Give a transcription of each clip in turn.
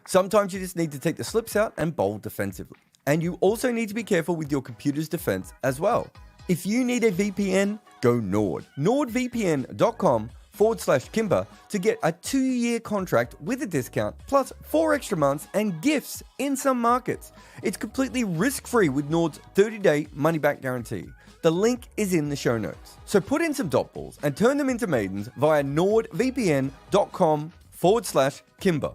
Sometimes you just need to take the slips out and bowl defensively. And you also need to be careful with your computer's defense as well. If you need a VPN, go Nord. NordVPN.com/Kimber to get a 2-year contract with a discount, plus 4 extra months and gifts in some markets. It's completely risk-free with Nord's 30-day money-back guarantee. The link is in the show notes. So put in some dot balls and turn them into maidens via NordVPN.com/Kimber.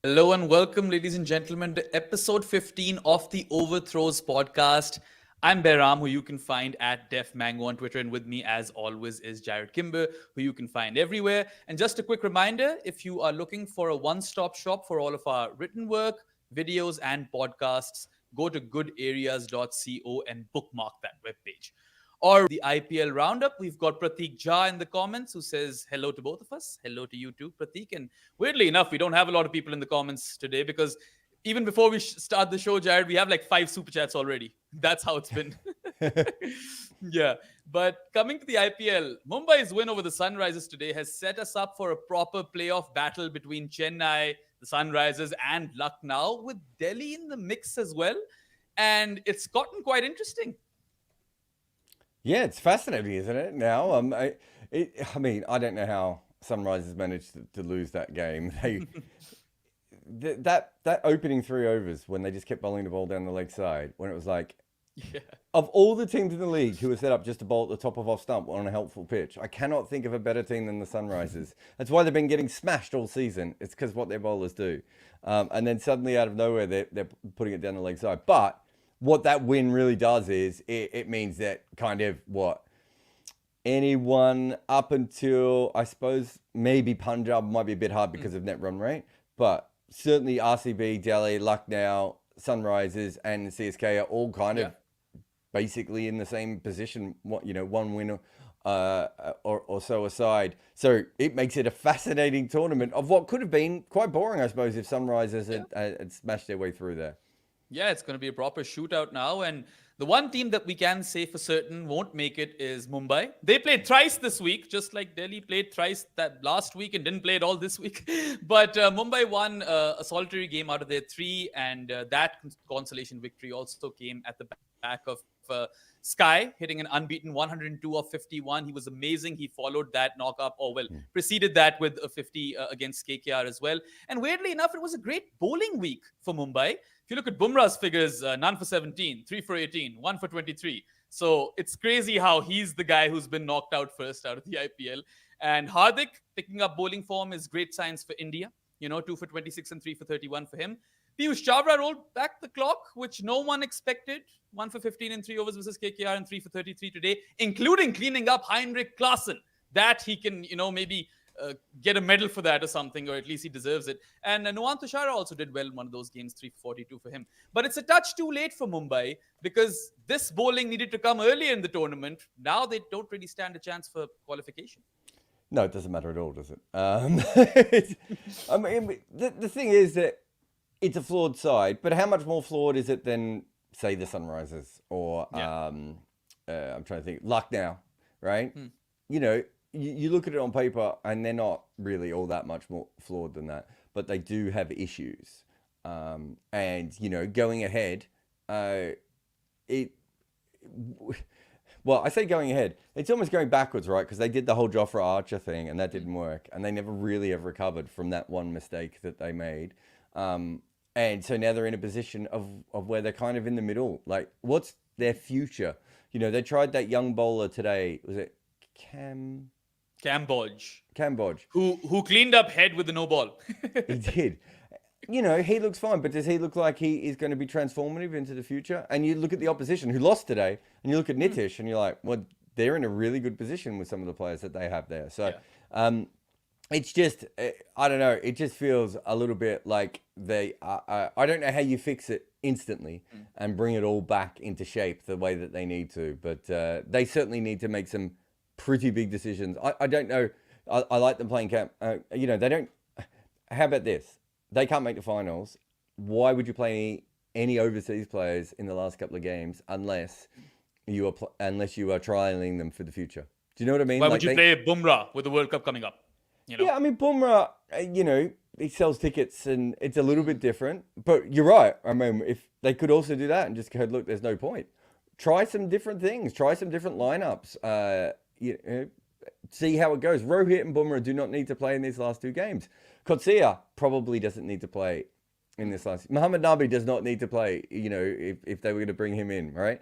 Hello and welcome, ladies and gentlemen, to episode 15 of the Overthrows podcast. I'm Behram, who you can find at Def Mango on Twitter, and with me, as always, is Jared Kimber, who you can find everywhere. And just a quick reminder, if you are looking for a one-stop shop for all of our written work, videos, and podcasts, go to goodareas.co and bookmark that webpage. Or the IPL roundup, we've got Prateek Jha in the comments who says hello to both of us. Hello to you too, Prateek. And weirdly enough, we don't have a lot of people in the comments today because even before we start the show, Jared, we have like 5 super chats already. That's how it's been. Yeah. But coming to the IPL, Mumbai's win over the Sunrisers today has set us up for a proper playoff battle between Chennai, the Sunrisers, and Lucknow, with Delhi in the mix as well. And it's gotten quite interesting. Yeah, it's fascinating, isn't it? Now, I mean, I don't know how Sunrisers managed to lose that game. That opening 3 overs when they just kept bowling the ball down the leg side, when it was like, of all the teams in the league who are set up just to bowl at the top of off stump on a helpful pitch, I cannot think of a better team than the Sunrisers. That's why they've been getting smashed all season. It's because what their bowlers do, and then suddenly out of nowhere they're putting it down the leg side, but. What that win really does is it means that kind of anyone up until, I suppose, maybe Punjab might be a bit hard because of net run rate, but certainly RCB, Delhi, Lucknow, Sunrisers, and CSK are all kind of basically in the same position, one win or so aside. So it makes it a fascinating tournament of what could have been quite boring, I suppose, if Sunrisers had smashed their way through there. Yeah, it's going to be a proper shootout now. And the one team that we can say for certain won't make it is Mumbai. They played thrice this week, just like Delhi played thrice that last week and didn't play it all this week. But Mumbai won a solitary game out of their 3, and that consolation victory also came at the back of Sky, hitting an unbeaten 102 of 51. He was amazing. He followed that knock-up, preceded that with a 50 against KKR as well. And weirdly enough, it was a great bowling week for Mumbai. If you look at Bumrah's figures, none for 17, 3 for 18, 1 for 23. So it's crazy how he's the guy who's been knocked out first out of the IPL. And Hardik picking up bowling form is great signs for India. 2 for 26 and 3 for 31 for him. Piyush Chavra rolled back the clock, which no one expected. 1 for 15 in 3 overs versus KKR and 3 for 33 today, including cleaning up Heinrich Klaassen. That he can, maybe get a medal for that or something, or at least he deserves it. And Nuwan Tushara also did well in one of those games, 3 for 42 for him. But it's a touch too late for Mumbai because this bowling needed to come earlier in the tournament. Now they don't really stand a chance for qualification. No, it doesn't matter at all, does it? I mean, the thing is that it's a flawed side, but how much more flawed is it than, say, the Sunrisers or, I'm trying to think, Lucknow, right? You look at it on paper and they're not really all that much more flawed than that, but they do have issues. And, going ahead, I say going ahead, it's almost going backwards, right? Because they did the whole Jofra Archer thing and that didn't work. And they never really have recovered from that one mistake that they made. And so now they're in a position of where they're kind of in the middle. Like, what's their future? They tried that young bowler today. Was it Cambodge. Cambodge. Who cleaned up head with the no ball. He did. He looks fine, but does he look like he is going to be transformative into the future? And you look at the opposition who lost today, and you look at Nitish, and you're like, well, they're in a really good position with some of the players that they have there. So, it's just, I don't know, it just feels a little bit like I don't know how you fix it instantly and bring it all back into shape the way that they need to. But they certainly need to make some pretty big decisions. I don't know. I like them playing camp. They don't. How about this? They can't make the finals. Why would you play any overseas players in the last couple of games unless you are trialing them for the future. Do you know what I mean? Why would you play Bumrah with the World Cup coming up? Yeah, I mean, Bumrah, he sells tickets and it's a little bit different. But you're right. I mean, if they could also do that and just go, look, there's no point. Try some different things. Try some different lineups. See how it goes. Rohit and Bumrah do not need to play in these last 2 games. Kotsia probably doesn't need to play in this last. Muhammad Nabi does not need to play, if they were going to bring him in, right?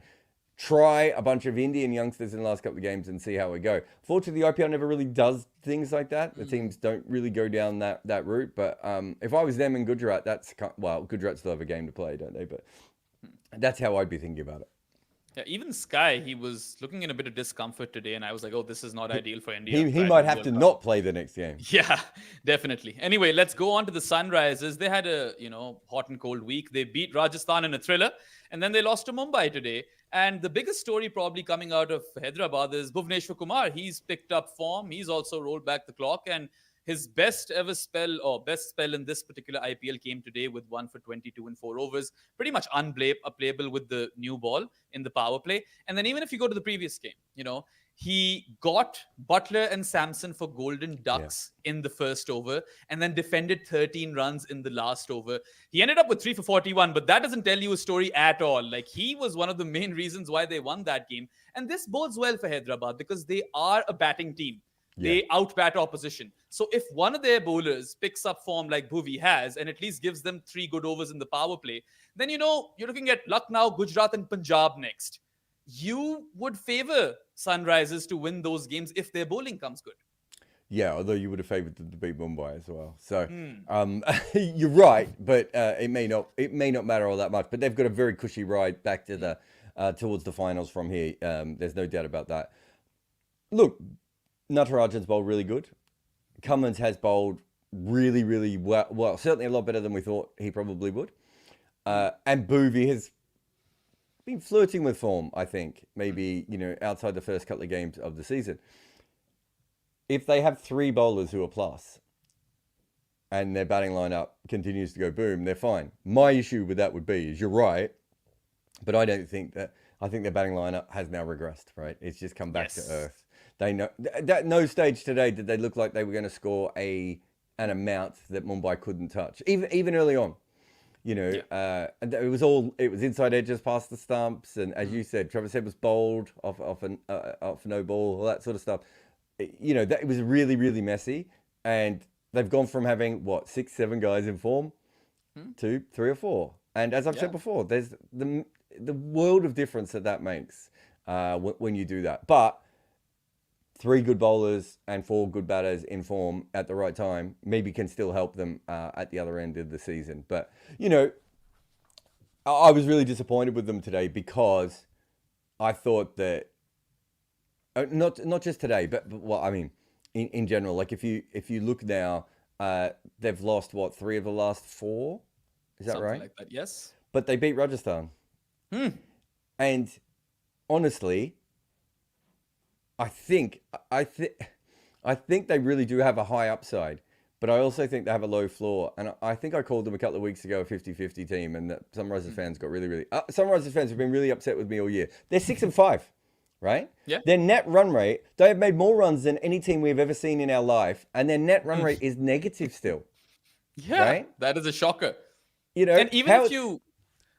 Try a bunch of Indian youngsters in the last couple of games and see how it go. Fortunately, the IPL never really does things like that. The teams don't really go down that route. But if I was them in Gujarat, Gujarat still have a game to play, don't they? But that's how I'd be thinking about it. Yeah, even Sky, he was looking in a bit of discomfort today, and I was like, oh, this is not ideal for India. He might have to not play the next game. Yeah, definitely. Anyway, let's go on to the Sunrisers. They had a, hot and cold week. They beat Rajasthan in a thriller, and then they lost to Mumbai today. And the biggest story probably coming out of Hyderabad is Bhuvneshwar Kumar. He's picked up form. He's also rolled back the clock, and his best spell in this particular IPL came today with 1 for 22 in 4 overs. Pretty much unplayable with the new ball in the power play. And then even if you go to the previous game, he got Butler and Samson for golden ducks in the first over and then defended 13 runs in the last over. He ended up with 3 for 41, but that doesn't tell you a story at all. Like, he was one of the main reasons why they won that game. And this bodes well for Hyderabad because they are a batting team. They outbat opposition. So if one of their bowlers picks up form like Bhuvi has and at least gives them 3 good overs in the power play, then you're looking at Lucknow, Gujarat and Punjab next. You would favor Sunrisers to win those games if their bowling comes good. Yeah, although you would have favoured them to beat Mumbai as well. So you're right, but it may not matter all that much. But they've got a very cushy ride back to the towards the finals from here. There's no doubt about that. Look, Natarajan's bowled really good. Cummins has bowled really, really well. Certainly a lot better than we thought he probably would. And Bhuvi has been flirting with form, I think, maybe, outside the first couple of games of the season. If they have 3 bowlers who are plus and their batting lineup continues to go boom, they're fine. My issue with that would be, is you're right, but I think their batting lineup has now regressed, right? It's just come back to earth. They know at no stage today did they look like they were going to score an amount that Mumbai couldn't touch, even early on. And it was inside edges past the stumps, and as you said, Trevor said was bowled off no ball, all that sort of stuff. It was really, really messy, and they've gone from having 6, 7 guys in form to 3 or 4. And as I've said before, there's the world of difference that makes when you do that. But 3 good bowlers and 4 good batters in form at the right time maybe can still help them at the other end of the season. But, I was really disappointed with them today because I thought that, not just today, but in general, like if you look now, they've lost, 3 of the last 4? Is that Something right? like that, yes. But they beat Rajasthan. And honestly, I think they really do have a high upside, but I also think they have a low floor. And I think I called them a couple of weeks ago a 50-50 team, and that some Sunrisers fans got really, some Sunrisers fans have been really upset with me all year. They're 6-5, right? Yeah. Their net run rate, they have made more runs than any team we've ever seen in our life, and their net run rate is negative still. Yeah, right? That is a shocker. And even if you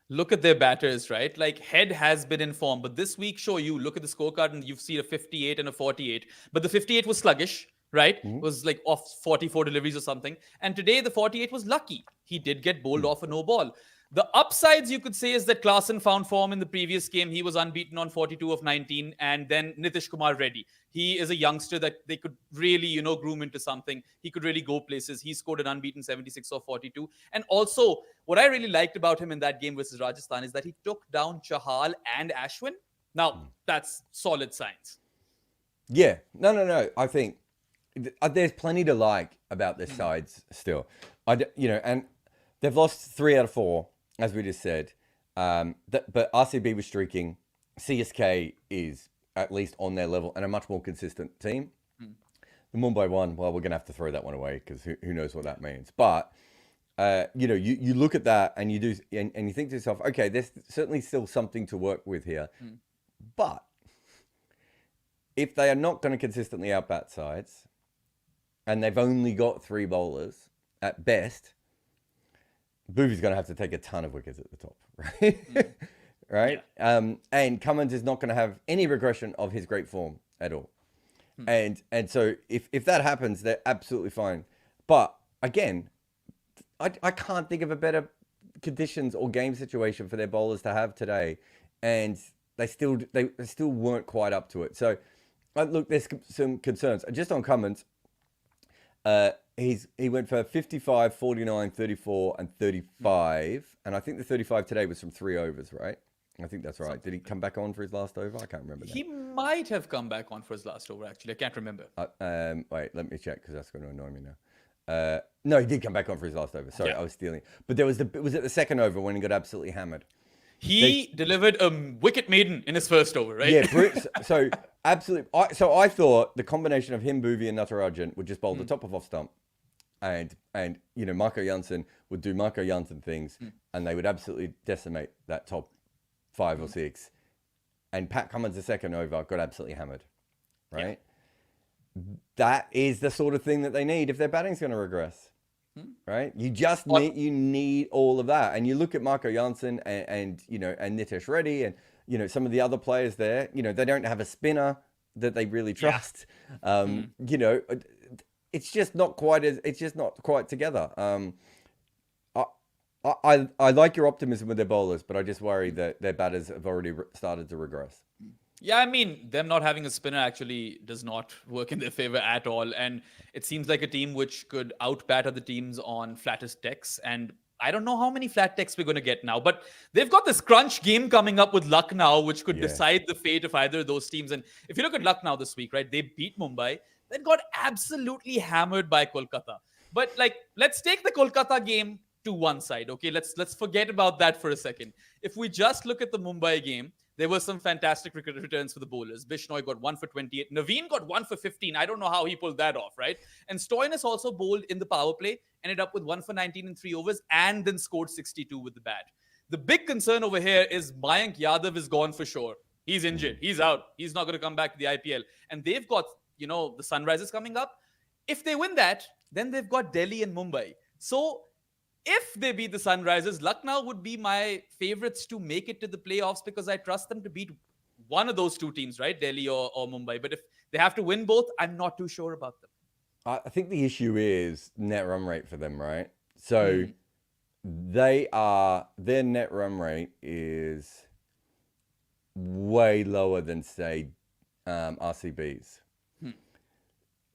look at their batters, right? Like, Head has been in form, but this week, you look at the scorecard and you've seen a 58 and a 48. But the 58 was sluggish, right? It was like off 44 deliveries or something. And today, the 48 was lucky. He did get bowled off a no ball. The upsides, you could say, is that Klaasen found form in the previous game. He was unbeaten on 42 of 19. And then Nitish Kumar Reddy. He is a youngster that they could really, groom into something. He could really go places. He scored an unbeaten 76 of 42. And also, what I really liked about him in that game versus Rajasthan is that he took down Chahal and Ashwin. Now, that's solid signs. Yeah. No. I think there's plenty to like about their sides still. And they've lost 3 out of 4. As we just said, but RCB was streaking. CSK is at least on their level and a much more consistent team. The Mumbai one, well, we're going to have to throw that one away because who knows what that means. But you look at that and you do, and you think to yourself, okay, there's certainly still something to work with here. But if they are not going to consistently outbat sides, and they've only got 3 bowlers at best, Boovy's going to have to take a ton of wickets at the top, right? Right? Yeah. And Cummins is not going to have any regression of his great form at all. And so if that happens, they're absolutely fine. But again, I can't think of a better conditions or game situation for their bowlers to have today, and they still weren't quite up to it. So look, there's some concerns just on Cummins. He went for 55, 49, 34, and 35, and I think the 35 today was from 3 overs, right? I think that's right. Did he come back on for his last over? I can't remember. He might have come back on for his last over, actually. I can't remember. Wait, let me check, because that's going to annoy me now. No, he did come back on for his last over. Sorry, I was stealing. But was it the second over when he got absolutely hammered? He delivered a wicket maiden in his first over, right? Yeah, so absolutely. So I thought the combination of him, Bhuvi, and Natarajan would just bowl the top of off stump, and Marco Jansen would do Marco Jansen things, and they would absolutely decimate that top 5 or 6. And Pat Cummins, the second over, got absolutely hammered, right? Yeah. That is the sort of thing that they need if their batting's going to regress. Right, you just need all of that, and you look at Marco Jansen and Nitesh Reddy and some of the other players there. They don't have a spinner that they really trust. It's just not quite together. I like your optimism with their bowlers, but I just worry that their batters have already started to regress. Yeah, I mean, them not having a spinner actually does not work in their favor at all. And it seems like a team which could outbat other teams on flattest decks. And I don't know how many flat decks we're going to get now, but they've got this crunch game coming up with Lucknow, which could decide the fate of either of those teams. And if you look at Lucknow this week, right, they beat Mumbai, then got absolutely hammered by Kolkata. But let's take the Kolkata game to one side. Okay, let's forget about that for a second. If we just look at the Mumbai game, there were some fantastic returns for the bowlers. Bishnoi got 1 for 28. Naveen got 1 for 15. I don't know how he pulled that off, right? And Stoinis also bowled in the power play, ended up with 1 for 19 in 3 overs, and then scored 62 with the bat. The big concern over here is Mayank Yadav is gone for sure. He's injured. He's out. He's not going to come back to the IPL. And they've got, the Sunrisers coming up. If they win that, then they've got Delhi and Mumbai. So if they beat the Sunrisers, Lucknow would be my favorites to make it to the playoffs because I trust them to beat one of those two teams, right? Delhi or Mumbai. But if they have to win both, I'm not too sure about them. I think the issue is net run rate for them, right? So their net run rate is way lower than, say, RCB's.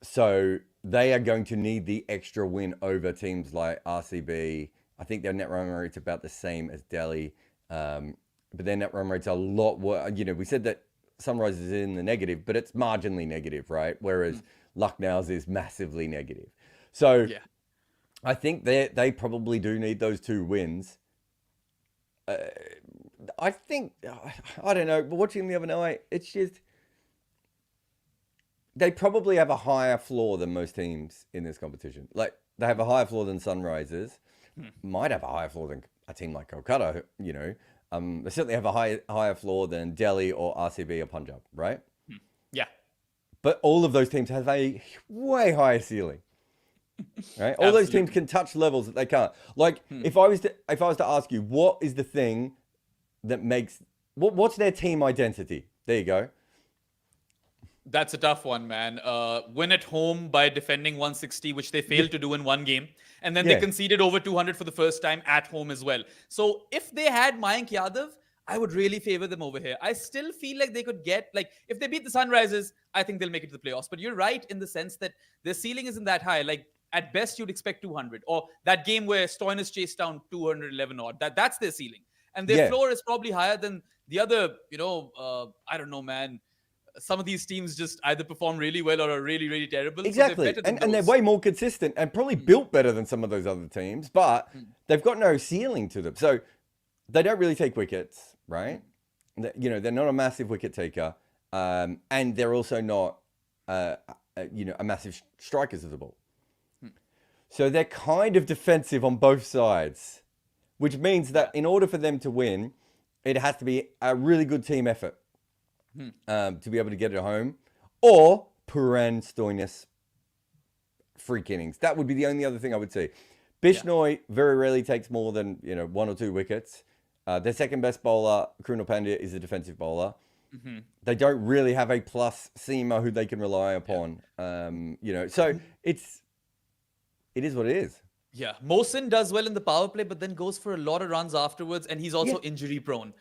So they are going to need the extra win over teams like RCB. I think their net run rate's about the same as Delhi, but their net run rate's a lot worse. We said that Sunrise is in the negative, but it's marginally negative, right? Whereas Lucknow's is massively negative. So I think they probably do need those 2 wins. I think, I don't know, but watching the other night, it's just, they probably have a higher floor than most teams in this competition. Like, they have a higher floor than Sunrisers. Might have a higher floor than a team like Kolkata, They certainly have a higher floor than Delhi or RCB or Punjab, right? Yeah. But all of those teams have a way higher ceiling. Right? All those teams can touch levels that they can't. Like, if I was to ask you, what is the thing that makes... What's their team identity? There you go. That's a tough one, man. Win at home by defending 160, which they failed to do in one game. And then they conceded over 200 for the first time at home as well. So if they had Mayank Yadav, I would really favor them over here. I still feel like they could get, if they beat the Sunrisers, I think they'll make it to the playoffs. But you're right in the sense that their ceiling isn't that high. At best, you'd expect 200. Or that game where Stoinis chased down 211 odd. That's their ceiling. And their floor is probably higher than the other, I don't know, man. Some of these teams just either perform really well or are really, really terrible. Exactly. So and they're way more consistent and probably built better than some of those other teams, but they've got no ceiling to them. So they don't really take wickets, right? They're not a massive wicket taker. And they're also not, a massive strikers of the ball. So they're kind of defensive on both sides, which means that in order for them to win, it has to be a really good team effort to be able to get it home, or Puran Stoinis freak innings. That would be the only other thing I would see. Bishnoi very rarely takes more than 1 or 2 wickets. Their second best bowler, Krunal Pandya, is a defensive bowler. They don't really have a plus seamer who they can rely upon. So it is what it is. Yeah, Mohsin does well in the power play, but then goes for a lot of runs afterwards, and he's also injury prone.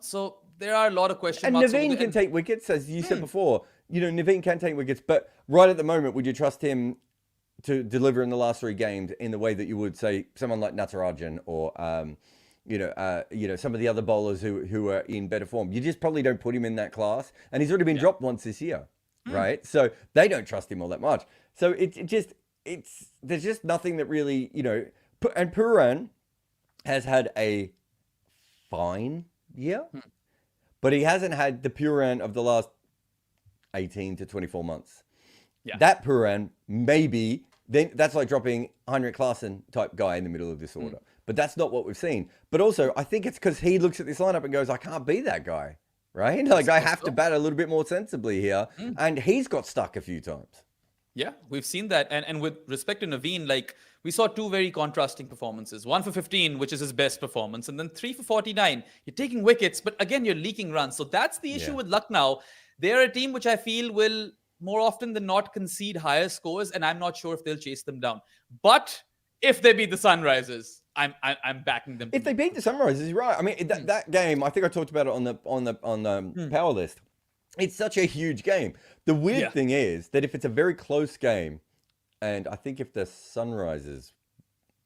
So there are a lot of question marks. And Naveen can take wickets, as you said before. Naveen can take wickets, but right at the moment, would you trust him to deliver in the last 3 games in the way that you would say someone like Natarajan or some of the other bowlers who are in better form? You just probably don't put him in that class, and he's already been dropped once this year, right? So they don't trust him all that much. So there's just nothing that really, and Puran has had a fine year, but he hasn't had the Puran of the last 18 to 24 months. Yeah. That Puran, maybe, then that's like dropping Heinrich Klaasen type guy in the middle of this order. But that's not what we've seen. But also, I think it's because he looks at this lineup and goes, I can't be that guy, right? Like, I have to bat a little bit more sensibly here. And he's got stuck a few times. Yeah, we've seen that. And with respect to Naveen, like, we saw 2 very contrasting performances. 1 for 15, which is his best performance, and then 3 for 49. You're taking wickets, but again, you're leaking runs. So that's the issue with Lucknow. They're a team which I feel will more often than not concede higher scores, and I'm not sure if they'll chase them down. But if they beat the Sunrisers, I'm backing them. If they beat the Sunrisers, you're right. I mean, that game, I think I talked about it on the power list. It's such a huge game. The weird thing is that if it's a very close game, and I think if the Sunrisers,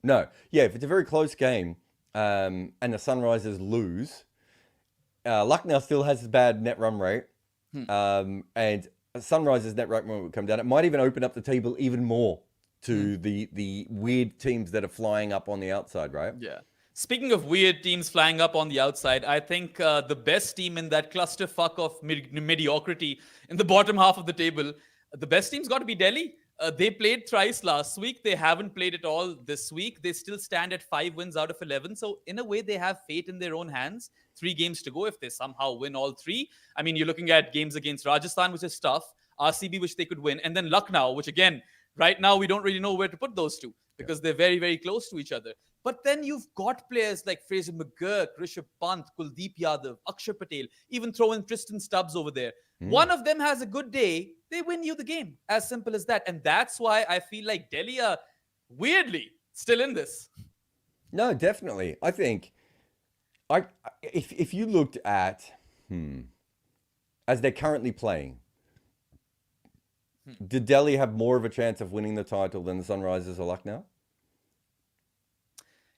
if it's a very close game, and the Sunrisers lose, Lucknow still has a bad net run rate, and Sunrisers net run rate will come down. It might even open up the table even more to the weird teams that are flying up on the outside, right? Yeah. Speaking of weird teams flying up on the outside, I think the best team in that clusterfuck of mediocrity in the bottom half of the table, the best team's got to be Delhi. They played thrice last week. They haven't played at all this week. They still stand at 5 wins out of 11. So in a way, they have fate in their own hands. 3 games to go if they somehow win all 3. I mean, you're looking at games against Rajasthan, which is tough. RCB, which they could win. And then Lucknow, which again, right now, we don't really know where to put those 2 because they're very, very close to each other. But then you've got players like Fraser McGurk, Rishabh Pant, Kuldeep Yadav, Akshar Patel, even throw in Tristan Stubbs over there. One of them has a good day, they win you the game. As simple as that. And that's why I feel like Delhi are weirdly still in this. No, definitely. I think if you looked at as they're currently playing, did Delhi have more of a chance of winning the title than the Sunrisers or Lucknow?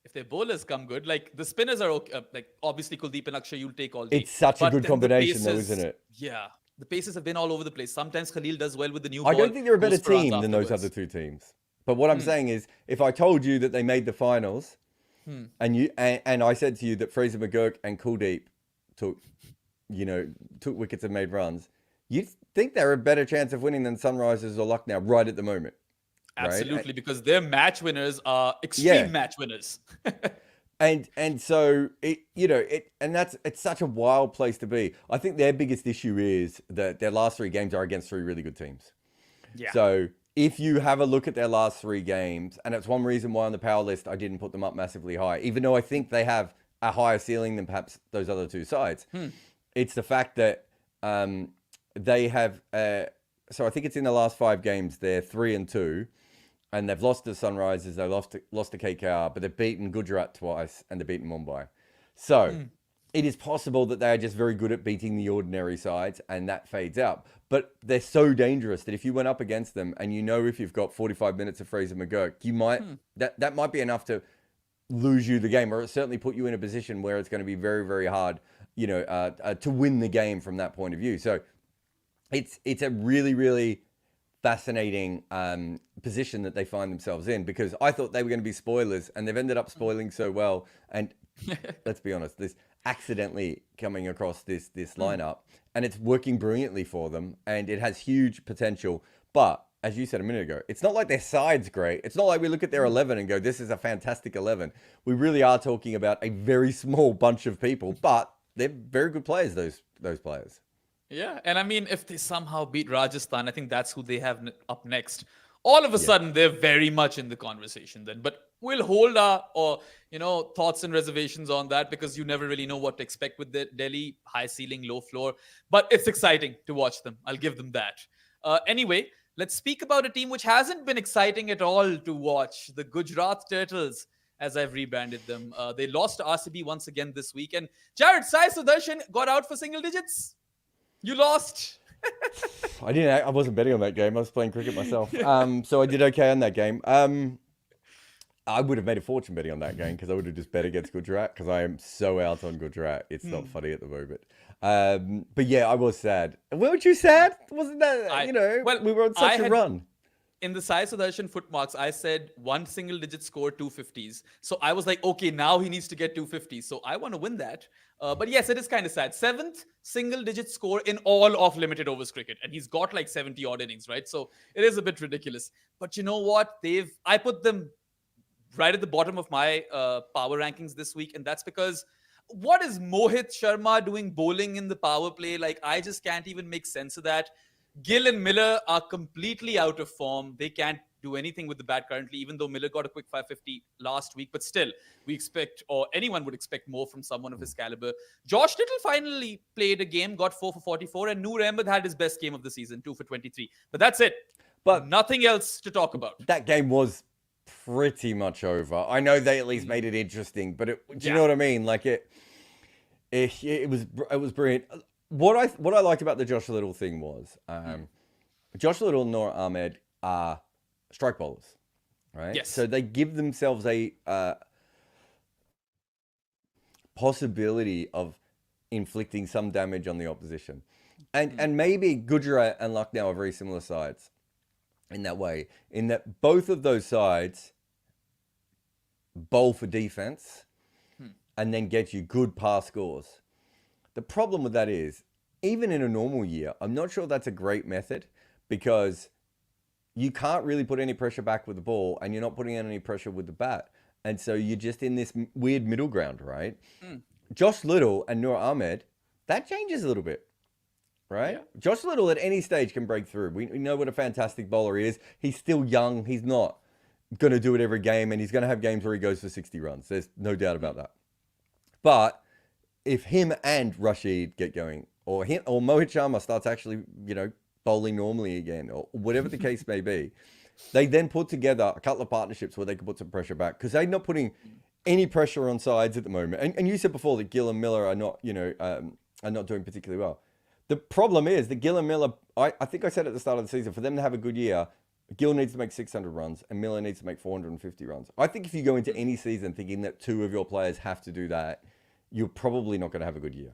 If their bowlers come good, like the spinners are okay. Like obviously Kuldeep and Akshar, you'll take all day. It's such a good combination, though, isn't it? Yeah, the paces have been all over the place. Sometimes Khalil does well with the new ball. I don't think they're a better team than those other 2 teams. But what I'm saying is, if I told you that they made the finals, and I said to you that Fraser McGurk and Kuldeep took wickets and made runs, you'd think they're a better chance of winning than Sunrisers or Lucknow right at the moment. Absolutely, right? Because their match winners are extreme match winners. and so it's such a wild place to be. I think their biggest issue is that their last 3 games are against 3 really good teams. Yeah. So if you have a look at their last 3 games, and it's one reason why on the power list I didn't put them up massively high, even though I think they have a higher ceiling than perhaps those other 2 sides. It's the fact that they have. So I think it's in the last 5 games they're 3-2. And they've lost to Sunrisers, they lost to KKR, but they've beaten Gujarat twice and they've beaten Mumbai. So it is possible that they are just very good at beating the ordinary sides and that fades out. But they're so dangerous that if you went up against them and if you've got 45 minutes of Fraser McGurk, you might that might be enough to lose you the game, or it certainly put you in a position where it's going to be very, very hard, to win the game from that point of view. So it's a really, really fascinating position that they find themselves in, because I thought they were going to be spoilers and they've ended up spoiling so well. And let's be honest, this accidentally coming across this lineup, and it's working brilliantly for them and it has huge potential. But as you said a minute ago, it's not like their side's great. It's not like we look at their 11 and go, this is a fantastic 11. We really are talking about a very small bunch of people, but they're very good players, those players. Yeah, and I mean, if they somehow beat Rajasthan, I think that's who they have up next. All of a sudden, they're very much in the conversation then. But we'll hold our, thoughts and reservations on that because you never really know what to expect with the Delhi, high ceiling, low floor. But it's exciting to watch them. I'll give them that. Anyway, let's speak about a team which hasn't been exciting at all to watch, the Gujarat Turtles, as I've rebranded them. They lost to RCB once again this week. And Jared, Sai Sudarshan got out for single digits. You lost. I wasn't betting on that game. I was playing cricket myself. So I did okay on that game. I would have made a fortune betting on that game because I would have just bet against Gujarat because I am so out on Gujarat. It's not funny at the moment. But yeah, I was sad. Weren't you sad? Wasn't that, we were on such a run. In the Sai Sudarshan footmarks, I said one single digit score, 250s. So I was like, okay, now he needs to get 250s. So I want to win that. But yes, it is kind of sad. 7th single digit score in all of limited overs cricket. And he's got like 70 odd innings, right? So it is a bit ridiculous. But you know what? I put them right at the bottom of my power rankings this week. And that's because what is Mohit Sharma doing bowling in the power play? Like, I just can't even make sense of that. Gill and Miller are completely out of form. They can't do anything with the bat currently, even though Miller got a quick 550 last week. But still, we expect, or anyone would expect more from someone of his caliber. Josh Little finally played a game, got 4 for 44, and Noor Ahmed had his best game of the season, 2 for 23. But that's it. But nothing else to talk about. That game was pretty much over. I know they at least made it interesting, but do you know what I mean? Like it was brilliant. What I liked about the Josh Little thing was Josh Little and Noor Ahmed are strike bowlers, right? Yes. So they give themselves a possibility of inflicting some damage on the opposition. And maybe Gujarat and Lucknow are very similar sides in that way, in that both of those sides bowl for defense and then get you good pass scores. The problem with that is, even in a normal year, I'm not sure that's a great method because you can't really put any pressure back with the ball and you're not putting in any pressure with the bat. And so you're just in this weird middle ground, right? Josh Little and Noor Ahmed, that changes a little bit, right? Yeah. Josh Little at any stage can break through. We know what a fantastic bowler he is. He's still young. He's not going to do it every game, and he's going to have games where he goes for 60 runs. There's no doubt about that. But if him and Rashid get going, or Mohit Sharma starts actually, bowling normally again, or whatever the case may be, they then put together a couple of partnerships where they can put some pressure back because they're not putting any pressure on sides at the moment. And you said before that Gill and Miller are not, are not doing particularly well. The problem is that Gill and Miller, I think I said at the start of the season, for them to have a good year, Gill needs to make 600 runs and Miller needs to make 450 runs. I think if you go into any season thinking that two of your players have to do that, you're probably not going to have a good year.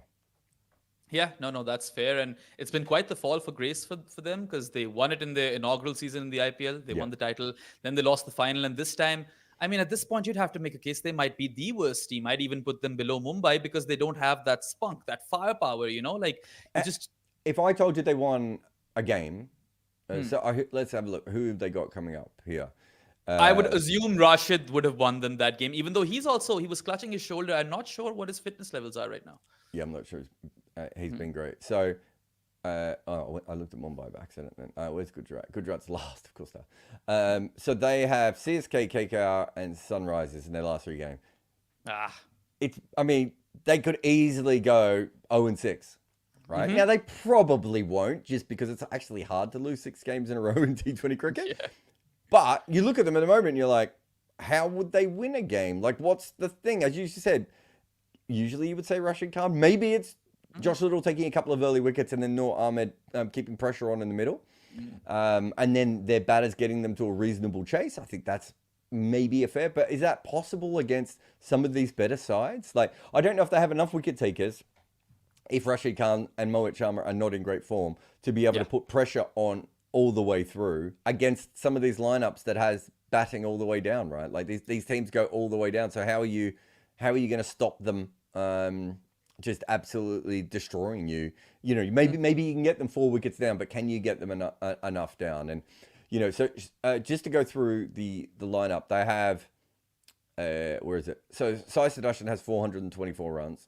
Yeah, no, that's fair. And it's been quite the fall for grace for them because they won it in their inaugural season in the IPL. They won the title. Then they lost the final. And this time, I mean, at this point, you'd have to make a case they might be the worst team. I'd even put them below Mumbai because they don't have that spunk, that firepower, If I told you they won a game, let's have a look. Who have they got coming up here? I would assume Rashid would have won them that game, even though he was clutching his shoulder. I'm not sure what his fitness levels are right now. Yeah, I'm not sure. He's been great. So, I looked at Mumbai by accident. Where's Gujarat? Gujarat's last, of course. Now, so they have CSK, KKR, and Sunrisers in their last 3 games. They could easily go 0-6. Right? Now, they probably won't just because it's actually hard to lose 6 games in a row in T20 cricket. Yeah. But you look at them at the moment and you're like, how would they win a game? Like, what's the thing? As you said, usually you would say Rashid Khan. Maybe it's Josh Little taking a couple of early wickets and then Noor Ahmed keeping pressure on in the middle. And then their batters getting them to a reasonable chase. I think that's maybe a fair, but is that possible against some of these better sides? Like, I don't know if they have enough wicket takers if Rashid Khan and Mohit Sharma are not in great form to be able to put pressure on all the way through against some of these lineups that has batting all the way down, right? Like these teams go all the way down. So how are you going to stop them just absolutely destroying you? Maybe you can get them 4 wickets down, but can you get them enough down? And So just to go through the lineup, they have, where is it? So Sai Sudarshan has 424 runs.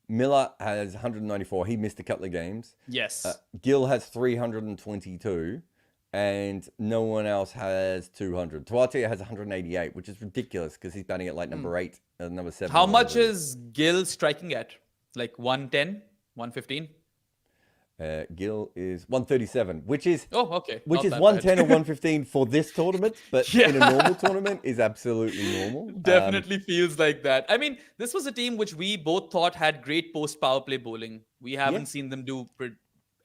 Miller has 194. He missed a couple of games. Yes. Gill has 322. And no one else has 200. Tuatia has 188, which is ridiculous because he's batting at like number 8 and number 7. How much is Gill striking at? Like 110, 115? Gill is 137, which is okay. Which Not is that 110 bad. or 115 for this tournament, but in a normal tournament is absolutely normal. Definitely feels like that. I mean, this was a team which we both thought had great post power play bowling. We haven't seen them do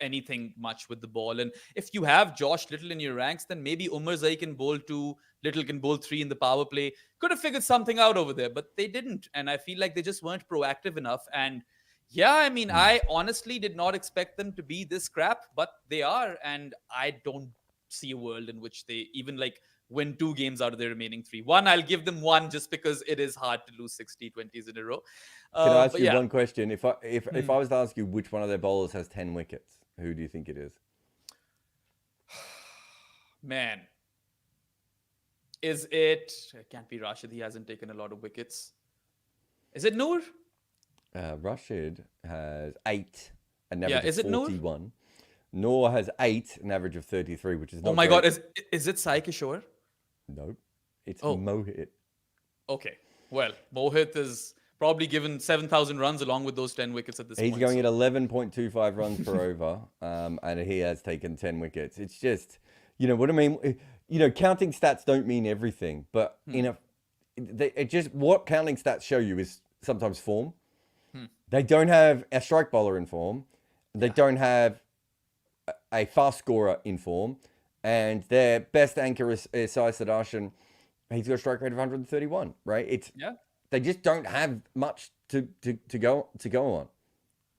anything much with the ball. And if you have Josh Little in your ranks, then maybe Umar Zai can bowl 2, Little can bowl 3 in the power play. Could have figured something out over there, but they didn't. And I feel like they just weren't proactive enough. And yeah, I mean, I honestly did not expect them to be this crap, but they are. And I don't see a world in which they even like win 2 games out of their remaining 3. One, I'll give them 1 just because it is hard to lose 6 T20s in a row. Can I ask you one question? If I was to ask you which one of their bowlers has 10 wickets, who do you think it is? Man. Is it... It can't be Rashid. He hasn't taken a lot of wickets. Is it Noor? Rashid has 8, an average is of it 41. Noor has 8, an average of 33, which is not Oh my great. God. Is it Sai Kishore? No, it's Mohit. Okay. Well, Mohit is probably given 7,000 runs along with those 10 wickets at this point. He's going at 11.25 runs per over, and he has taken 10 wickets. It's just, what I mean? Counting stats don't mean everything, but what counting stats show you is sometimes form. They don't have a strike bowler in form. They don't have a fast scorer in form. And their best anchor is Sai Sudarshan. He's got a strike rate of 131, right? They just don't have much to go on.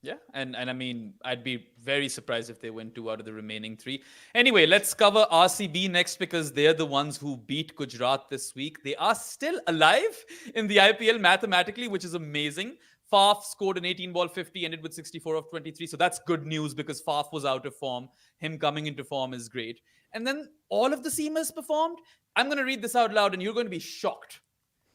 Yeah, and I mean, I'd be very surprised if they win 2 out of the remaining 3. Anyway, let's cover RCB next because they're the ones who beat Gujarat this week. They are still alive in the IPL mathematically, which is amazing. Faf scored an 18-ball 50, ended with 64 of 23. So that's good news because Faf was out of form. Him coming into form is great. And then all of the seamers performed. I'm going to read this out loud and you're going to be shocked.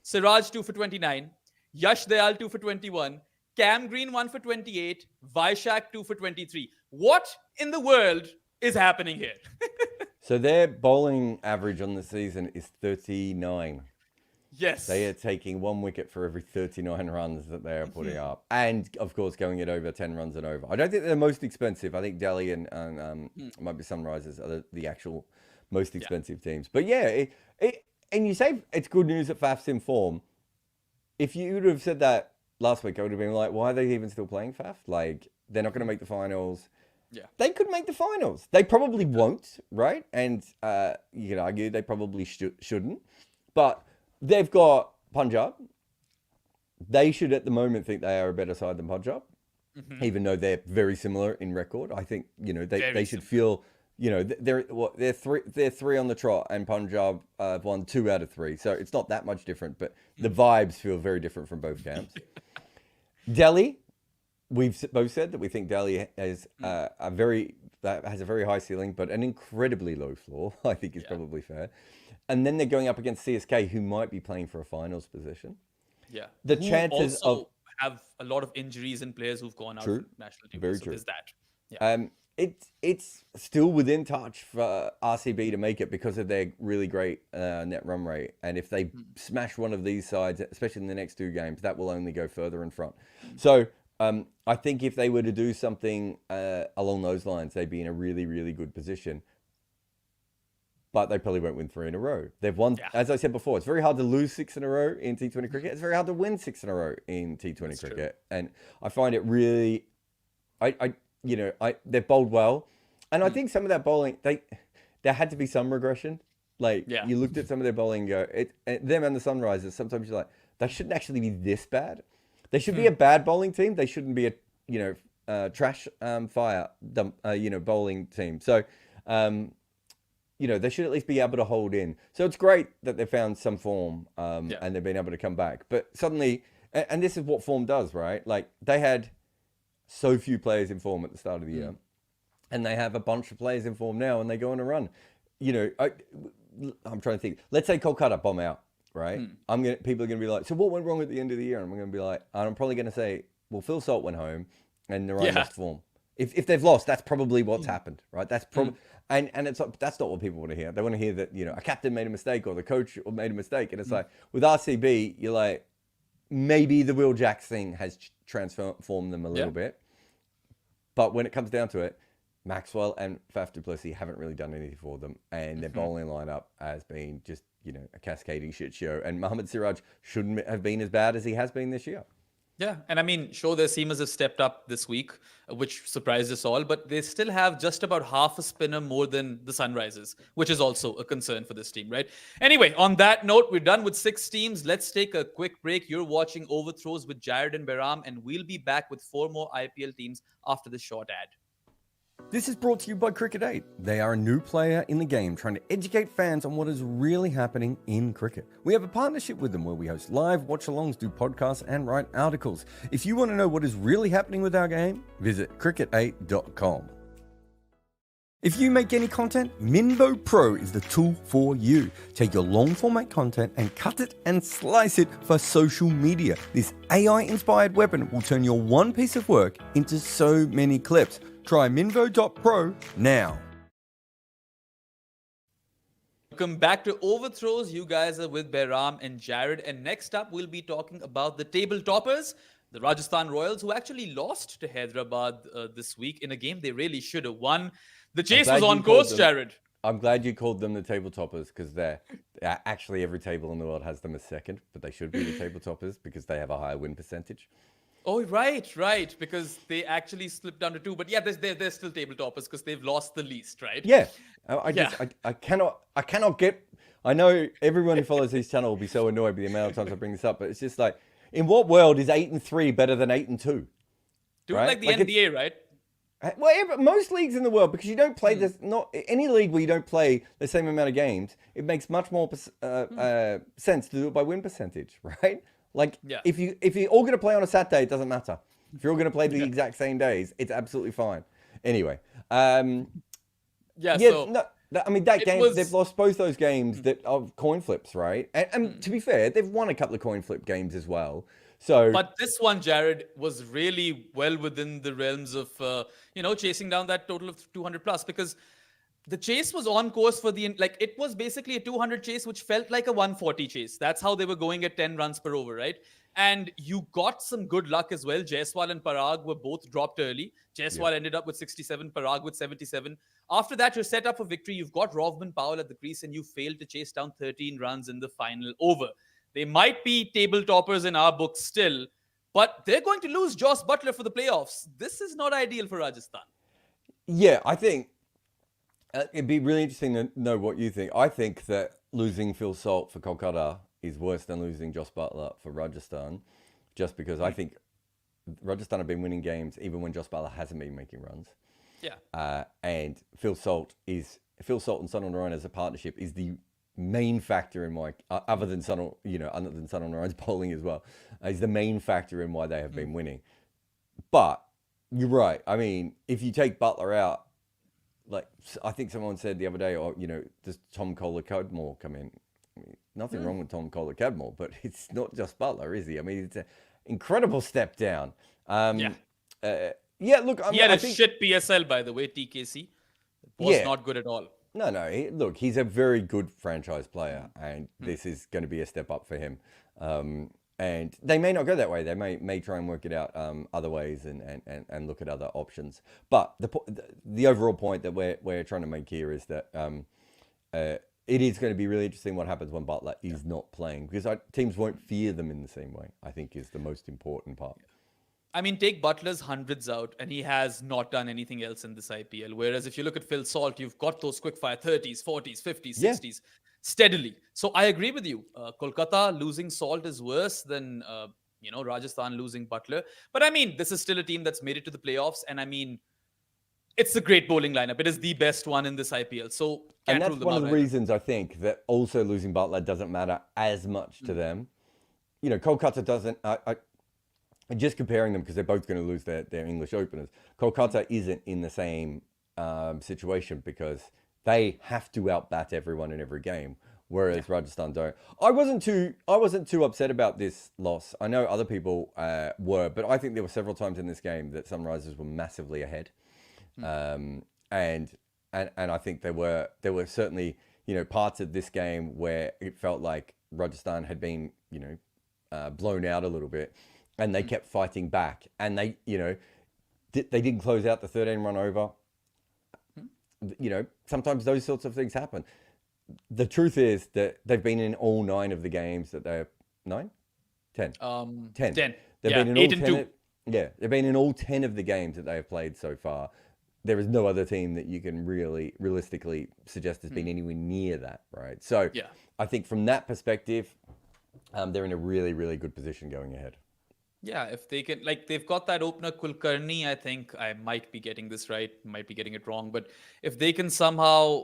Siraj 2 for 29. Yash Dayal 2 for 21. Cam Green 1 for 28. Vaishak 2 for 23. What in the world is happening here? So their bowling average on the season is 39. Yes. They are taking 1 wicket for every 39 runs that they are putting up. And, of course, going it over 10 runs and over. I don't think they're the most expensive. I think Delhi and might be Sunrisers are the actual most expensive teams. But, yeah, and you say it's good news that Faf's in form. If you would have said that last week, I would have been like, why are they even still playing Faf? Like, they're not going to make the finals. Yeah. They could make the finals. They probably won't, right? And you can argue they probably shouldn't. But they've got Punjab. They should, at the moment, think they are a better side than Punjab, even though they're very similar in record. I think they should feel they're 3 on the trot, and Punjab have won 2 out of 3, so it's not that much different. But the vibes feel very different from both camps. Delhi, we've both said that we think Delhi has has a very high ceiling, but an incredibly low floor. I think is probably fair. And then they're going up against CSK, who might be playing for a finals position. Yeah. The who chances also have a lot of injuries and players who've gone out from national team. Very so true. There's that. Yeah. It's still within touch for RCB to make it because of their really great net run rate. And if they smash one of these sides, especially in the next 2 games, that will only go further in front. So I think if they were to do something along those lines, they'd be in a really, really good position. But they probably won't win 3 in a row. They've won, as I said before, it's very hard to lose 6 in a row in T20 cricket. It's very hard to win 6 in a row in T20 cricket. True. And I find it really, they've bowled well. And I think some of that bowling, there had to be some regression. Like, you looked at some of their bowling and go, them and the Sunrisers, sometimes you're like, they shouldn't actually be this bad. They should be a bad bowling team. They shouldn't be a trash fire bowling team. So, they should at least be able to hold in. So it's great that they found some form and they've been able to come back. But suddenly, and this is what form does, right? Like, they had so few players in form at the start of the year. And they have a bunch of players in form now and they go on a run. I'm trying to think. Let's say Kolkata bomb out, right? People are gonna be like, so what went wrong at the end of the year? And I'm gonna be like, and I'm probably gonna say, well, Phil Salt went home, and Narine lost form. If they've lost, that's probably what's happened, right? That's probably and it's like, that's not what people want to hear. They want to hear that a captain made a mistake or the coach made a mistake. And it's like with RCB, you're like, maybe the Will Jacks thing has transformed them a little bit, but when it comes down to it, Maxwell and Faf du Plessis haven't really done anything for them, and their bowling lineup has been just a cascading shit show. And Mohammad Siraj shouldn't have been as bad as he has been this year. Yeah, and I mean, sure, their seamers have stepped up this week, which surprised us all, but they still have just about half a spinner more than the Sunrisers, which is also a concern for this team, right? Anyway, on that note, we're done with 6 teams. Let's take a quick break. You're watching Overthrows with Jared and Behram, and we'll be back with 4 more IPL teams after this short ad. This is brought to you by Cricket 8. They are a new player in the game trying to educate fans on what is really happening in cricket. We have a partnership with them where we host live watch-alongs, do podcasts, and write articles. If you want to know what is really happening with our game, visit cricket8.com. If you make any content, Minvo Pro is the tool for you. Take your long format content and cut it and slice it for social media. This AI-inspired weapon will turn your one piece of work into so many clips. Try Minvo.pro now. Welcome back to Overthrows. You guys are with Behram and Jared. And next up, we'll be talking about the table toppers, the Rajasthan Royals, who actually lost to Hyderabad this week in a game they really should have won. The chase was on course, Jared. I'm glad you called them the table toppers because they're actually every table in the world has them as second, but they should be the table toppers because they have a higher win percentage. Oh, right. Because they actually slipped down to 2. But yeah, they're still table toppers because they've lost the least, right? Yeah. I cannot get... I know everyone who follows this channel will be so annoyed by the amount of times I bring this up, but it's just like, in what world is 8-3 better than 8-2? Do right? it like the NBA, right? Well, most leagues in the world, because you don't play this, not any league where you don't play the same amount of games, it makes much more sense to do it by win percentage, right? Like, if you're all going to play on a Saturday, it doesn't matter. If you're all going to play the exact same days, it's absolutely fine. Anyway, that game, they've lost both those games that are coin flips, right? And to be fair, they've won a couple of coin flip games as well. But this one, Jared, was really well within the realms of, chasing down that total of 200 plus, because the chase was on course for it was basically a 200 chase, which felt like a 140 chase. That's how they were going at 10 runs per over, right? And you got some good luck as well. Jaiswal and Parag were both dropped early. Jaiswal ended up with 67, Parag with 77. After that, you're set up for victory. You've got Rovman Powell at the crease, and you failed to chase down 13 runs in the final over. They might be table toppers in our books still, but they're going to lose Joss Butler for the playoffs. This is not ideal for Rajasthan. Yeah, I think it'd be really interesting to know what you think. I think that losing Phil Salt for Kolkata is worse than losing Joss Butler for Rajasthan, just because I think Rajasthan have been winning games even when Joss Butler hasn't been making runs. Yeah. And Phil Salt and Sunil Narine as a partnership is the main factor in why, other than Sunil Narine's bowling as well, is the main factor in why they have been winning. But you're right. I mean, if you take Butler out, like I think someone said the other day, does Tom Kohler-Cadmore come in? I mean, nothing wrong with Tom Kohler-Cadmore, but it's not just Butler, is he? I mean, it's an incredible step down. Look, he had a shit PSL, by the way, TKC. It was not good at all. No. He's a very good franchise player, and this is going to be a step up for him. And they may not go that way. They may try and work it out other ways and look at other options. But the overall point that we're trying to make here is that it is going to be really interesting what happens when Butler is not playing, because teams won't fear them in the same way, I think, is the most important part. I mean, take Butler's hundreds out, and he has not done anything else in this IPL. Whereas if you look at Phil Salt, you've got those quick-fire 30s, 40s, 50s, 60s steadily. So I agree with you. Kolkata losing Salt is worse than, Rajasthan losing Butler. But I mean, this is still a team that's made it to the playoffs. And I mean, it's a great bowling lineup. It is the best one in this IPL. So and that's one of the reasons I think that also losing Butler doesn't matter as much to them. Kolkata doesn't... just comparing them, because they're both going to lose their English openers. Kolkata isn't in the same situation because they have to outbat everyone in every game, whereas Rajasthan don't. I wasn't too upset about this loss. I know other people were, but I think there were several times in this game that Sunrisers were massively ahead, and I think there were certainly parts of this game where it felt like Rajasthan had been blown out a little bit, and they kept fighting back, and they didn't close out the 13-run over. Sometimes those sorts of things happen. The truth is that they've been in all 9 of the games that they're 9, 10, 10. 10. They've been in 8 all and 10. 2. They've been in all 10 of the games that they have played so far. There is no other team that you can realistically suggest has been anywhere near that, right? So I think from that perspective, they're in a really, really good position going ahead. Yeah, if they can, they've got that opener Kulkarni. I think I might be getting this right, might be getting it wrong, but if they can somehow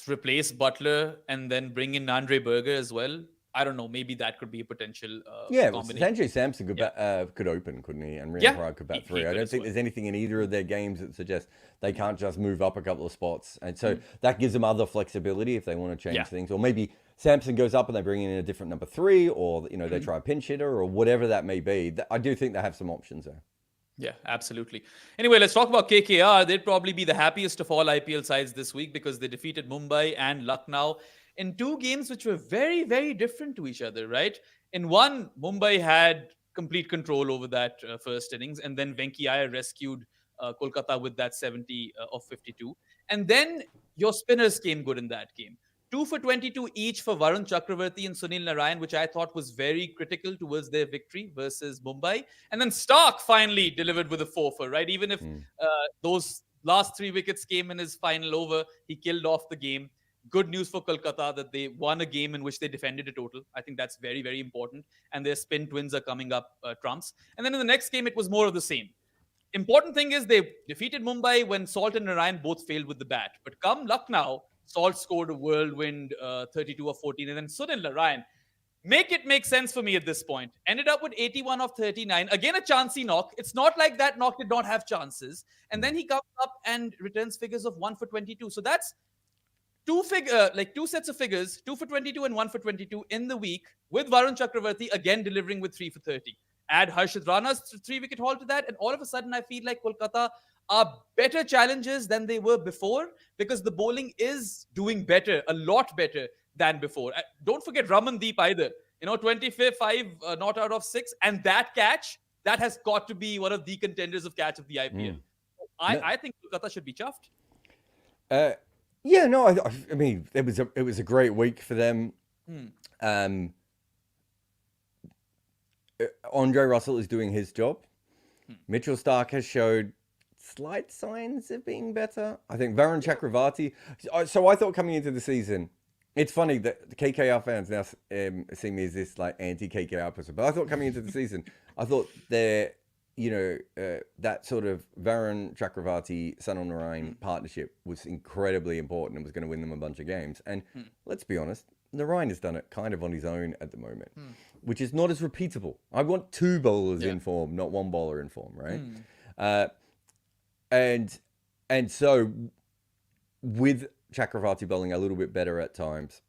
replace Butler and then bring in Andre Berger as well, I don't know, maybe that could be a potential combination. Sanjay Samson could open, couldn't he? And Rian Parag could bat 3. I don't think there's anything in either of their games that suggests they can't just move up a couple of spots. And so that gives them other flexibility if they want to change things. Or maybe Samson goes up and they bring in a different number 3, or they try a pinch hitter or whatever that may be. I do think they have some options there. Yeah, absolutely. Anyway, let's talk about KKR. They'd probably be the happiest of all IPL sides this week because they defeated Mumbai and Lucknow in 2 games which were very, very different to each other, right? In one, Mumbai had complete control over that first innings, and then Venki Iyer rescued Kolkata with that 70 of 52. And then your spinners came good in that game. 2 for 22 each for Varun Chakravarti and Sunil Narayan, which I thought was very critical towards their victory versus Mumbai. And then Stark finally delivered with a 4-for, right? Even if those last 3 wickets came in his final over, he killed off the game. Good news for Kolkata that they won a game in which they defended a total. I think that's very, very important. And their spin twins are coming up trumps. And then in the next game, it was more of the same. Important thing is they defeated Mumbai when Salt and Narayan both failed with the bat. But come Lucknow, Salt scored a whirlwind 32 of 14. And then Sunil Narayan, make sense for me at this point. Ended up with 81 of 39. Again, a chancey knock. It's not like that knock did not have chances. And then he comes up and returns figures of 1 for 22. So that's two sets of figures, 2 for 22 and 1 for 22 in the week, with Varun Chakravarti again delivering with 3 for 30. Add Harshit Rana's 3-wicket haul to that, and all of a sudden I feel like Kolkata are better challengers than they were before because the bowling is doing better, a lot better than before. Don't forget Ramandeep either. 25 not out of 6, and that catch, that has got to be one of the contenders of catch of the IPL. I think Kolkata should be chuffed. Yeah, no, I mean, it was a great week for them. Andre Russell is doing his job. Mitchell Stark has showed slight signs of being better. I think Varun Chakravarti. So I thought coming into the season, it's funny that the KKR fans now see me as this anti-KKR person, but I thought coming into the season, I thought they're that sort of Varun Chakravarti, Sunil Narayan partnership was incredibly important and was going to win them a bunch of games. And let's be honest, Narayan has done it kind of on his own at the moment, which is not as repeatable. I want 2 bowlers in form, not 1 bowler in form, right? And so with Chakravarti bowling a little bit better at times,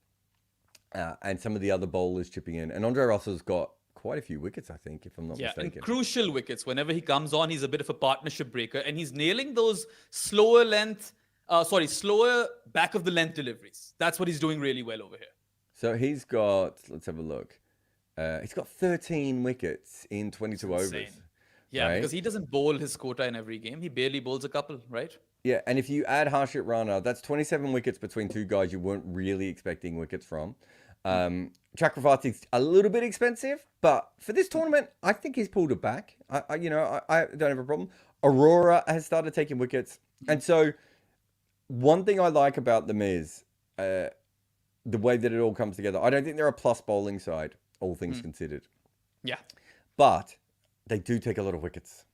and some of the other bowlers chipping in, and Andre Russell's got quite a few wickets, I think, if I'm not mistaken. And crucial wickets. Whenever he comes on, he's a bit of a partnership breaker, and he's nailing those slower back of the length deliveries. That's what he's doing really well over here. So he's got, let's have a look. He's got 13 wickets in 22 overs. Yeah, right? Because he doesn't bowl his quota in every game. He barely bowls a couple, right? Yeah, and if you add Harshit Rana, that's 27 wickets between 2 guys you weren't really expecting wickets from. Chakravarti's a little bit expensive, but for this tournament, I think he's pulled it back. I don't have a problem. Aurora has started taking wickets. And so one thing I like about them is the way that it all comes together. I don't think they're a plus bowling side, all things considered. Yeah. But they do take a lot of wickets.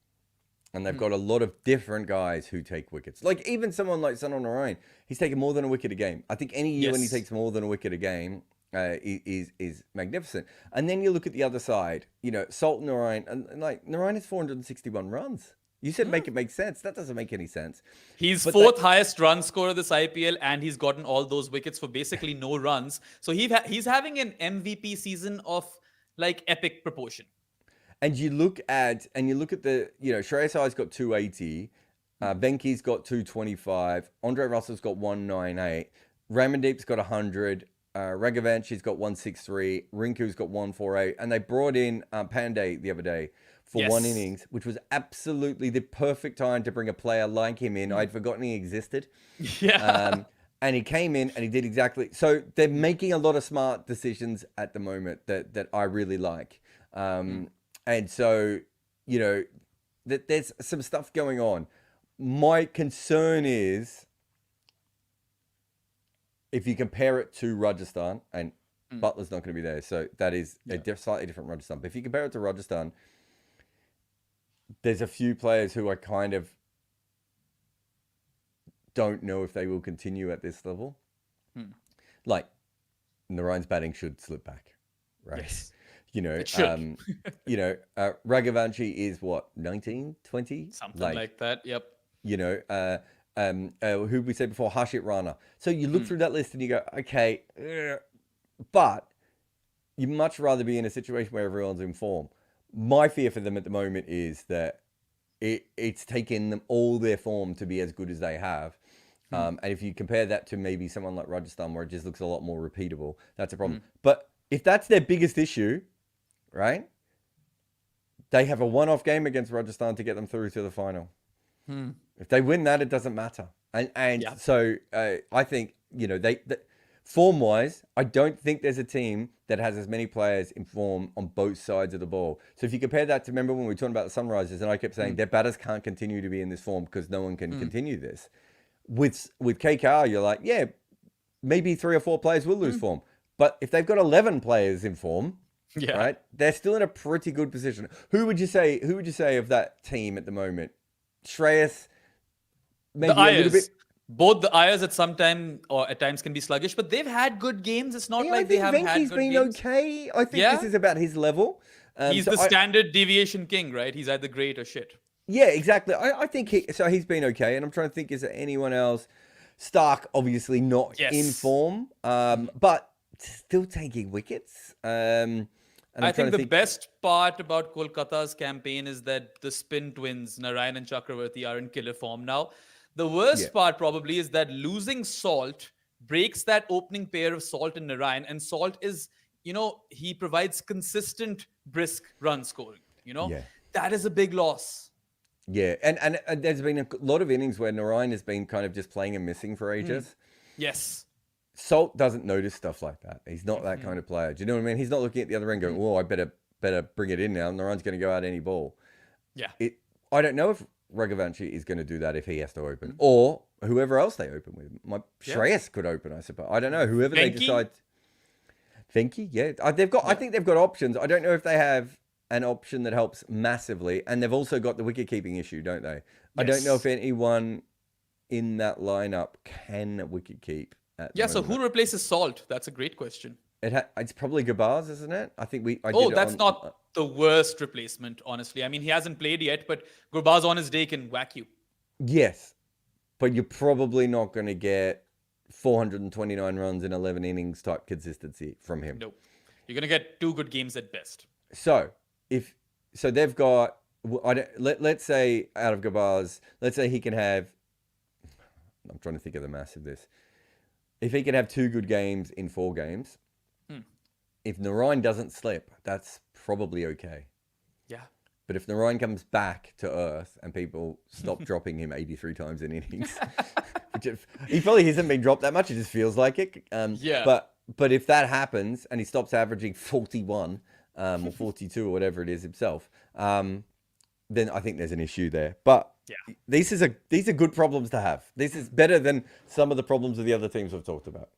And they've got a lot of different guys who take wickets. Like even someone like Sunil Narayan, he's taken more than a wicket a game. I think any year when he takes more than a wicket a game is magnificent. And then you look at the other side, Salt Narayan, and Narayan has 461 runs. You said make it make sense. That doesn't make any sense. He's But fourth highest run scorer this IPL, and he's gotten all those wickets for basically no runs. So he's having an MVP season of like epic proportion. And you look at the, Shreyas Iyer's got 280, Venki's got 225, Andre Russell's got 198, Ramandeep's got 100, Raghavanchi's got 163, Rinku's got 148, and they brought in Pandey the other day for one innings, which was absolutely the perfect time to bring a player like him in. I'd forgotten he existed. Yeah. And he came in and he did exactly. So they're making a lot of smart decisions at the moment that I really like. And so, that there's some stuff going on. My concern is if you compare it to Rajasthan, and Butler's not going to be there, so that is a slightly different Rajasthan. But if you compare it to Rajasthan, there's a few players who I kind of don't know if they will continue at this level. Like, Narayan's batting should slip back, right? Yes. It should. Raghavanchi is what, 19, 20? Something like that. Yep. Who we said before, Harshit Rana. So you look through that list and you go, okay, but you'd much rather be in a situation where everyone's in form. My fear for them at the moment is that it's taken them all their form to be as good as they have. And if you compare that to maybe someone like Rajasthan, where it just looks a lot more repeatable, that's a problem. But if that's their biggest issue, right, they have a one-off game against Rajasthan to get them through to the final. If they win that, it doesn't matter. And so I think, form-wise, I don't think there's a team that has as many players in form on both sides of the ball. So if you compare that to, remember when we were talking about the Sunrisers, and I kept saying their batters can't continue to be in this form because no one can continue this. With KKR, you're like, yeah, maybe 3 or 4 players will lose form. But if they've got 11 players in form, right, they're still in a pretty good position. Who would you say of that team at the moment? Shreyas, maybe a little bit. Both the Ayers at times can be sluggish, but they've had good games. It's not like they haven't had good games. Okay. I think this is about his level. He's the standard deviation king, right? He's either great or shit. Yeah, exactly. I think he's been okay, and I'm trying to think, is there anyone else? Stark, obviously not in form, but still taking wickets. And I think the best part about Kolkata's campaign is that the spin twins, Narayan and Chakravarti, are in killer form now. The worst part probably is that losing Salt breaks that opening pair of Salt and Narayan, and Salt is, he provides consistent, brisk run scoring. That is a big loss. Yeah, and there's been a lot of innings where Narayan has been kind of just playing and missing for ages. Yes. Salt doesn't notice stuff like that. He's not that kind of player. Do you know what I mean? He's not looking at the other end going, oh, I better bring it in now. Narayan's going to go out any ball. Yeah. I don't know if Raghavanchi is going to do that if he has to open, or whoever else they open with. Shreyas could open, I suppose. I don't know. Whoever they decide. Venki, yeah. I think they've got options. I don't know if they have an option that helps massively, and they've also got the wicket-keeping issue, don't they? Yes. I don't know if anyone in that lineup can wicket-keep. So who replaces Salt? That's a great question. It's probably Gabars, isn't it? I think that's not the worst replacement, honestly. I mean, he hasn't played yet, but Gabars on his day can whack you. Yes, but you're probably not going to get 429 runs in 11 innings type consistency from him. No, you're going to get 2 good games at best. So they've got, let's say out of Gabars, let's say he can have, I'm trying to think of the mass of this. If he can have 2 good games in 4 games, if Narayan doesn't slip, that's probably okay. Yeah. But if Narayan comes back to earth and people stop dropping him 83 times in innings, he probably hasn't been dropped that much. It just feels like it. But if that happens and he stops averaging 41 or 42 or whatever it is himself, then I think there's an issue there. But these are good problems to have. This is better than some of the problems of the other teams we've talked about.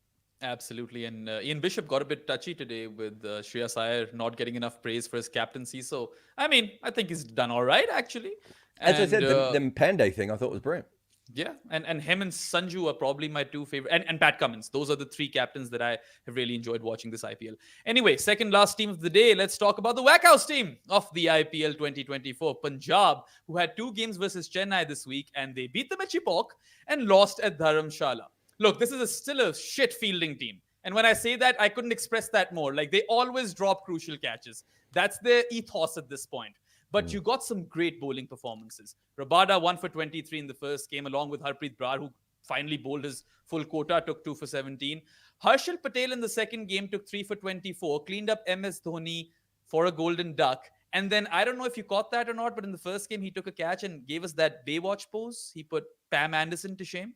Absolutely. And Ian Bishop got a bit touchy today with Shreyas Iyer not getting enough praise for his captaincy. So, I mean, I think he's done all right, actually. As I said, the Pandey thing I thought was brilliant. Yeah, and him and Sanju are probably my two favorite, and Pat Cummins. Those are the three captains that I have really enjoyed watching this IPL. Anyway, second last team of the day. Let's talk about the Wackhouse team of the IPL 2024, Punjab, who had two games versus Chennai this week, and they beat them at Chipok and lost at Dharamshala. Look, this is still a shit fielding team. And when I say that, I couldn't express that more. Like, they always drop crucial catches. That's their ethos at this point. But you got some great bowling performances. Rabada 1 for 23 in the first game, along with Harpreet Brar, who finally bowled his full quota, took 2 for 17. Harshal Patel in the second game took 3 for 24, cleaned up MS Dhoni for a golden duck. And then, I don't know if you caught that or not, but in the first game, he took a catch and gave us that Baywatch pose. He put Pam Anderson to shame.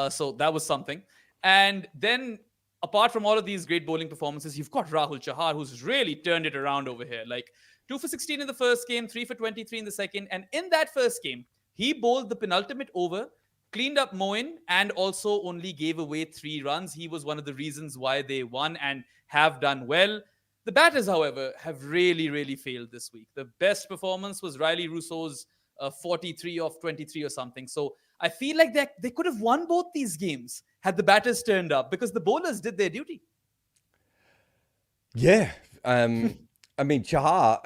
So that was something. And then, apart from all of these great bowling performances, you've got Rahul Chahar, who's really turned it around over here. Like, 2 for 16 in the first game, 3 for 23 in the second. And in that first game, he bowled the penultimate over, cleaned up Moin, and also only gave away 3 runs. He was one of the reasons why they won and have done well. The batters, however, have really, really failed this week. The best performance was Riley Rousseau's 43 of 23 or something. So I feel like they could have won both these games had the batters turned up because the bowlers did their duty. Yeah. I mean, Chahar,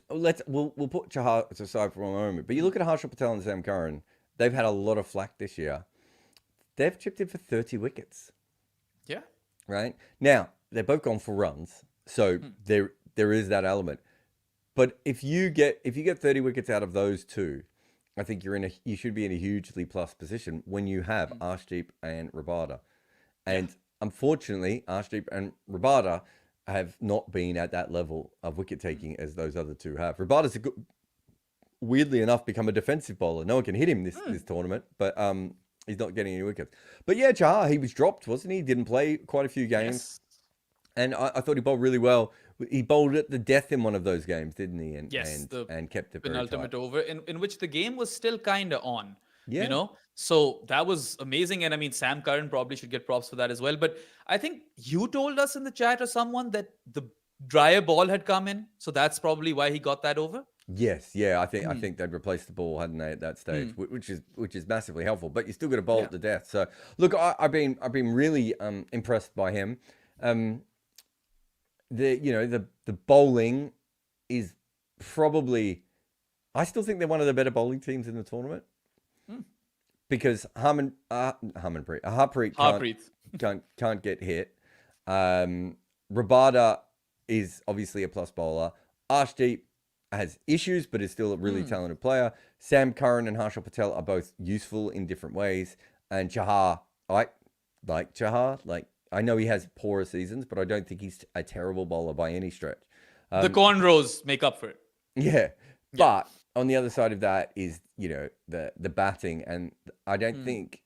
we'll put Chahar aside for a moment, but you look at Harshal Patel and Sam Curran, they've had a lot of flack this year. They've chipped in for 30 wickets. Yeah. Right? Now, they're both gone for runs, so there is that element. But if you get 30 wickets out of those two, I think you should be in a hugely plus position when you have Arshdeep and Rabada. And unfortunately, Arshdeep and Rabada have not been at that level of wicket taking as those other two have. Rabada's weirdly enough become a defensive bowler. No one can hit him this tournament, but he's not getting any wickets. But yeah, Chahar, he was dropped, wasn't he? Didn't play quite a few games. Yes. And I thought he bowled really well. He bowled at the death in one of those games, didn't he? And kept it very penultimate tight. over in which the game was still kind of on. Yeah. You know, so that was amazing. And I mean, Sam Curran probably should get props for that as well. But I think you told us in the chat or someone that the drier ball had come in. So that's probably why he got that over. Yes, yeah, I think they'd replaced the ball, hadn't they, at that stage, which is massively helpful. But you still got to bowl at the death. So look, I've been really impressed by him. The bowling is probably, I still think they're one of the better bowling teams in the tournament. Because Harpreet can't get hit. Rabada is obviously a plus bowler. Arshdeep has issues, but is still a really talented player. Sam Curran and Harshal Patel are both useful in different ways. And Chahar, I like Chahar. Like, I know he has poorer seasons, but I don't think he's a terrible bowler by any stretch. The cornrows make up for it. Yeah. But on the other side of that is, the batting. And I don't think,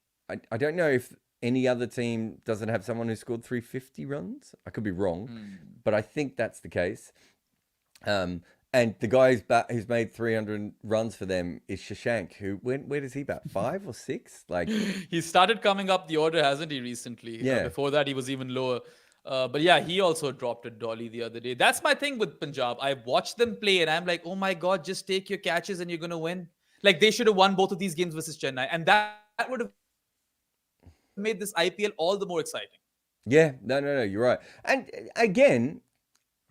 I don't know if any other team doesn't have someone who scored 350 runs. I could be wrong, but I think that's the case. And the guy who's made 300 runs for them is Shashank, who, where does he bat? 5 or 6? Like, he started coming up the order, hasn't he, recently? Yeah. Before that, he was even lower. But yeah, he also dropped a dolly the other day. That's my thing with Punjab. I watched them play and I'm like, oh my God, just take your catches and you're going to win. Like, they should have won both of these games versus Chennai. And that would have made this IPL all the more exciting. Yeah, no, you're right. And again,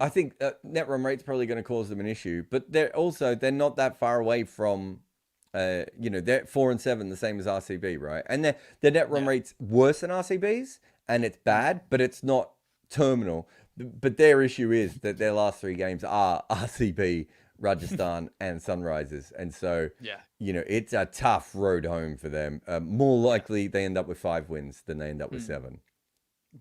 I think net run rate's probably going to cause them an issue, but they're not that far away from, they're 4 and 7, the same as RCB, right? And their net run rate's worse than RCB's, and it's bad, but it's not terminal. But their issue is that their last 3 games are RCB, Rajasthan, and Sunrisers, and so it's a tough road home for them. More likely they end up with 5 wins than they end up with 7.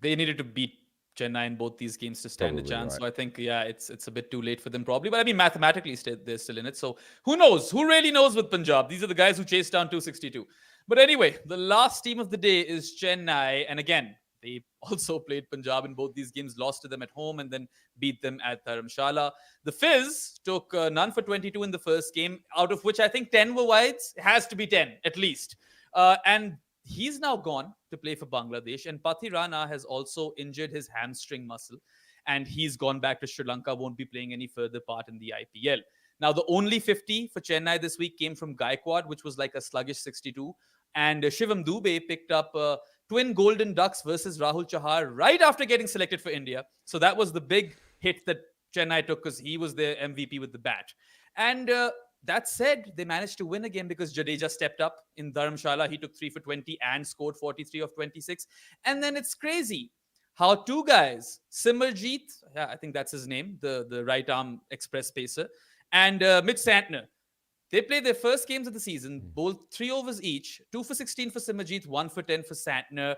They needed to beat Chennai in both these games to stand Probably a chance. right. So I think, it's a bit too late for them probably. But I mean, mathematically, they're still in it. So who knows? Who really knows with Punjab? These are the guys who chased down 262. But anyway, the last team of the day is Chennai. And again, they also played Punjab in both these games, lost to them at home, and then beat them at Dharamshala. The Fizz took none for 22 in the first game, out of which I think 10 were wides. It has to be 10 at least. And he's now gone to play for Bangladesh, and Pathirana has also injured his hamstring muscle, and he's gone back to Sri Lanka, won't be playing any further part in the IPL. Now, the only 50 for Chennai this week came from Gaikwad, which was like a sluggish 62. And Shivam Dubey picked up twin Golden Ducks versus Rahul Chahar right after getting selected for India. So that was the big hit that Chennai took because he was their MVP with the bat. And that said, they managed to win again because Jadeja stepped up in Dharamshala. He took 3 for 20 and scored 43 of 26. And then it's crazy how two guys, Simarjeet, yeah, I think that's his name, the right arm express pacer, and Mitch Santner, they played their first games of the season, bowled 3 overs each, 2 for 16 for Simarjeet, 1 for 10 for Santner.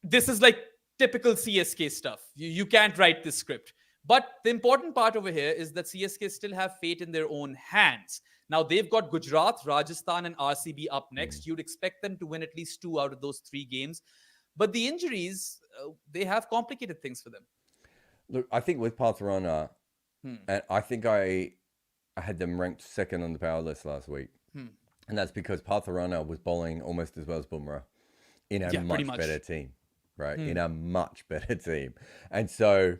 This is like typical CSK stuff. You can't write this script. But the important part over here is that CSK still have fate in their own hands. Now, they've got Gujarat, Rajasthan, and RCB up next. You'd expect them to win at least 2 out of those 3 games. But the injuries, they have complicated things for them. Look, I think with Partharana, and I think I had them ranked second on the power list last week. And that's because Partharana was bowling almost as well as Bumrah in a much better team, right? In a much better team. And so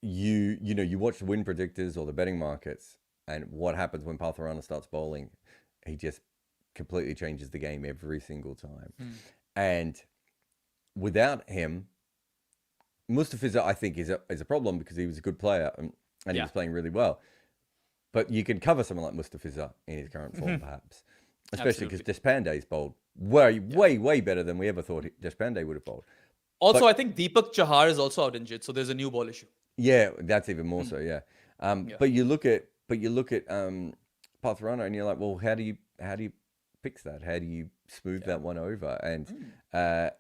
you watch the win predictors or the betting markets, and what happens when Partharana starts bowling, he just completely changes the game every single time. And without him, Mustafiza, I think, is a problem because he was a good player and he was playing really well. But you can cover someone like Mustafiza in his current form, perhaps. Especially because Deshpande's bowled way better than we ever thought Deshpande would have bowled. Also, I think Deepak Chahar is also out injured, so there's a new ball issue. Yeah, that's even more so, yeah. But you look at Partharana and you're like, well, how do you fix that? How do you smooth that one over? And I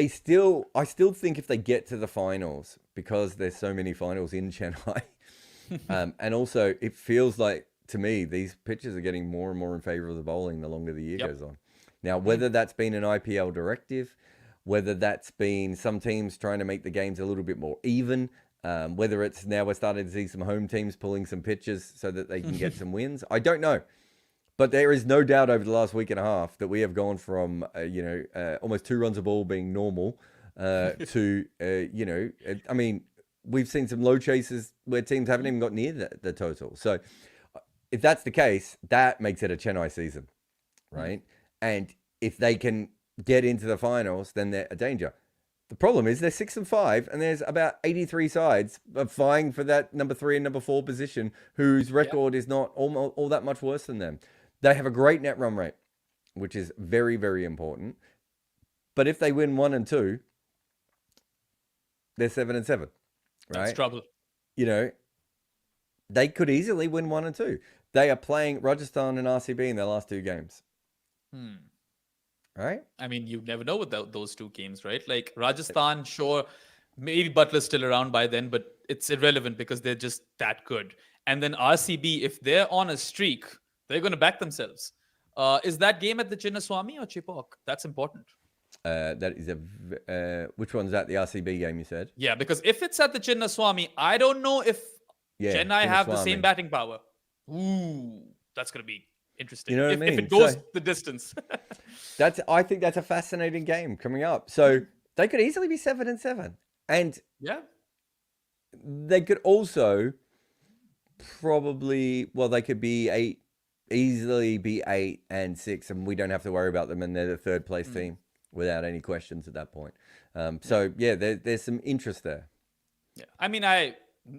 still think if they get to the finals, because there's so many finals in Chennai, and also it feels like, to me, these pitches are getting more and more in favor of the bowling the longer the year goes on. Now, whether that's been an IPL directive, whether that's been some teams trying to make the games a little bit more even, whether it's now we're starting to see some home teams pulling some pitches so that they can get some wins, I don't know. But there is no doubt over the last week and a half that we have gone from, almost 2 runs a ball being normal to, I mean, we've seen some low chases where teams haven't even got near the total. So if that's the case, that makes it a Chennai season, right? And if they can get into the finals, then they're a danger. The problem is they're 6 and 5, and there's about 83 sides vying for that number 3 and number 4 position, whose record is not all that much worse than them. They have a great net run rate, which is very, very important. But if they win 1 and 2, they're 7 and 7, right? That's trouble. They could easily win 1 and 2. They are playing Rajasthan and RCB in their last 2 games. Right? I mean, you never know with those 2 games, right? Like Rajasthan, sure, maybe Butler's still around by then, but it's irrelevant because they're just that good. And then RCB, if they're on a streak, they're going to back themselves. Is that game at the Chinnaswamy or Chipok? That's important. That is which one's that? The RCB game, you said? Yeah, because if it's at the Chinnaswamy, I don't know if Chennai have the same batting power. Ooh, that's going to be interesting. You know what I mean? If it goes the distance. I think that's a fascinating game coming up. So they could easily be 7 and 7. And they could also they could be easily be 8 and 6, and we don't have to worry about them, and they're the 3rd place team without any questions at that point. There's some interest there. Yeah, I mean, I'm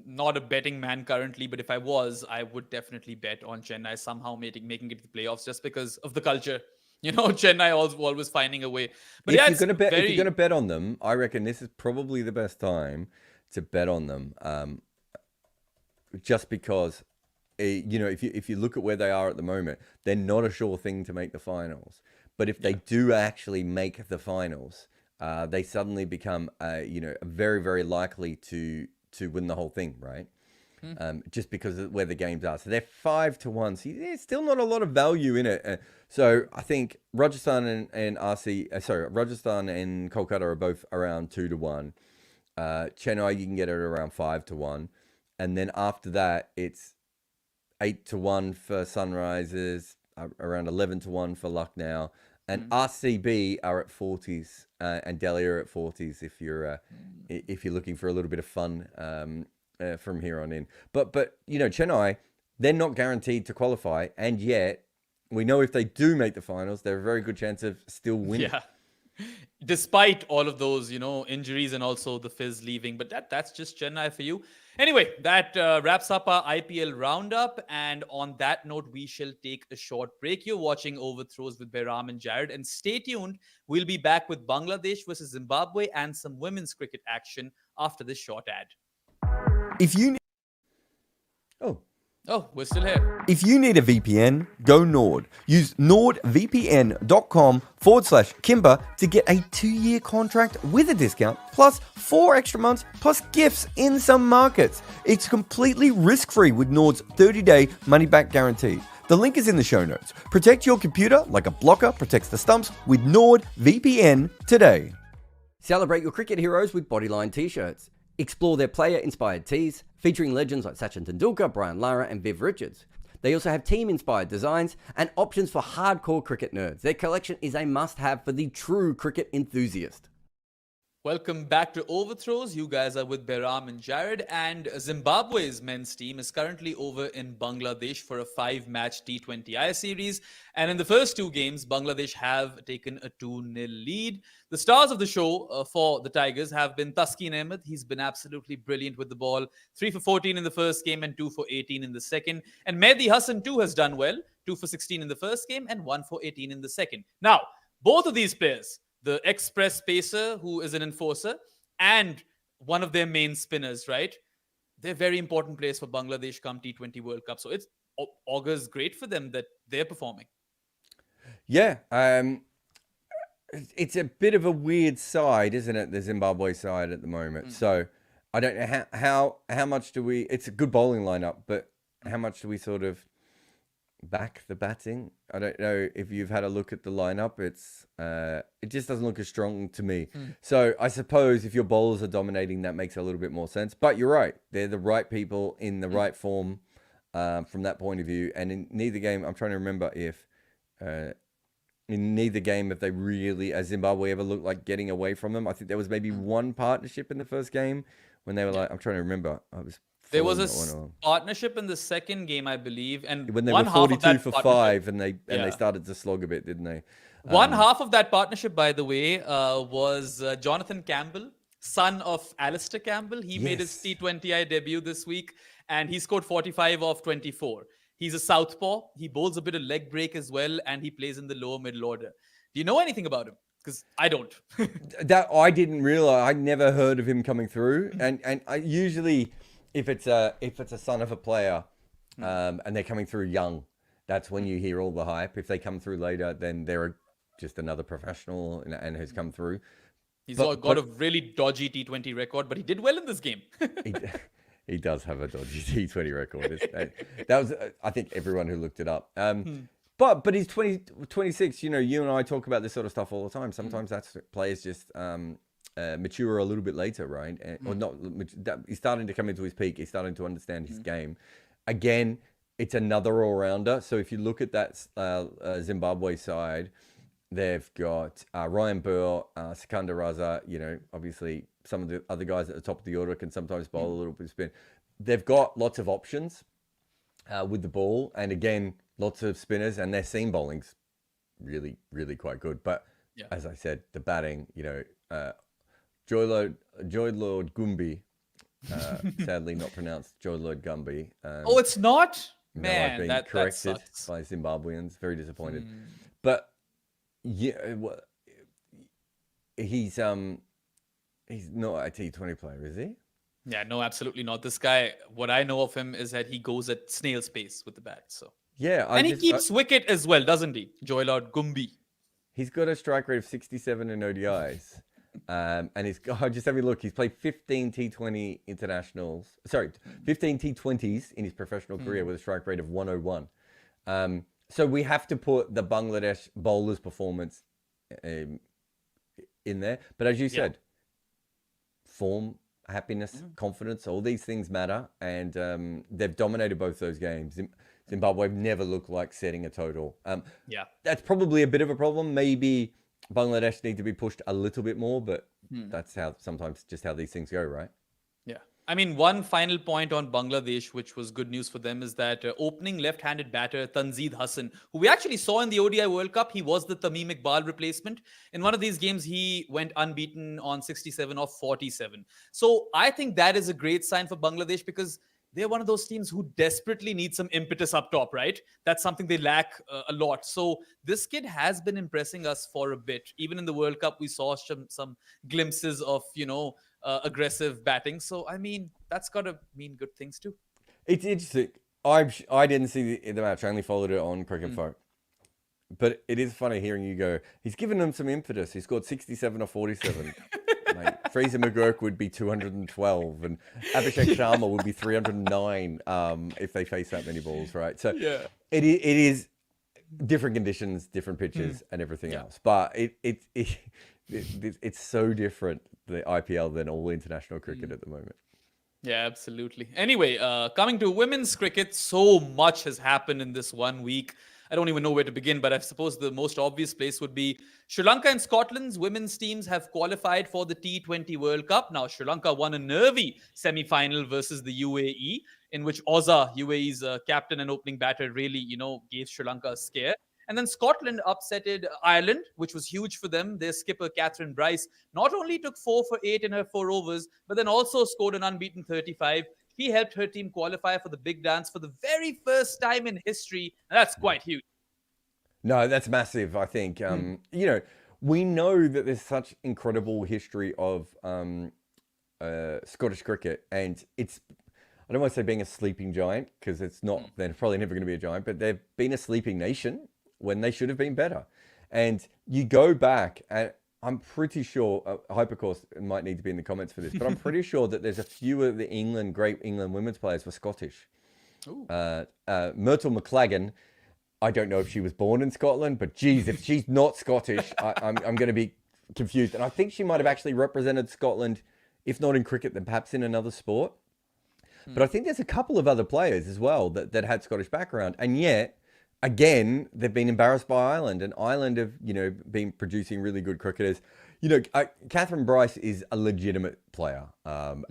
not a betting man currently, but if I was, I would definitely bet on Chennai somehow making it to the playoffs just because of the culture. Chennai always finding a way. But if you're going to bet on them, I reckon this is probably the best time to bet on them. Just because, if you look at where they are at the moment, they're not a sure thing to make the finals. But if they do actually make the finals, they suddenly become, very, very likely to win the whole thing, right? Just because of where the games are. So they're 5 to 1. So there's still not a lot of value in it. So I think Rajasthan and Kolkata are both around 2 to 1. Chennai, you can get it around 5 to 1. And then after that, it's 8 to 1 for Sunrisers, around 11 to 1 for Lucknow. And RCB are at 40s, and Delhi are at 40s if you're looking for a little bit of fun from here on in. But Chennai, they're not guaranteed to qualify, and yet we know if they do make the finals, they're a very good chance of still winning. Yeah. Despite all of those, injuries and also the Fizz leaving. But that's just Chennai for you. Anyway, that wraps up our IPL roundup. And on that note, we shall take a short break. You're watching Overthrows with Behram and Jared. And stay tuned. We'll be back with Bangladesh versus Zimbabwe and some women's cricket action after this short ad. If you we're still here. If you need a VPN, go Nord. Use nordvpn.com/Kimber to get a 2-year contract with a discount, plus 4 extra months, plus gifts in some markets. It's completely risk-free with Nord's 30-day money-back guarantee. The link is in the show notes. Protect your computer like a blocker protects the stumps with NordVPN today. Celebrate your cricket heroes with Bodyline t-shirts. Explore their player-inspired tees, featuring legends like Sachin Tendulkar, Brian Lara, and Viv Richards. They also have team-inspired designs and options for hardcore cricket nerds. Their collection is a must-have for the true cricket enthusiast. Welcome back to Overthrows. You guys are with Behram and Jared, and Zimbabwe's men's team is currently over in Bangladesh for a 5-match T20I series. And in the first 2 games, Bangladesh have taken a 2-0 lead. The stars of the show for the Tigers have been Taskin Ahmed. He's been absolutely brilliant with the ball. 3 for 14 in the first game and 2 for 18 in the second. And Mehdi Hassan too has done well. 2 for 16 in the first game and 1 for 18 in the second. Now, both of these players, the express pacer, who is an enforcer, and one of their main spinners, right? They're very important players for Bangladesh come T20 World Cup. So it augurs great for them that they're performing. Yeah. It's a bit of a weird side, isn't it? The Zimbabwe side at the moment. So I don't know how much do we... It's a good bowling lineup, but how much do we sort of back the batting? I don't know if you've had a look at the lineup. It just doesn't look as strong to me. So I suppose if your bowlers are dominating, that makes a little bit more sense. But you're right. They're the right people in the right form from that point of view. And in neither game, I'm trying to remember if... in neither game have they really, as Zimbabwe, ever looked like getting away from them. I think there was maybe one partnership in the first game when they were like, I'm trying to remember. There was a partnership in the second game, I believe, and when they one were half 42 of that for 5, and they started to slog a bit, didn't they? One half of that partnership, by the way, was Jonathan Campbell, son of Alistair Campbell. He made his T20I debut this week, and he scored 45 off 24. He's a southpaw. He bowls a bit of leg break as well, and he plays in the lower middle order. Do you know anything about him? Because I don't. That I didn't realize. I never heard of him coming through. And I usually, if it's a son of a player, and they're coming through young, that's when you hear all the hype. If they come through later, then they're just another professional and who's come through. He's got a really dodgy T20 record, but he did well in this game. He does have a dodgy T20 record. That was, I think, everyone who looked it up. But he's 26. You and I talk about this sort of stuff all the time. Sometimes that's players just mature a little bit later, right? Or not. He's starting to come into his peak. He's starting to understand his game. Again, it's another all-rounder. So if you look at that Zimbabwe side, they've got Ryan Burr, Sikandar Raza, obviously some of the other guys at the top of the order can sometimes bowl a little bit of spin. They've got lots of options with the ball. And again, lots of spinners, and their seam bowling's really, really quite good. But as I said, the batting, Joy Lord Gumbi, sadly not pronounced Joy Lord Gumby. Oh, it's not? No, Man, I've been that corrected sucks. by Zimbabweans. Very disappointed. But he's not a T20 player, is he? Yeah, no, absolutely not. This guy, what I know of him is that he goes at snail's pace with the bat. So he keeps wicket as well, doesn't he? Joy Lord Gumbi. He's got a strike rate of 67 in ODIs. And he's got, just having a look, he's played 15 T20 internationals. Sorry, 15 T20s in his professional career with a strike rate of 101. So we have to put the Bangladesh bowlers' performance in there. But as you said, form, happiness, confidence, all these things matter. And they've dominated both those games. Zimbabwe never looked like setting a total. That's probably a bit of a problem. Maybe Bangladesh need to be pushed a little bit more, but that's how sometimes just how these things go, right? Yeah. I mean, one final point on Bangladesh, which was good news for them, is that opening left-handed batter Tanzeed Hassan, who we actually saw in the ODI World Cup, he was the Tamim Iqbal replacement. In one of these games, he went unbeaten on 67 of 47. So I think that is a great sign for Bangladesh because they're one of those teams who desperately need some impetus up top, right? That's something they lack a lot. So this kid has been impressing us for a bit. Even in the World Cup, we saw some glimpses of, aggressive batting. So, I mean, that's got to mean good things too. It's interesting. I didn't see the match. I only followed it on Cricket Folk. But it is funny hearing you go, he's given them some impetus. He scored 67 or 47. Mate, Fraser McGurk would be 212 and Abhishek Sharma would be 309 if they face that many balls, right? So it is different conditions, different pitches and everything else. But it's so different, the IPL, than all international cricket at the moment. Yeah, absolutely. Anyway, coming to women's cricket, so much has happened in this 1 week. I don't even know where to begin, but I suppose the most obvious place would be Sri Lanka and Scotland's women's teams have qualified for the T20 World Cup. Now, Sri Lanka won a nervy semi-final versus the UAE, in which Oza, UAE's captain and opening batter, really, gave Sri Lanka a scare. And then Scotland upsetted Ireland, which was huge for them. Their skipper, Catherine Bryce, not only took 4 for 8 in her 4 overs, but then also scored an unbeaten 35. She helped her team qualify for the big dance for the very first time in history. And that's quite huge. No, that's massive, I think. We know that there's such incredible history of Scottish cricket, and I don't want to say being a sleeping giant, because it's not, they're probably never going to be a giant, but they've been a sleeping nation when they should have been better. And you go back, and I'm pretty sure, Hypercourse might need to be in the comments for this, but I'm pretty sure that there's a few of the great England women's players were Scottish. Myrtle McLagan, I don't know if she was born in Scotland, but geez, if she's not Scottish, I'm going to be confused. And I think she might have actually represented Scotland, if not in cricket, then perhaps in another sport. But I think there's a couple of other players as well that had Scottish background. And yet, again, they've been embarrassed by Ireland. And Ireland have, been producing really good cricketers. Catherine Bryce is a legitimate player. I'm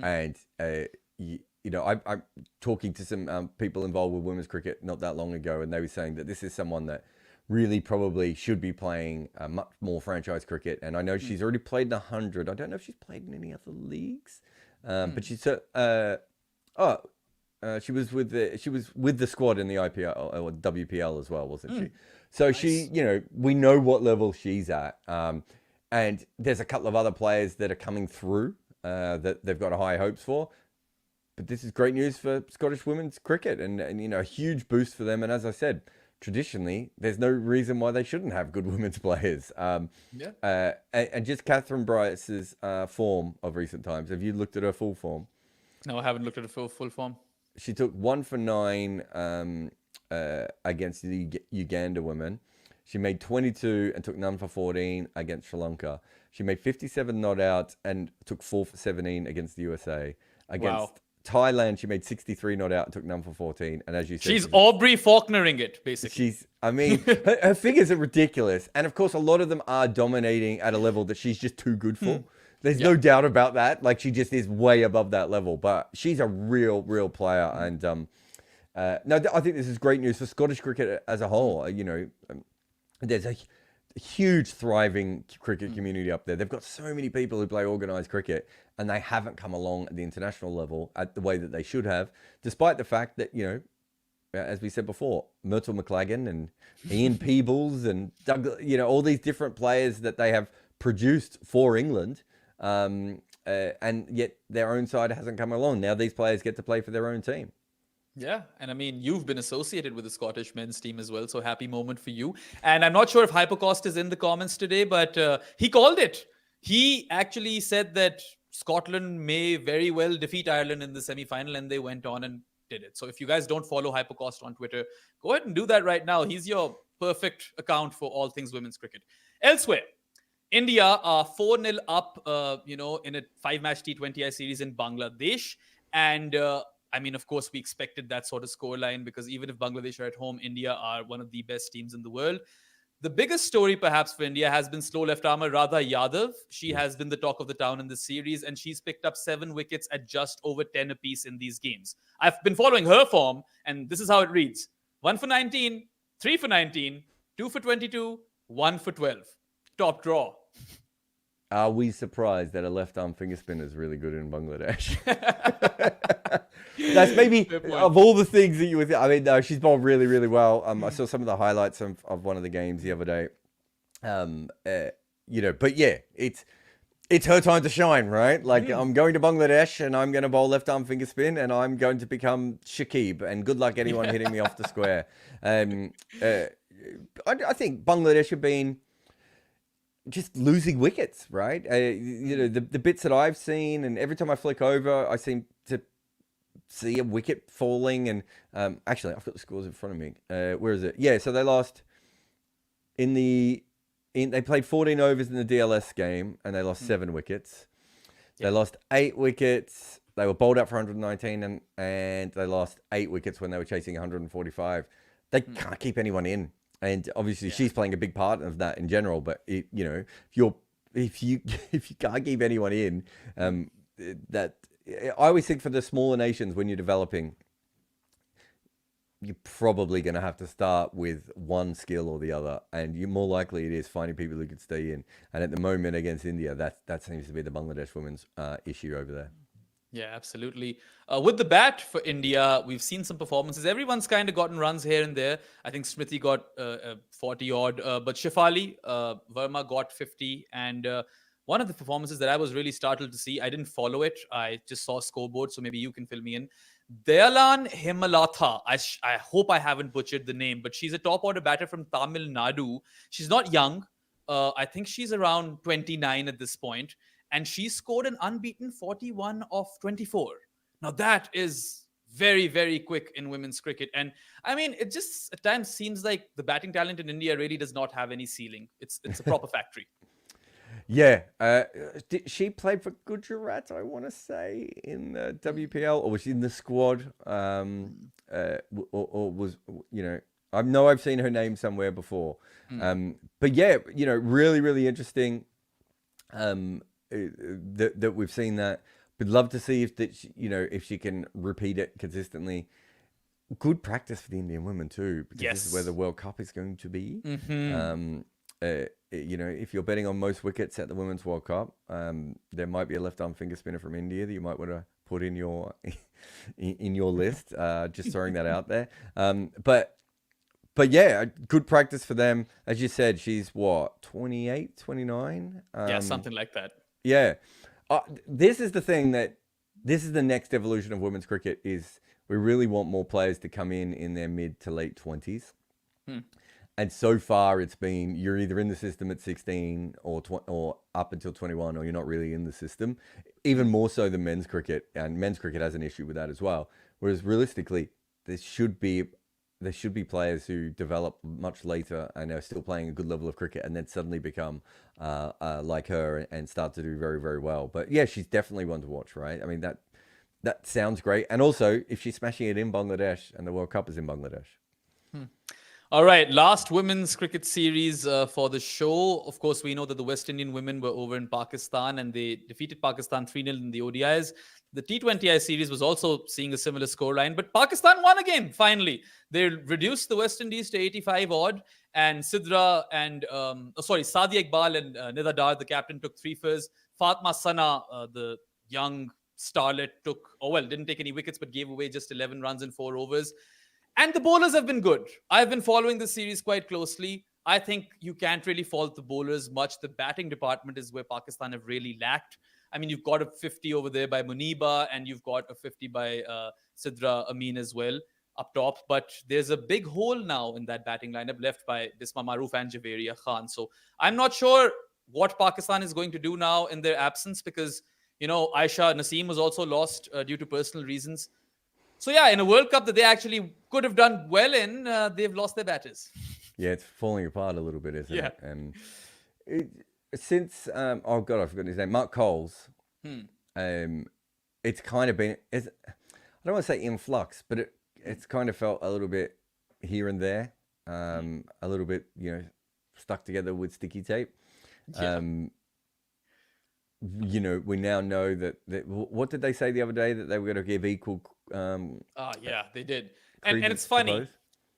talking to some people involved with women's cricket not that long ago, and they were saying that this is someone that really probably should be playing much more franchise cricket. And I know she's already played in 100. I don't know if she's played in any other leagues, but she's she was with the squad in the IPL or WPL as well, wasn't she? So nice. She, we know what level she's at, and there's a couple of other players that are coming through that they've got high hopes for. But this is great news for Scottish women's cricket, and a huge boost for them. And as I said, traditionally, there's no reason why they shouldn't have good women's players. And just Catherine Bryce's form of recent times. Have you looked at her full form? No, I haven't looked at her full form. She took 1 for 9 against the Uganda women. She made 22 and took none for 14 against Sri Lanka. She made 57 not out and took 4 for 17 against the USA. Against Thailand, she made 63 not out and took none for 14. And as you said, she's Aubrey Faulknering it, basically. Her figures are ridiculous. And of course, a lot of them are dominating at a level that she's just too good for. There's no doubt about that. Like, she just is way above that level. But she's a real player. And no, I think this is great news for Scottish cricket as a whole. There's a huge thriving cricket community up there. They've got so many people who play organised cricket, and they haven't come along at the international level at the way that they should have, despite the fact that, as we said before, Myrtle McLagan and Ian Peebles and Doug, all these different players that they have produced for England, and yet their own side hasn't come along. Now these players get to play for their own team. Yeah, and I mean, you've been associated with the Scottish men's team as well, so happy moment for you. And I'm not sure if Hypercost is in the comments today, but he called it. He actually said that Scotland may very well defeat Ireland in the semi-final, and they went on and did it. So if you guys don't follow Hypercost on Twitter, go ahead and do that right now. He's your perfect account for all things women's cricket. Elsewhere, India are 4-0 up, in a 5-match T20I series in Bangladesh. And I mean, of course, we expected that sort of scoreline because even if Bangladesh are at home, India are one of the best teams in the world. The biggest story, perhaps, for India has been slow left armer Radha Yadav. She has been the talk of the town in this series, and she's picked up 7 wickets at just over 10 apiece in these games. I've been following her form, and this is how it reads: 1 for 19, 3 for 19, 2 for 22, 1 for 12. Top draw. Are we surprised that a left arm finger spinner is really good in Bangladesh? That's maybe of all the things that you would. I mean, no, she's bowled really, really well. I saw some of the highlights of one of the games the other day. But yeah, it's her time to shine, right? Like I'm going to Bangladesh and I'm going to bowl left arm finger spin and I'm going to become Shakib. And good luck anyone hitting me off the square. I think Bangladesh have been just losing wickets, right? The bits that I've seen, and every time I flick over, I seem to see a wicket falling. And actually, I've got the scores in front of me. Where is it? Yeah, so they lost they played 14 overs in the DLS game, and they lost 7 wickets. They lost 8 wickets. They were bowled out for 119, and they lost 8 wickets when they were chasing 145. They can't keep anyone in. And obviously, she's playing a big part of that in general. But if you can't keep anyone in, I always think for the smaller nations when you're developing, you're probably going to have to start with one skill or the other, and you're more likely it is finding people who could stay in. And at the moment against India, that seems to be the Bangladesh women's issue over there. Yeah, absolutely. With the bat for India, we've seen some performances. Everyone's kind of gotten runs here and there. I think Smriti got 40 odd, but Shefali Verma got 50. And one of the performances that I was really startled to see, I didn't follow it. I just saw scoreboard, so maybe you can fill me in. Dayalan Himalatha. I hope I haven't butchered the name, but she's a top order batter from Tamil Nadu. She's not young. I think she's around 29 at this point. And she scored an unbeaten 41 of 24. Now that is very, very quick in women's cricket. And I mean, it just at times seems like the batting talent in India really does not have any ceiling. It's a proper factory. Yeah. She played for Gujarat, I want to say, in the WPL, or was she in the squad? Or was, I know I've seen her name somewhere before. But yeah, really, really interesting. That we've seen that. We'd love to see if she can repeat it consistently. Good practice for the Indian women too, because this is where the World Cup is going to be. If you're betting on most wickets at the Women's World Cup, there might be a left arm finger spinner from India that you might want to put in your list. Just throwing that out there. But yeah, good practice for them. As you said, she's what, 28, 29? Yeah, something like that. Yeah. This is the next evolution of women's cricket is we really want more players to come in their mid to late 20s. And so far it's been, you're either in the system at 16 or up until 21, or you're not really in the system. Even more so than men's cricket, and men's cricket has an issue with that as well. Whereas realistically, there should be players who develop much later and are still playing a good level of cricket and then suddenly become like her and start to do very, very well. But yeah, she's definitely one to watch, right? I mean, that sounds great. And also, if she's smashing it in Bangladesh and the World Cup is in Bangladesh. All right, last women's cricket series for the show. Of course, we know that the West Indian women were over in Pakistan and they defeated Pakistan 3-0 in the ODIs. The T20I series was also seeing a similar scoreline, but Pakistan won again, finally. They reduced the West Indies to 85 odd, and Sadia Iqbal and Nida Dar, the captain, took 3 fers. Fatma Sana, the young starlet, didn't take any wickets, but gave away just 11 runs in 4 overs. And the bowlers have been good. I've been following the series quite closely. I think you can't really fault the bowlers much. The batting department is where Pakistan have really lacked. I mean, you've got a 50 over there by Muniba, and you've got a 50 by Sidra Amin as well up top. But there's a big hole now in that batting lineup left by Bisma Maroof and Javeria Khan. So I'm not sure what Pakistan is going to do now in their absence, because, Aisha Naseem was also lost due to personal reasons. So yeah, in a World Cup that they actually could have done well in, they've lost their batters. Yeah, it's falling apart a little bit, isn't it? Yeah. Since I forgot his name, Mark Coles. It's kind of been, I don't want to say in flux, but it's kind of felt a little bit here and there, a little bit, stuck together with sticky tape. Yeah. You know, we now know that what did they say the other day, that they were going to give equal Yeah, they did. And credence it's to funny both?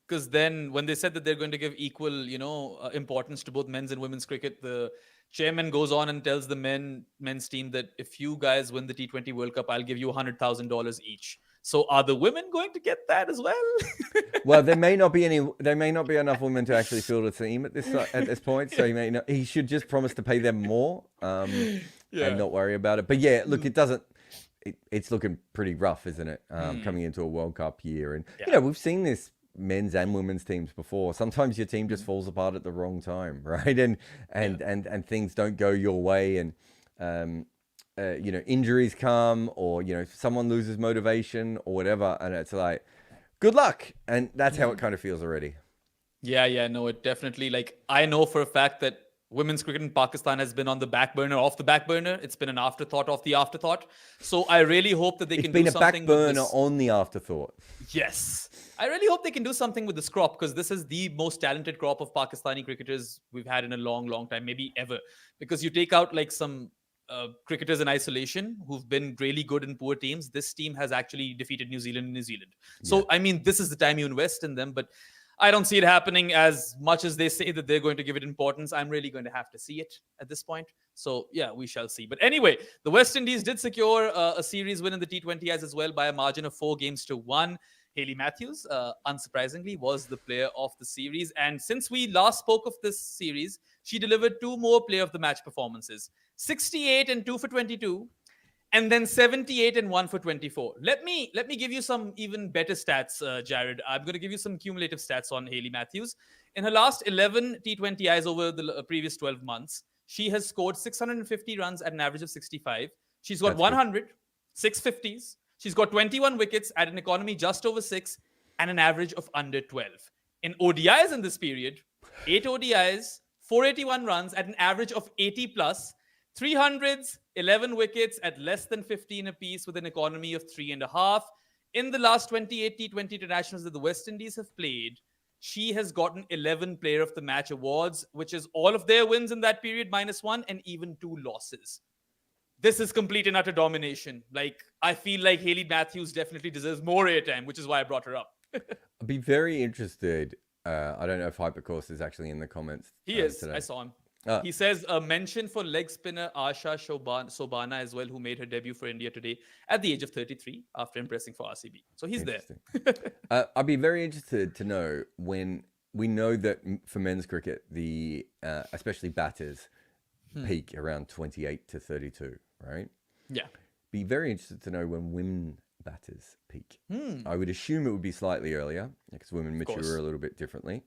because then when they said that they're going to give equal, importance to both men's and women's cricket, the chairman goes on and tells the men's team that if you guys win the T20 World Cup, I'll give you $100,000 each. So are the women going to get that as well? Well, there may not be enough women to actually field a team at this point. So he should just promise to pay them more, and not worry about it. But yeah, look, it's looking pretty rough, isn't it? Coming into a World Cup year, and we've seen this men's and women's teams before. Sometimes your team just falls apart at the wrong time, right? And things don't go your way, and injuries come, or someone loses motivation or whatever, and it's like, good luck. And that's how it kind of feels already. No, it definitely, I know for a fact that women's cricket in Pakistan has been on the back burner of the back burner. It's been an afterthought of the afterthought. So I really hope that they can do something. It's been a back burner on the afterthought. Yes. I really hope they can do something with this crop, because this is the most talented crop of Pakistani cricketers we've had in a long, long time, maybe ever. Because you take out some cricketers in isolation who've been really good in poor teams. This team has actually defeated New Zealand in New Zealand. So, I mean, this is the time you invest in them, but I don't see it happening as much as they say that they're going to give it importance. I'm really going to have to see it at this point. So, yeah, we shall see. But anyway, the West Indies did secure a series win in the T20Is as well by a margin of 4-1. Hayley Matthews, unsurprisingly, was the player of the series. And since we last spoke of this series, she delivered 2 more player of the match performances. 68 and 2 for 22, and then 78 and 1 for 24. Let me give you some even better stats, Jared. I'm going to give you some cumulative stats on Hayley Matthews. In her last 11 T20Is over the previous 12 months, she has scored 650 runs at an average of 65. She's got 100, 650s. She's got 21 wickets at an economy just over 6 and an average of under 12. In ODIs in this period, 8 ODIs, 481 runs at an average of 80 plus, 300s, 11 wickets at less than 15 apiece with an economy of 3.5. In the last 28 T20 internationals that the West Indies have played, she has gotten 11 Player of the Match awards, which is all of their wins in that period -1 and even 2 losses. This is complete and utter domination. I feel like Hayley Matthews definitely deserves more airtime, which is why I brought her up. I'd be very interested. I don't know if Hypercourse is actually in the comments. He is. Today. I saw him. He says a mention for leg spinner Asha Sobana as well, who made her debut for India today at the age of 33 after impressing for RCB. So he's there. I'd be very interested to know, when we know that for men's cricket, the especially batters peak around 28 to 32, right? Yeah. Be very interested to know when women batters peak. I would assume it would be slightly earlier, because women mature a little bit differently.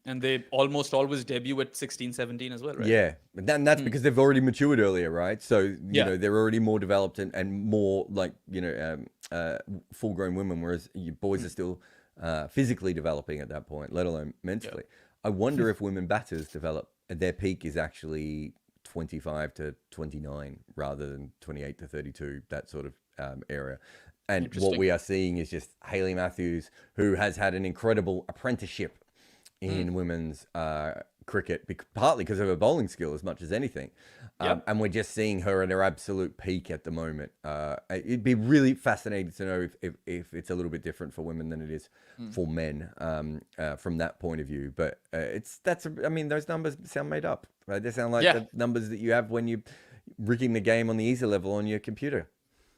And they almost always debut at 16, 17 as well, right? Yeah, and that's because they've already matured earlier, right? So, you know, they're already more developed and more full-grown women, whereas you boys are still physically developing at that point, let alone mentally. I wonder if women batters develop, their peak is actually 25 to 29 rather than 28 to 32, that sort of area. And what we are seeing is just Hayley Matthews, who has had an incredible apprenticeship in women's cricket, partly because of her bowling skill as much as anything. And we're just seeing her at her absolute peak at the moment. It'd be really fascinating to know if it's a little bit different for women than it is for men from that point of view. But those numbers sound made up. Right? They sound like the numbers that you have when you're rigging the game on the easy level on your computer.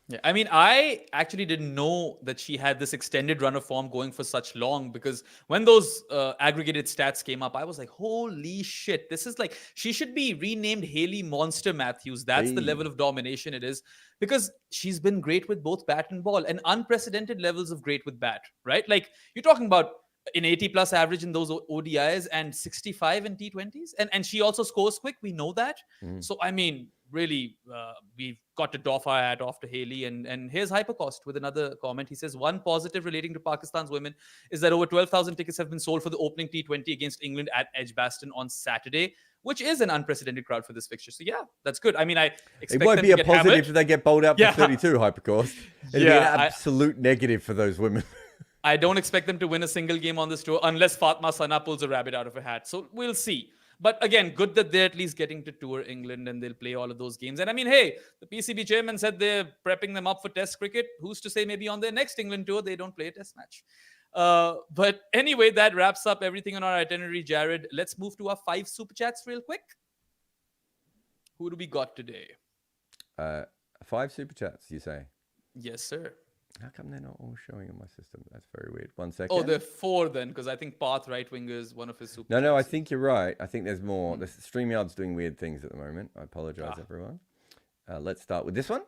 Yeah, I mean, I actually didn't know that she had this extended run of form going for such long, because when those aggregated stats came up, I was like, holy shit, this is she should be renamed Hayley Monster Matthews. That's the level of domination it is, because she's been great with both bat and ball, and unprecedented levels of great with bat, right? You're talking about an 80 plus average in those ODIs and 65 in T20s. And she also scores quick. We know that. So, I mean, really, we've got to doff our hat off to Hayley. And here's Hypercost with another comment. He says, one positive relating to Pakistan's women is that over 12,000 tickets have been sold for the opening T20 against England at Edgbaston on Saturday, which is an unprecedented crowd for this fixture. So, yeah, that's good. I mean, I expect it won't be a positive hammered if they get bowled out for 32, Hypercost. It'll be an absolute negative for those women. I don't expect them to win a single game on this tour unless Fatma Sana pulls a rabbit out of her hat. So we'll see. But again, good that they're at least getting to tour England and they'll play all of those games. And I mean, hey, the PCB chairman said they're prepping them up for Test cricket. Who's to say maybe on their next England tour they don't play a Test match? But anyway, that wraps up everything on our itinerary, Jared. Let's move to our 5 super chats real quick. Who do we got today? 5 super chats, you say? Yes, sir. How come they're not all showing in my system? That's very weird. 1 second. Oh, there are 4 then, because I think Path Right Winger is one of his super No, I chats. think you're right. I think there's more. The StreamYard's doing weird things at the moment. I apologize, everyone. Let's start with this one.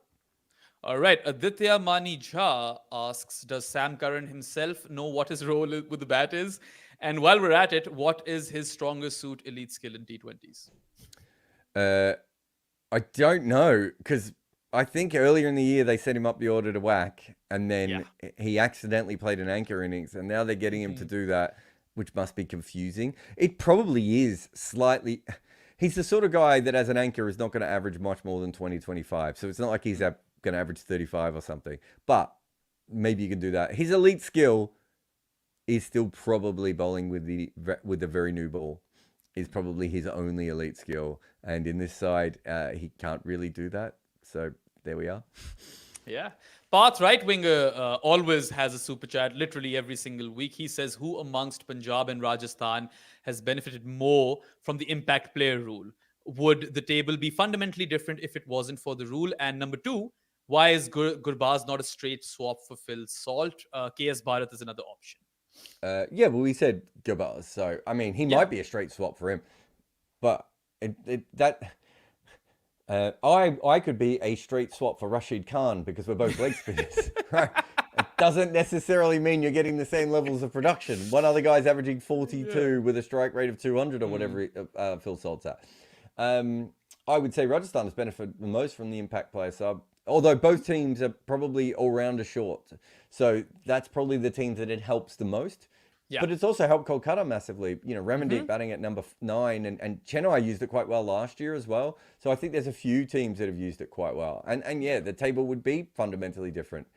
All right. Aditya Mani Jha asks, does Sam Curran himself know what his role with the bat is? And while we're at it, what is his strongest suit elite skill in T20s? I don't know, because I think earlier in the year they set him up the order to whack, and then he accidentally played an anchor innings, and now they're getting him to do that, which must be confusing. It probably is slightly. He's the sort of guy that as an anchor is not going to average much more than 20, 25. So it's not like he's going to average 35 or something. But maybe you can do that. His elite skill is still probably bowling with the very new ball. Is probably his only elite skill. And in this side, he can't really do that. So there we are. Yeah. Path Right Winger always has a super chat literally every single week. He says, who amongst Punjab and Rajasthan has benefited more from the impact player rule? Would the table be fundamentally different if it wasn't for the rule? And number 2, why is Gurbaz not a straight swap for Phil Salt? KS Bharat is another option. Yeah, well, we said Gurbaz. So, I mean, he might be a straight swap for him. But I could be a straight swap for Rashid Khan because we're both leg spinners. Right? It doesn't necessarily mean you're getting the same levels of production. One other guy's averaging 42 with a strike rate of 200 or whatever Phil Salt's at. I would say Rajasthan has benefited the most from the impact player sub, although both teams are probably all-rounder short. So that's probably the teams that it helps the most. Yeah. But it's also helped Kolkata massively. You know, Ramandeep batting at number 9 and Chennai used it quite well last year as well. So I think there's a few teams that have used it quite well. And yeah, the table would be fundamentally different.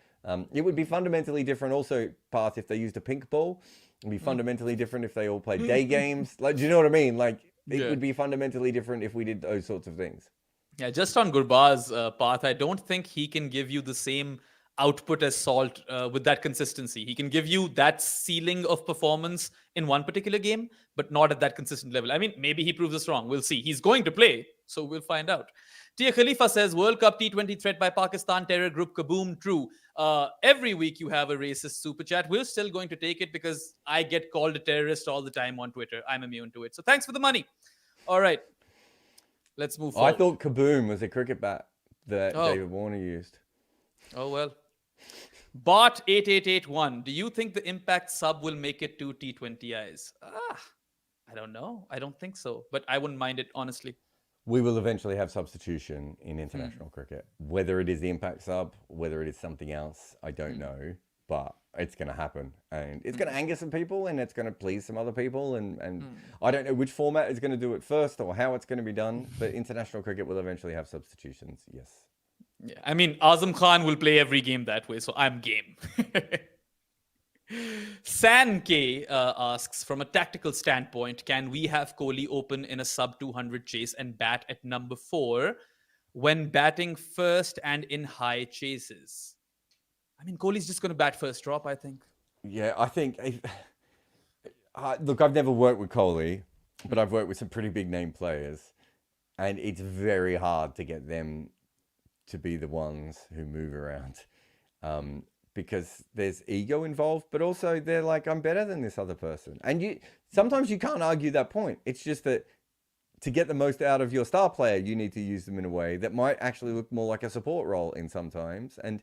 It would be fundamentally different also, Path, if they used a pink ball. It would be fundamentally different if they all played day games. Like, do you know what I mean? Like, it would be fundamentally different if we did those sorts of things. Yeah, just on Gurbaz, Path, I don't think he can give you the same output as Salt with that consistency. He can give you that ceiling of performance in one particular game, but not at that consistent level. I mean, maybe he proves us wrong. We'll see. He's going to play, so we'll find out. Tia Khalifa says, World Cup T20 threat by Pakistan terror group kaboom. True. Every week you have a racist super chat. We're still going to take it because I get called a terrorist all the time on Twitter. I'm immune to it. So thanks for the money. All right. Let's move forward. I thought kaboom was a cricket bat that David Warner used. Oh, well. Bot 8881. Do you think the impact sub will make it to T20Is? I don't know. I don't think so. But I wouldn't mind it, honestly. We will eventually have substitution in international cricket. Whether it is the impact sub, whether it is something else, I don't know. But it's going to happen. And it's going to anger some people and it's going to please some other people. And I don't know which format is going to do it first or how it's going to be done. But international cricket will eventually have substitutions, yes. Yeah, I mean, Azam Khan will play every game that way, so I'm game. San K asks, from a tactical standpoint, can we have Kohli open in a sub 200 chase and bat at number 4 when batting first and in high chases? I mean, Kohli's just going to bat first drop, I think. Yeah, I think... look, I've never worked with Kohli, but I've worked with some pretty big name players, and it's very hard to get them to be the ones who move around because there's ego involved, but also they're like, I'm better than this other person. And sometimes you can't argue that point. It's just that to get the most out of your star player, you need to use them in a way that might actually look more like a support role in sometimes. And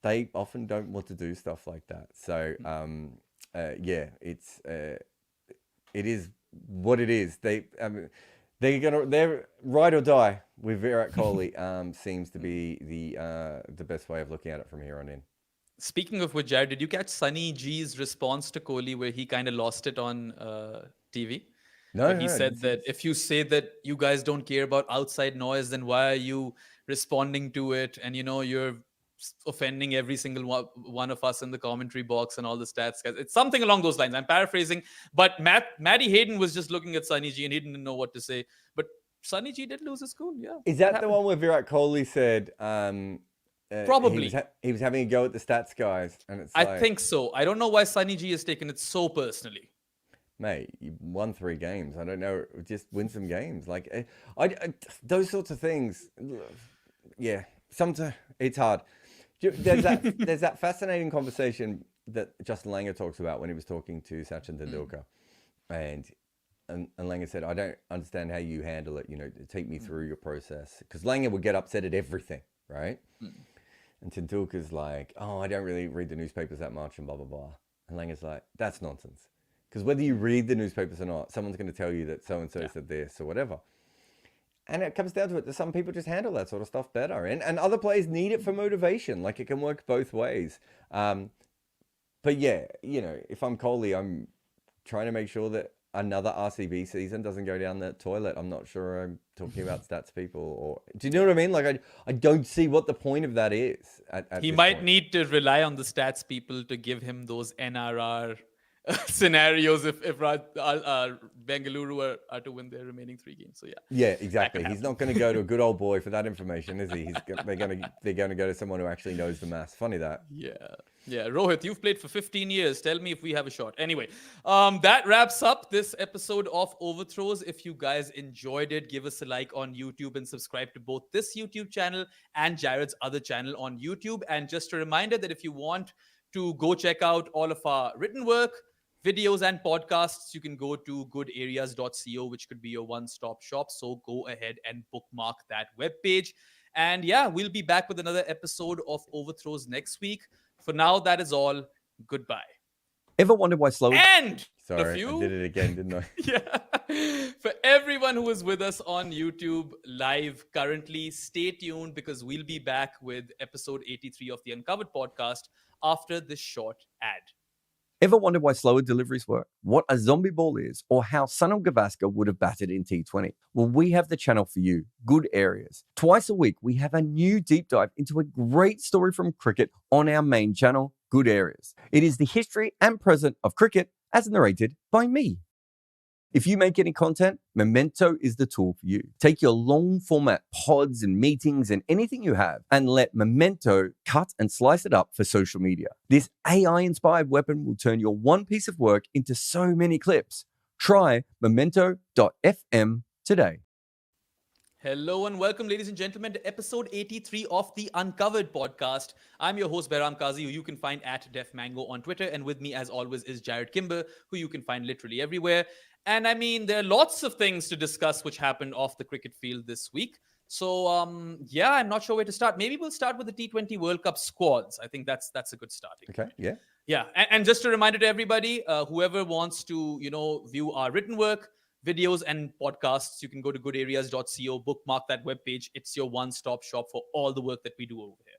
they often don't want to do stuff like that. So yeah, it is what it is. They're ride or die with Virat Kohli. Seems to be the best way of looking at it from here on in. Speaking of which, Jared, did you catch Sunny G's response to Kohli where he kind of lost it on TV? No, he said that if you say that you guys don't care about outside noise, then why are you responding to it? And you know, you're offending every single one of us in the commentary box and all the stats guys. It's something along those lines. I'm paraphrasing, but Matty Hayden was just looking at Sunny G and he didn't know what to say. But Sunny G did lose his cool. Yeah. Is that the one where Virat Kohli said probably he was having a go at the stats guys? And it's I think so. I don't know why Sunny G has taken it so personally. Mate, you won 3 games. I don't know. Just win some games. Like, those sorts of things. Yeah, sometimes it's hard. There's that fascinating conversation that Justin Langer talks about when he was talking to Sachin Tendulkar, and Langer said, "I don't understand how you handle it. Take me through your process." Because Langer would get upset at everything, right? And Tendulkar's like, "Oh, I don't really read the newspapers that much," and blah blah blah. And Langer's like, "That's nonsense." Because whether you read the newspapers or not, someone's going to tell you that so-and-so said this or whatever. And it comes down to it that some people just handle that sort of stuff better. And other players need it for motivation. Like, it can work both ways. But yeah, if I'm Kohli, I'm trying to make sure that another RCB season doesn't go down the toilet. I'm not sure I'm talking about stats people. Do you know what I mean? Like, I don't see what the point of that is. He might need to rely on the stats people to give him those NRR scenarios if Bengaluru are to win their remaining 3 games. So yeah, exactly. He's not going to go to a good old boy for that information, is he? They're going to go to someone who actually knows the maths. Funny that. Yeah. Rohit, you've played for 15 years. Tell me if we have a shot. Anyway, that wraps up this episode of Overthrows. If you guys enjoyed it, give us a like on YouTube and subscribe to both this YouTube channel and Jared's other channel on YouTube. And just a reminder that if you want to go check out all of our written work, videos and podcasts, you can go to goodareas.co, which could be your one-stop shop. So go ahead and bookmark that webpage. And yeah, we'll be back with another episode of Overthrows next week. For now, that is all. Goodbye. Ever wondered why slow? And sorry, I did it again, didn't I? Yeah. For everyone who is with us on YouTube live currently, stay tuned because we'll be back with episode 83 of the Uncovered podcast after this short ad. Ever wondered why slower deliveries work? What a zombie ball is? Or how Sunil Gavaskar would have batted in T20? Well, we have the channel for you, Good Areas. Twice a week, we have a new deep dive into a great story from cricket on our main channel, Good Areas. It is the history and present of cricket as narrated by me. If you make any content, Memento is the tool for you. Take your long format pods and meetings and anything you have and let Memento cut and slice it up for social media. This AI-inspired weapon will turn your one piece of work into so many clips. Try memento.fm today. Hello and welcome, ladies and gentlemen, to episode 83 of the Uncovered podcast. I'm your host, Behram Kazi, who you can find at Def Mango on Twitter. And with me, as always, is Jared Kimber, who you can find literally everywhere. And I mean, there are lots of things to discuss which happened off the cricket field this week. So, I'm not sure where to start. Maybe we'll start with the T20 World Cup squads. I think that's a good starting. Okay, yeah. Yeah, and just a reminder to everybody, whoever wants to, view our written work, videos and podcasts, you can go to goodareas.co, bookmark that webpage. It's your one-stop shop for all the work that we do over here.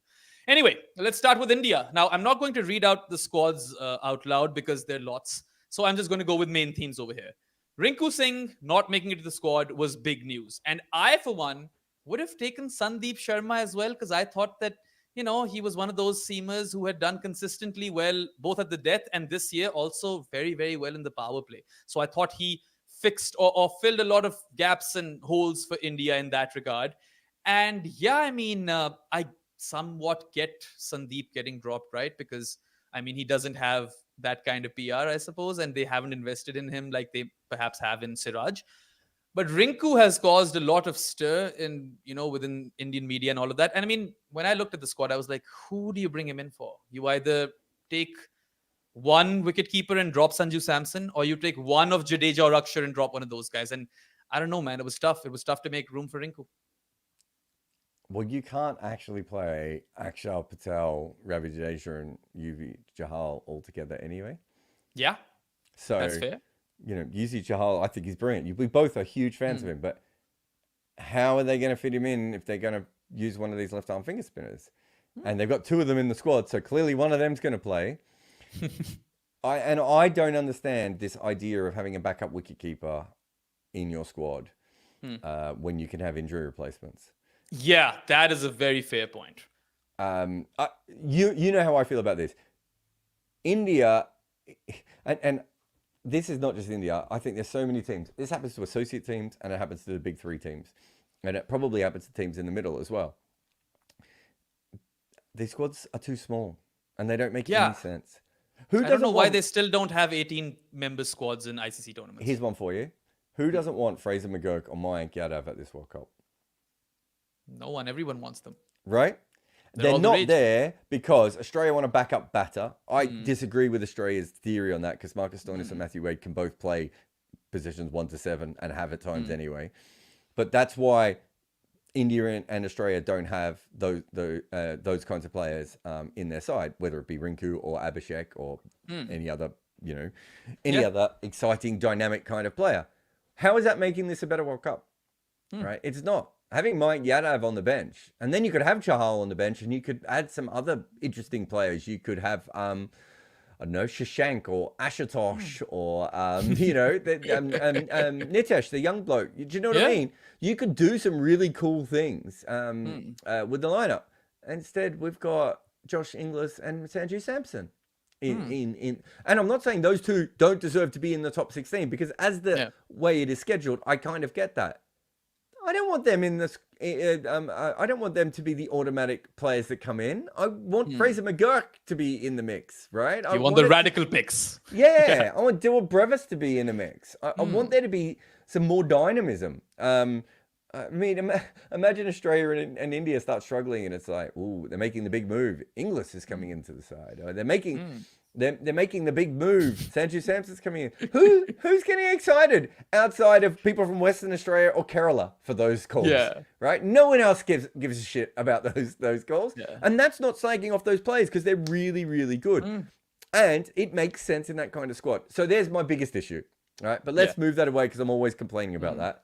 Anyway, let's start with India. Now, I'm not going to read out the squads out loud because there are lots. So I'm just going to go with main themes over here. Rinku Singh not making it to the squad was big news. And I, for one, would have taken Sandeep Sharma as well because I thought that, he was one of those seamers who had done consistently well, both at the death and this year also very, very well in the power play. So I thought he fixed or filled a lot of gaps and holes for India in that regard. And I somewhat get Sandeep getting dropped, right? Because, he doesn't have that kind of PR, I suppose, and they haven't invested in him like they perhaps have in Siraj. But Rinku has caused a lot of stir in, within Indian media and all of that. And when I looked at the squad, I was like, who do you bring him in for? You either take one wicketkeeper and drop Sanju Samson, or you take one of Jadeja or Akshar and drop one of those guys. And I don't know, man, it was tough. It was tough to make room for Rinku. Well, you can't actually play Akshar Patel, Ravi Jadeja, and Yuvi Chahal all together anyway. Yeah, so that's fair. Yuvi Chahal, I think he's brilliant. We both are huge fans of him, but how are they going to fit him in if they're going to use one of these left-arm finger spinners? And they've got 2 of them in the squad, so clearly one of them's going to play. I don't understand this idea of having a backup wicketkeeper in your squad when you can have injury replacements. Yeah, that is a very fair point. You know how I feel about this. India, and this is not just India. I think there's so many teams. This happens to associate teams, and it happens to the big three teams, and it probably happens to teams in the middle as well. These squads are too small, and they don't make any sense. I don't know why they still don't have 18-member squads in ICC tournaments. Here's one for you. Who doesn't want Fraser McGurk or Mayank Yadav at this World Cup? No one. Everyone wants them. Right? They're not there because Australia want a backup batter. I disagree with Australia's theory on that because Marcus Stoinis and Matthew Wade can both play positions 1 to 7 and have at times anyway. But that's why India and Australia don't have those kinds of players in their side, whether it be Rinku or Abhishek or any other, other exciting, dynamic kind of player. How is that making this a better World Cup? Right? It's not. Having Mike Yadav on the bench, and then you could have Chahal on the bench, and you could add some other interesting players. You could have, I don't know, Shashank or Ashutosh or, Nitesh, the young bloke. Do you know what I mean? You could do some really cool things with the lineup. Instead, we've got Josh Inglis and Sanju Samson. And I'm not saying those two don't deserve to be in the top 16 because as the way it is scheduled, I kind of get that. I don't want them in this. I don't want them to be the automatic players that come in. I want Fraser McGurk to be in the mix, right? You want the radical picks. Yeah, I want Dylan Brevis to be in the mix. I want there to be some more dynamism. I mean, imagine Australia and India start struggling, and it's like, ooh, they're making the big move. Inglis is coming into the side. They're making. They're making the big move. Sanju Samson's coming in. Who's getting excited outside of people from Western Australia or Kerala for those calls? Yeah. Right? No one else gives a shit about those calls. Yeah. And that's not slagging off those players because they're really, really good. And it makes sense in that kind of squad. So there's my biggest issue. Right? But let's move that away because I'm always complaining about that.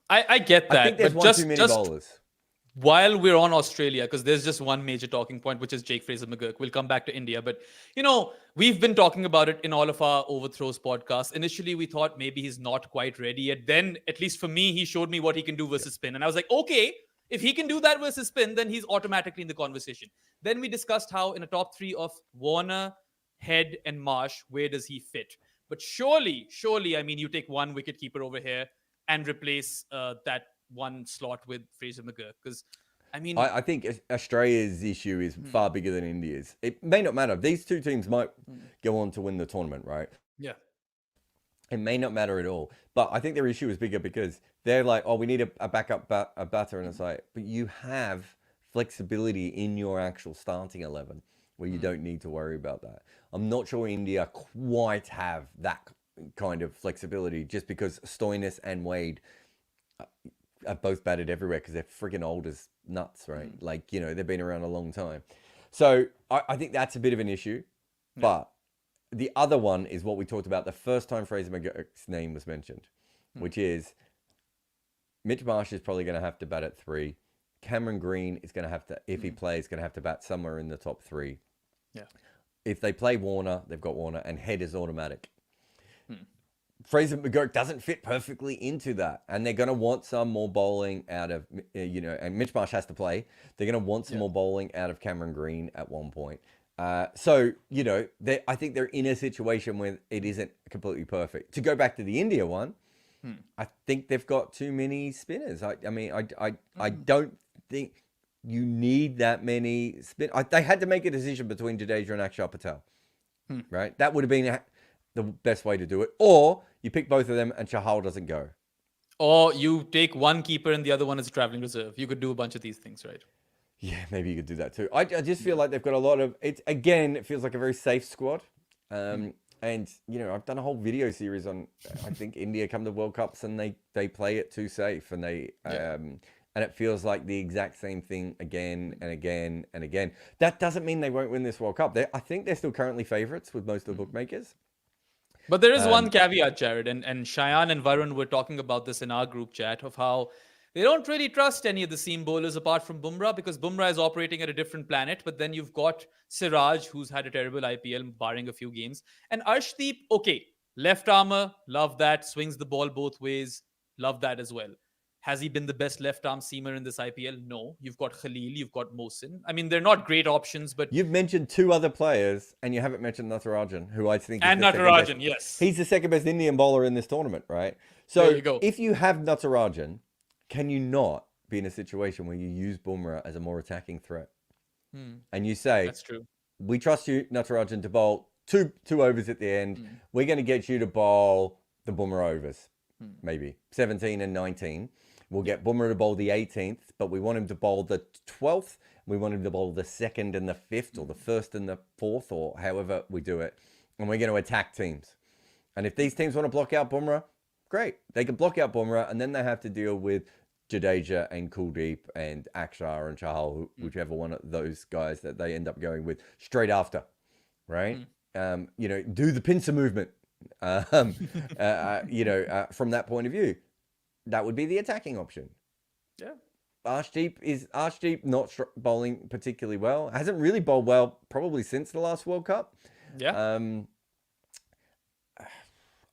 I get that. I think there's one too many bowlers. While we're on Australia, because there's just one major talking point, which is Jake Fraser McGurk. We'll come back to India. But, we've been talking about it in all of our Overthrows podcasts. Initially, we thought maybe he's not quite ready yet. Then, at least for me, he showed me what he can do versus spin. And I was like, okay, if he can do that versus spin, then he's automatically in the conversation. Then we discussed how in a top 3 of Warner, Head, and Marsh, where does he fit? But surely, I mean, you take one wicketkeeper over here and replace that one slot with Fraser McGurk because I think Australia's issue is far bigger than India's. It may not matter. These two teams might go on to win the tournament, right? Yeah. It may not matter at all. But I think their issue is bigger because they're like, oh, we need a backup batter. And it's like, but you have flexibility in your actual starting 11 where you don't need to worry about that. I'm not sure India quite have that kind of flexibility just because Stoinis and Wade are both batted everywhere because they're friggin' old as nuts, right? Like, they've been around a long time. So I think that's a bit of an issue. Yeah. But the other one is what we talked about the first time Fraser McGurk's name was mentioned, which is Mitch Marsh is probably going to have to bat at 3. Cameron Green is going to have to, if he plays, going to have to bat somewhere in the top 3. Yeah. If they play Warner, they've got Warner, and Head is automatic. Fraser McGurk doesn't fit perfectly into that. And they're going to want some more bowling out of, and Mitch Marsh has to play. They're going to want some more bowling out of Cameron Green at one point. So, I think they're in a situation where it isn't completely perfect. To go back to the India one, I think they've got too many spinners. I don't think you need that many spinners. They had to make a decision between Jadeja and Akshar Patel, right? That would have been the best way to do it. Or you pick both of them and Chahal doesn't go. Or you take one keeper and the other one is a traveling reserve. You could do a bunch of these things, right? Yeah, maybe you could do that too. I just feel like they've got a lot of... It feels like a very safe squad. And, I've done a whole video series on... I think India come to World Cups and they play it too safe. And and it feels like the exact same thing again and again and again. That doesn't mean they won't win this World Cup. I think they're still currently favourites with most of the bookmakers. But there is one caveat, Jared, and Cheyenne and Varun were talking about this in our group chat of how they don't really trust any of the seam bowlers apart from Bumrah because Bumrah is operating at a different planet. But then you've got Siraj, who's had a terrible IPL, barring a few games. And Arshdeep, okay, left armour, love that. Swings the ball both ways, love that as well. Has he been the best left-arm seamer in this IPL? No. You've got Khalil, you've got Mohsin. I mean, they're not great options, but... You've mentioned 2 other players, and you haven't mentioned Natarajan, who I think is And the second best. Natarajan, yes. He's the second best Indian bowler in this tournament, right? So There you go. if you have Natarajan, can you not be in a situation where you use Bumrah as a more attacking threat? And you say, That's true. we trust you, Natarajan, to bowl two overs at the end. We're going to get you to bowl the Bumrah overs, maybe 17 and 19. We'll get Bumrah to bowl the 18th, but we want him to bowl the 12th. We want him to bowl the 2nd and the 5th, or the 1st and the 4th, or however we do it. And we're going to attack teams. And if these teams want to block out Bumrah, great. They can block out Bumrah, and then they have to deal with Jadeja and Kuldeep and Akshar and Chahal, whichever one of those guys that they end up going with straight after, right? Do the pincer movement, from that point of view. That would be the attacking option. Yeah. Arshdeep not bowling particularly well. Hasn't really bowled well probably since the last World Cup. Yeah.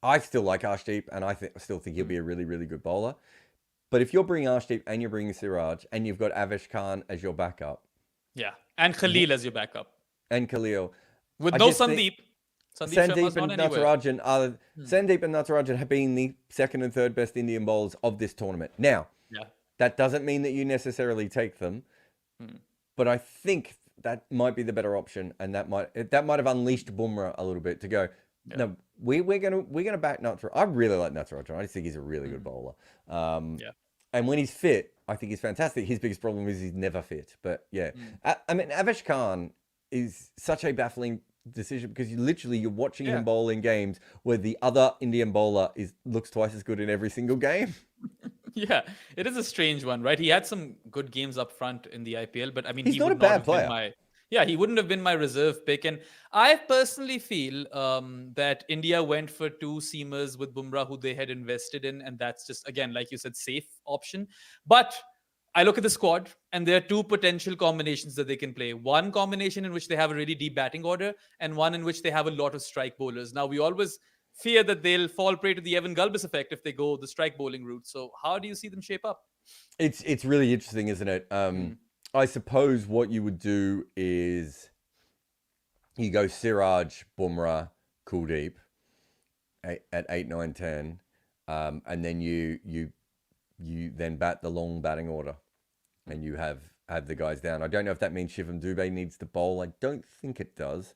I still like Arshdeep, and I still think he'll be a really, really good bowler. But if you're bringing Arshdeep and you're bringing Siraj and you've got Avesh Khan as your backup. Yeah. And Khalil as your backup. And Khalil. With no Sandeep. Sandeep and Natarajan Sandeep and Natarajan have been the 2nd and 3rd best Indian bowlers of this tournament. Now, that doesn't mean that you necessarily take them, but I think that might be the better option, and that might have unleashed Bumrah a little bit to go. Yeah. No, we're gonna back Natarajan. I really like Natarajan. I just think he's a really good bowler. And when he's fit, I think he's fantastic. His biggest problem is he's never fit. But I mean, Avesh Khan is such a baffling decision, because you're watching him bowl in games where the other Indian bowler looks twice as good in every single game. Yeah, it is a strange one, right? He had some good games up front in the IPL, but I mean, he's not a bad player. He wouldn't have been my reserve pick. And I personally feel that India went for 2 seamers with Bumrah, who they had invested in, and that's just, again, like you said, safe option. But I look at the squad, and there are 2 potential combinations that they can play. One combination in which they have a really deep batting order, and one in which they have a lot of strike bowlers. Now, we always fear that they'll fall prey to the Evan Gulbis effect if they go the strike bowling route. So how do you see them shape up? It's really interesting, isn't it? I suppose what you would do is you go Siraj, Bumrah, Kuldeep at 8, 9, 10, and then you then bat the long batting order, and you have the guys down. I don't know if that means Shivam Dube needs to bowl. I don't think it does.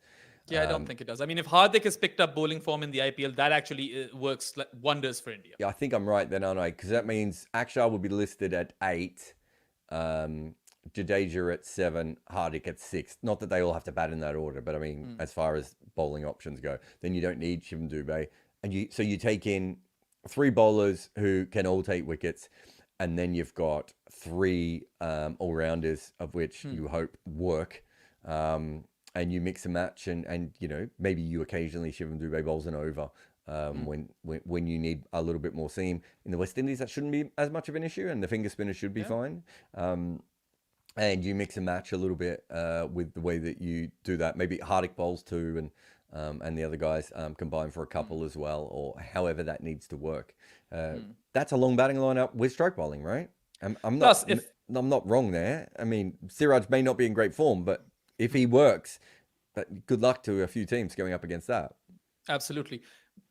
Yeah, I don't think it does. I mean, if Hardik has picked up bowling form in the IPL, that actually works wonders for India. Yeah, I think I'm right then, aren't I? Because that means Akshar will be listed at 8, Jadeja at 7, Hardik at 6. Not that they all have to bat in that order, but I mean, as far as bowling options go, then you don't need Shivam Dube. And so you take in 3 bowlers who can all take wickets, and then you've got 3 all-rounders, of which you hope work. And you mix and match, and maybe you occasionally Shivam Dube bowls an over when you need a little bit more seam. In the West Indies, that shouldn't be as much of an issue, and the finger spinner should be fine. And you mix and match a little bit with the way that you do that. Maybe Hardik bowls 2, and the other guys combine for a couple as well, or however that needs to work. That's a long batting lineup with stroke bowling, right? I'm not wrong there. I mean, Siraj may not be in great form, but if he works, but good luck to a few teams going up against that. Absolutely.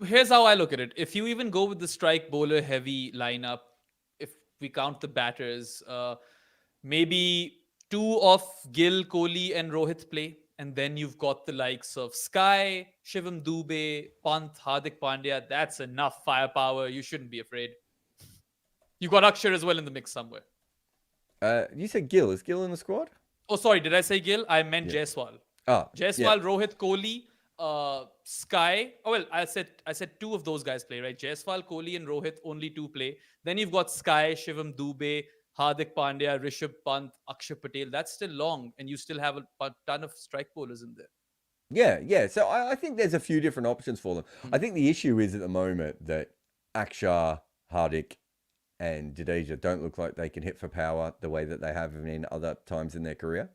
Here's how I look at it. If you even go with the strike bowler heavy lineup, if we count the batters, maybe 2 of Gill, Kohli, and Rohit play. And then you've got the likes of Sky, Shivam Dube, Pant, Hardik Pandya. That's enough firepower. You shouldn't be afraid. You've got Akshar as well in the mix somewhere. You said Gill. Is Gill in the squad? Oh, sorry. Did I say Gill? I meant Jaiswal. Jaiswal, Rohit, Kohli, Sky. Oh, well, I said 2 of those guys play, right? Jaiswal, Kohli, and Rohit, only 2 play. Then you've got Sky, Shivam Dube, Hardik Pandya, Rishabh Pant, Akshar Patel. That's still long, and you still have a ton of strike bowlers in there. Yeah. So I think there's a few different options for them. I think the issue is at the moment that Akshar, Hardik, and Jadeja don't look like they can hit for power the way that they have in other times in their career.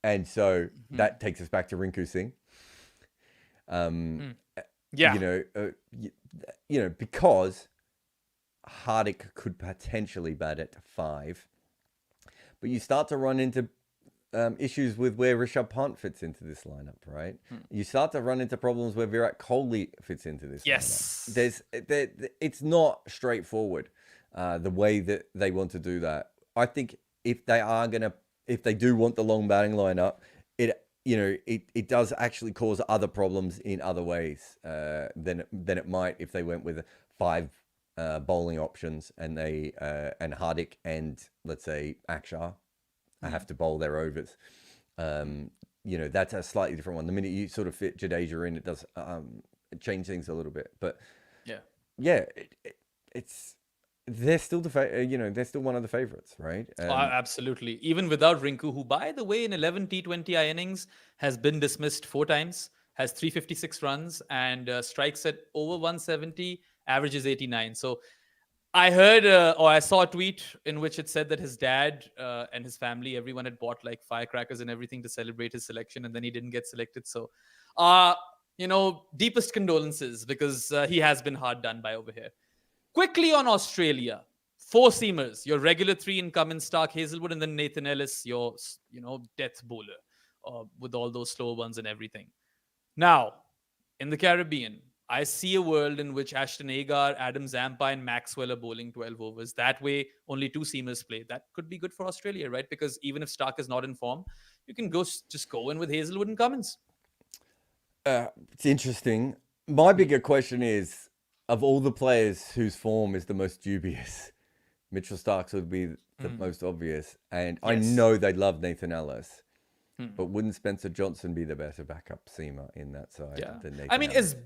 And so that takes us back to Rinku Singh. Because Hardik could potentially bat at 5. But you start to run into issues with where Rishabh Pant fits into this lineup, right? You start to run into problems where Virat Kohli fits into this lineup. It's not straightforward the way that they want to do that. I think if they do want the long batting lineup, it does actually cause other problems in other ways than it might if they went with 5 bowling options and Hardik and, let's say, Akshar have to bowl their overs. That's a slightly different one. The minute you sort of fit Jadeja in, it does change things a little bit. But they're still they're still one of the favorites, right? Absolutely. Even without Rinku, who, by the way, in 11 T20I innings has been dismissed 4 times, has 356 runs, and strikes at over 170, averages 89. So I heard or I saw a tweet in which it said that his dad and his family, everyone had bought like firecrackers and everything to celebrate his selection, and then he didn't get selected. So, deepest condolences, because he has been hard done by over here. Quickly on Australia, 4 seamers, your regular 3 in Cummins, Stark, Hazelwood, and then Nathan Ellis, your death bowler with all those slow ones and everything. Now, in the Caribbean, I see a world in which Ashton Agar, Adam Zampa, and Maxwell are bowling 12 overs. That way, only 2 seamers play. That could be good for Australia, right? Because even if Stark is not in form, you can just go in with Hazelwood and Cummins. It's interesting. My bigger question is, of all the players whose form is the most dubious, Mitchell Starks would be the most obvious. And yes, I know they love Nathan Ellis. But wouldn't Spencer Johnson be the better backup seamer in that side than Nathan Ellis? Is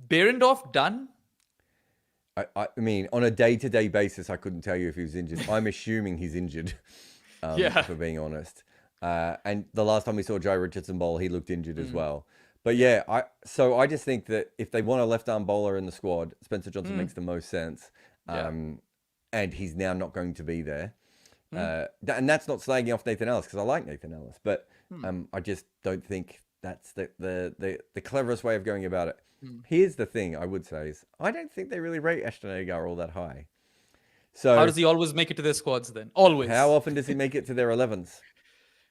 Behrendorff done? I mean, on a day-to-day basis, I couldn't tell you if he was injured. I'm assuming he's injured, for being honest. And the last time we saw Joe Richardson bowl, he looked injured as well. But I just think that if they want a left-arm bowler in the squad, Spencer Johnson makes the most sense. And he's now not going to be there. And that's not slagging off Nathan Ellis, because I like Nathan Ellis. But I just don't think that's the cleverest way of going about it. Here's the thing I would say is, I don't think they really rate Ashton Agar all that high. So how does he always make it to their squads then? Always. How often does he make it to their 11s?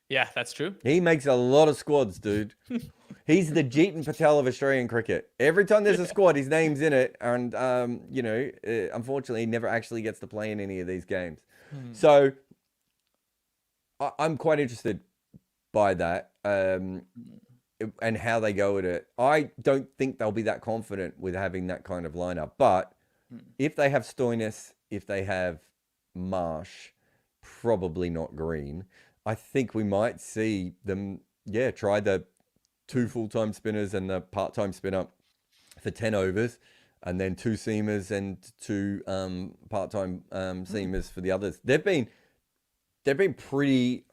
Yeah, that's true. He makes a lot of squads, dude. He's the Jeetan Patel of Australian cricket. Every time there's a squad, his name's in it. And, unfortunately, he never actually gets to play in any of these games. So I'm quite interested by that. And how they go at it. I don't think they'll be that confident with having that kind of lineup. But if they have Stoinis, if they have Marsh, probably not Green, I think we might see them, try the 2 full-time spinners and the part-time spinner for 10 overs, and then 2 seamers and 2 part-time seamers for the others. They've been pretty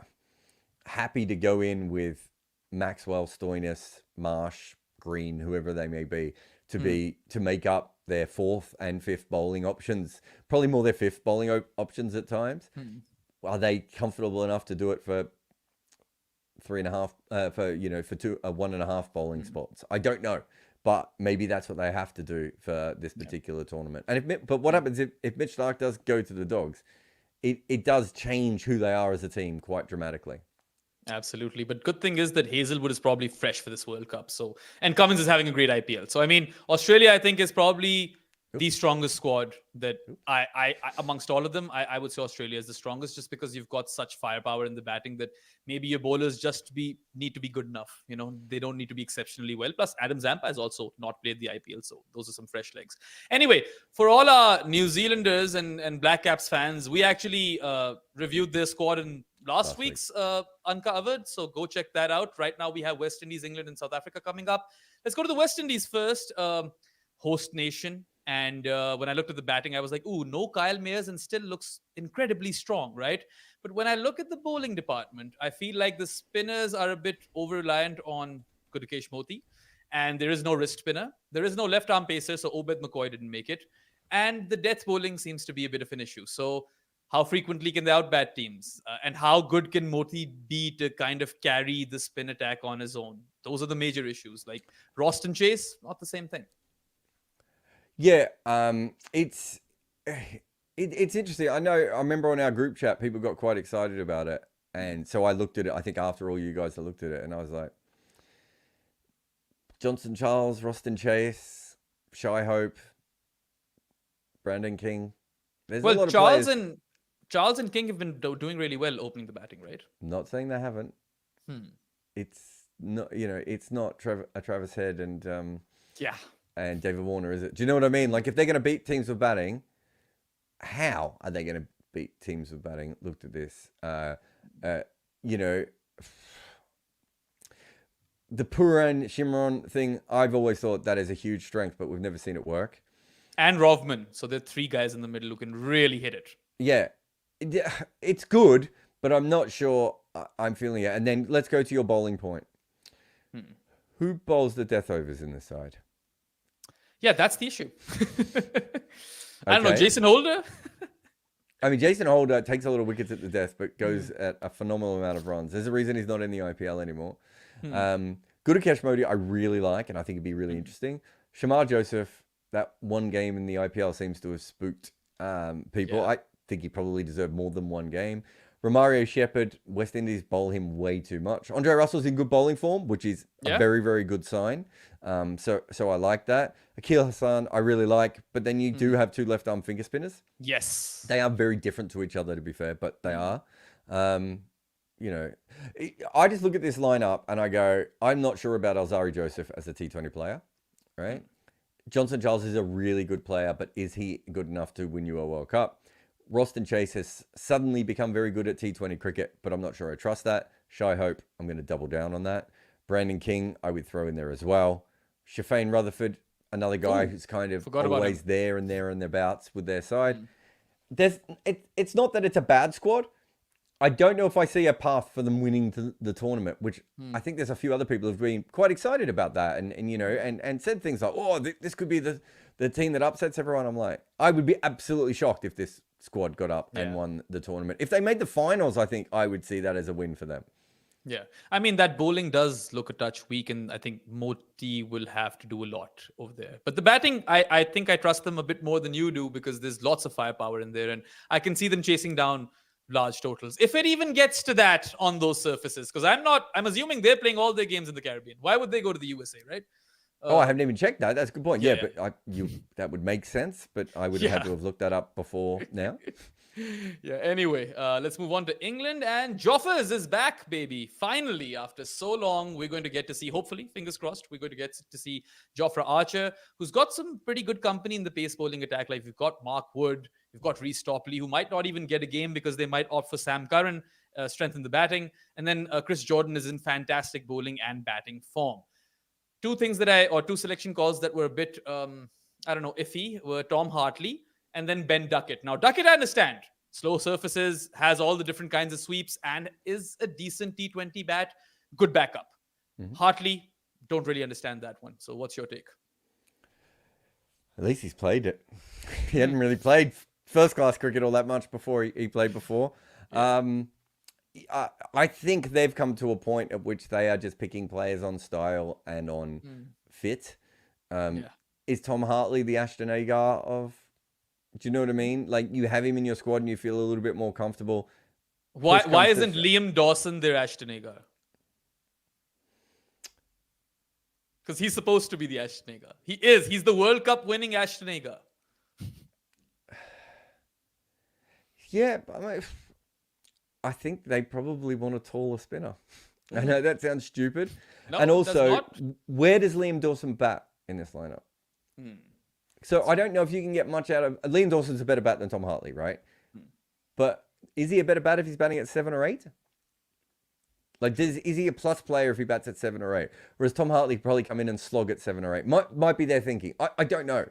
happy to go in with Maxwell, Stoinis, Marsh, Green, whoever they may be, to make up their 4th and 5th bowling options. Probably more their 5th bowling options at times. Are they comfortable enough to do it for 3.5 for 1.5 bowling spots? I don't know, but maybe that's what they have to do for this particular tournament. And but what happens if Mitch Stark does go to the Dogs? It does change who they are as a team quite dramatically. Absolutely. But good thing is that Hazelwood is probably fresh for this World Cup. And Cummins is having a great IPL. So, I mean, Australia, I think, is probably the strongest squad that I amongst all of them. I would say Australia is the strongest, just because you've got such firepower in the batting that maybe your bowlers need to be good enough. They don't need to be exceptionally well. Plus, Adam Zampa has also not played the IPL. So those are some fresh legs. Anyway, for all our New Zealanders and Black Caps fans, we actually reviewed their squad in last week's Uncovered. So go check that out. Right now we have West Indies, England, and South Africa coming up. Let's go to the West Indies first. Host nation. And when I looked at the batting, I was like, ooh, no Kyle Mayers, and still looks incredibly strong, right? But when I look at the bowling department, I feel like the spinners are a bit over-reliant on Gudakesh Motie. And there is no wrist spinner. There is no left-arm pacer, so Obed McCoy didn't make it. And the death bowling seems to be a bit of an issue. So how frequently can they outbat teams? And how good can Motie be to kind of carry the spin attack on his own? Those are the major issues. Like Roston Chase, not the same thing. Yeah, it's It's interesting. I remember on our group chat, people got quite excited about it. And so I looked at it, I think after all you guys had looked at it, and I was like, Johnson Charles, Roston Chase, Shy Hope, Brandon King. There's a lot of players. Charles and King have been doing really well opening the batting, right? Not saying they haven't. It's not, it's not Travis Head and David Warner, is it? Do you know what I mean? Like, if they're going to beat teams with batting, how are they going to beat teams with batting? Looked at this. The Puran Shimron thing, I've always thought that is a huge strength, but we've never seen it work. And Rovman. So there are 3 guys in the middle who can really hit it. Yeah. It's good, but I'm not sure I'm feeling it. And then let's go to your bowling point. Who bowls the death overs in this side? Yeah, that's the issue. I don't know, Jason Holder? I mean, Jason Holder takes a lot of wickets at the death, but goes at a phenomenal amount of runs. There's a reason he's not in the IPL anymore. Gudakesh Modi, I really like, and I think it'd be really interesting. Shamar Joseph, that one game in the IPL seems to have spooked people. I think he probably deserved more than one game. Romario Shepherd, West Indies bowl him way too much. Andre Russell's in good bowling form, which is a very, very good sign. So I like that. Akil Hassan, I really like, but then you do have 2 left-arm finger spinners. Yes. They are very different to each other, to be fair, but they are. I just look at this lineup and I go, I'm not sure about Alzari Joseph as a T20 player, right? Johnson Charles is a really good player, but is he good enough to win you a World Cup? Roston Chase has suddenly become very good at T20 cricket, but I'm not sure I trust that. Shy Hope, I'm going to double down on that. Brandon King, I would throw in there as well. Shafane Rutherford, another guy who's kind of always there and thereabouts with their side. It's not that it's a bad squad. I don't know if I see a path for them winning the tournament, which I think there's a few other people who've been quite excited about that and said things like, oh, this could be the team that upsets everyone. I'm like, I would be absolutely shocked if this squad got up and won the tournament. If they made the finals, I think I would see that as a win for them. Yeah. I mean, that bowling does look a touch weak, and I think Moti will have to do a lot over there. But the batting, I think I trust them a bit more than you do, because there's lots of firepower in there, and I can see them chasing down large totals, if it even gets to that on those surfaces. Because I'm assuming they're playing all their games in the Caribbean. Why would they go to the USA, right? I haven't even checked that. That's a good point. Yeah, but that would make sense, but I would have had to have looked that up before now. Anyway, let's move on to England, and Joffers is back, baby. Finally, after so long, we're going to get to see, hopefully, fingers crossed, we're going to get to see Jofra Archer, who's got some pretty good company in the pace bowling attack. Like, we've got Mark Wood, we've got Reece Topley, who might not even get a game because they might opt for Sam Curran, strengthen the batting. And then Chris Jordan is in fantastic bowling and batting form. Two selection calls that were a bit, iffy were Tom Hartley and then Ben Duckett. Now, Duckett, I understand. Slow surfaces, has all the different kinds of sweeps, and is a decent T20 bat. Good backup. Hartley, don't really understand that one. So what's your take? At least he's played it. He hadn't really played first-class cricket all that much before he played before. I think they've come to a point at which they are just picking players on style and on fit. Is Tom Hartley the Ashton Agar of... Do you know what I mean? Like, you have him in your squad and you feel a little bit more comfortable. Why isn't Liam Dawson their Ashton Agar? Because he's supposed to be the Ashton Agar. He is. He's the World Cup winning Ashton Agar. Yeah, but I think they probably want a taller spinner. I know that sounds stupid. No, and also, where does Liam Dawson bat in this lineup? So I don't know if you can get much out of... Liam Dawson's a better bat than Tom Hartley, right? But is he a better bat if he's batting at 7 or 8? Like, is he a plus player if he bats at 7 or 8? Whereas Tom Hartley could probably come in and slog at 7 or 8. Might be their thinking. I don't know.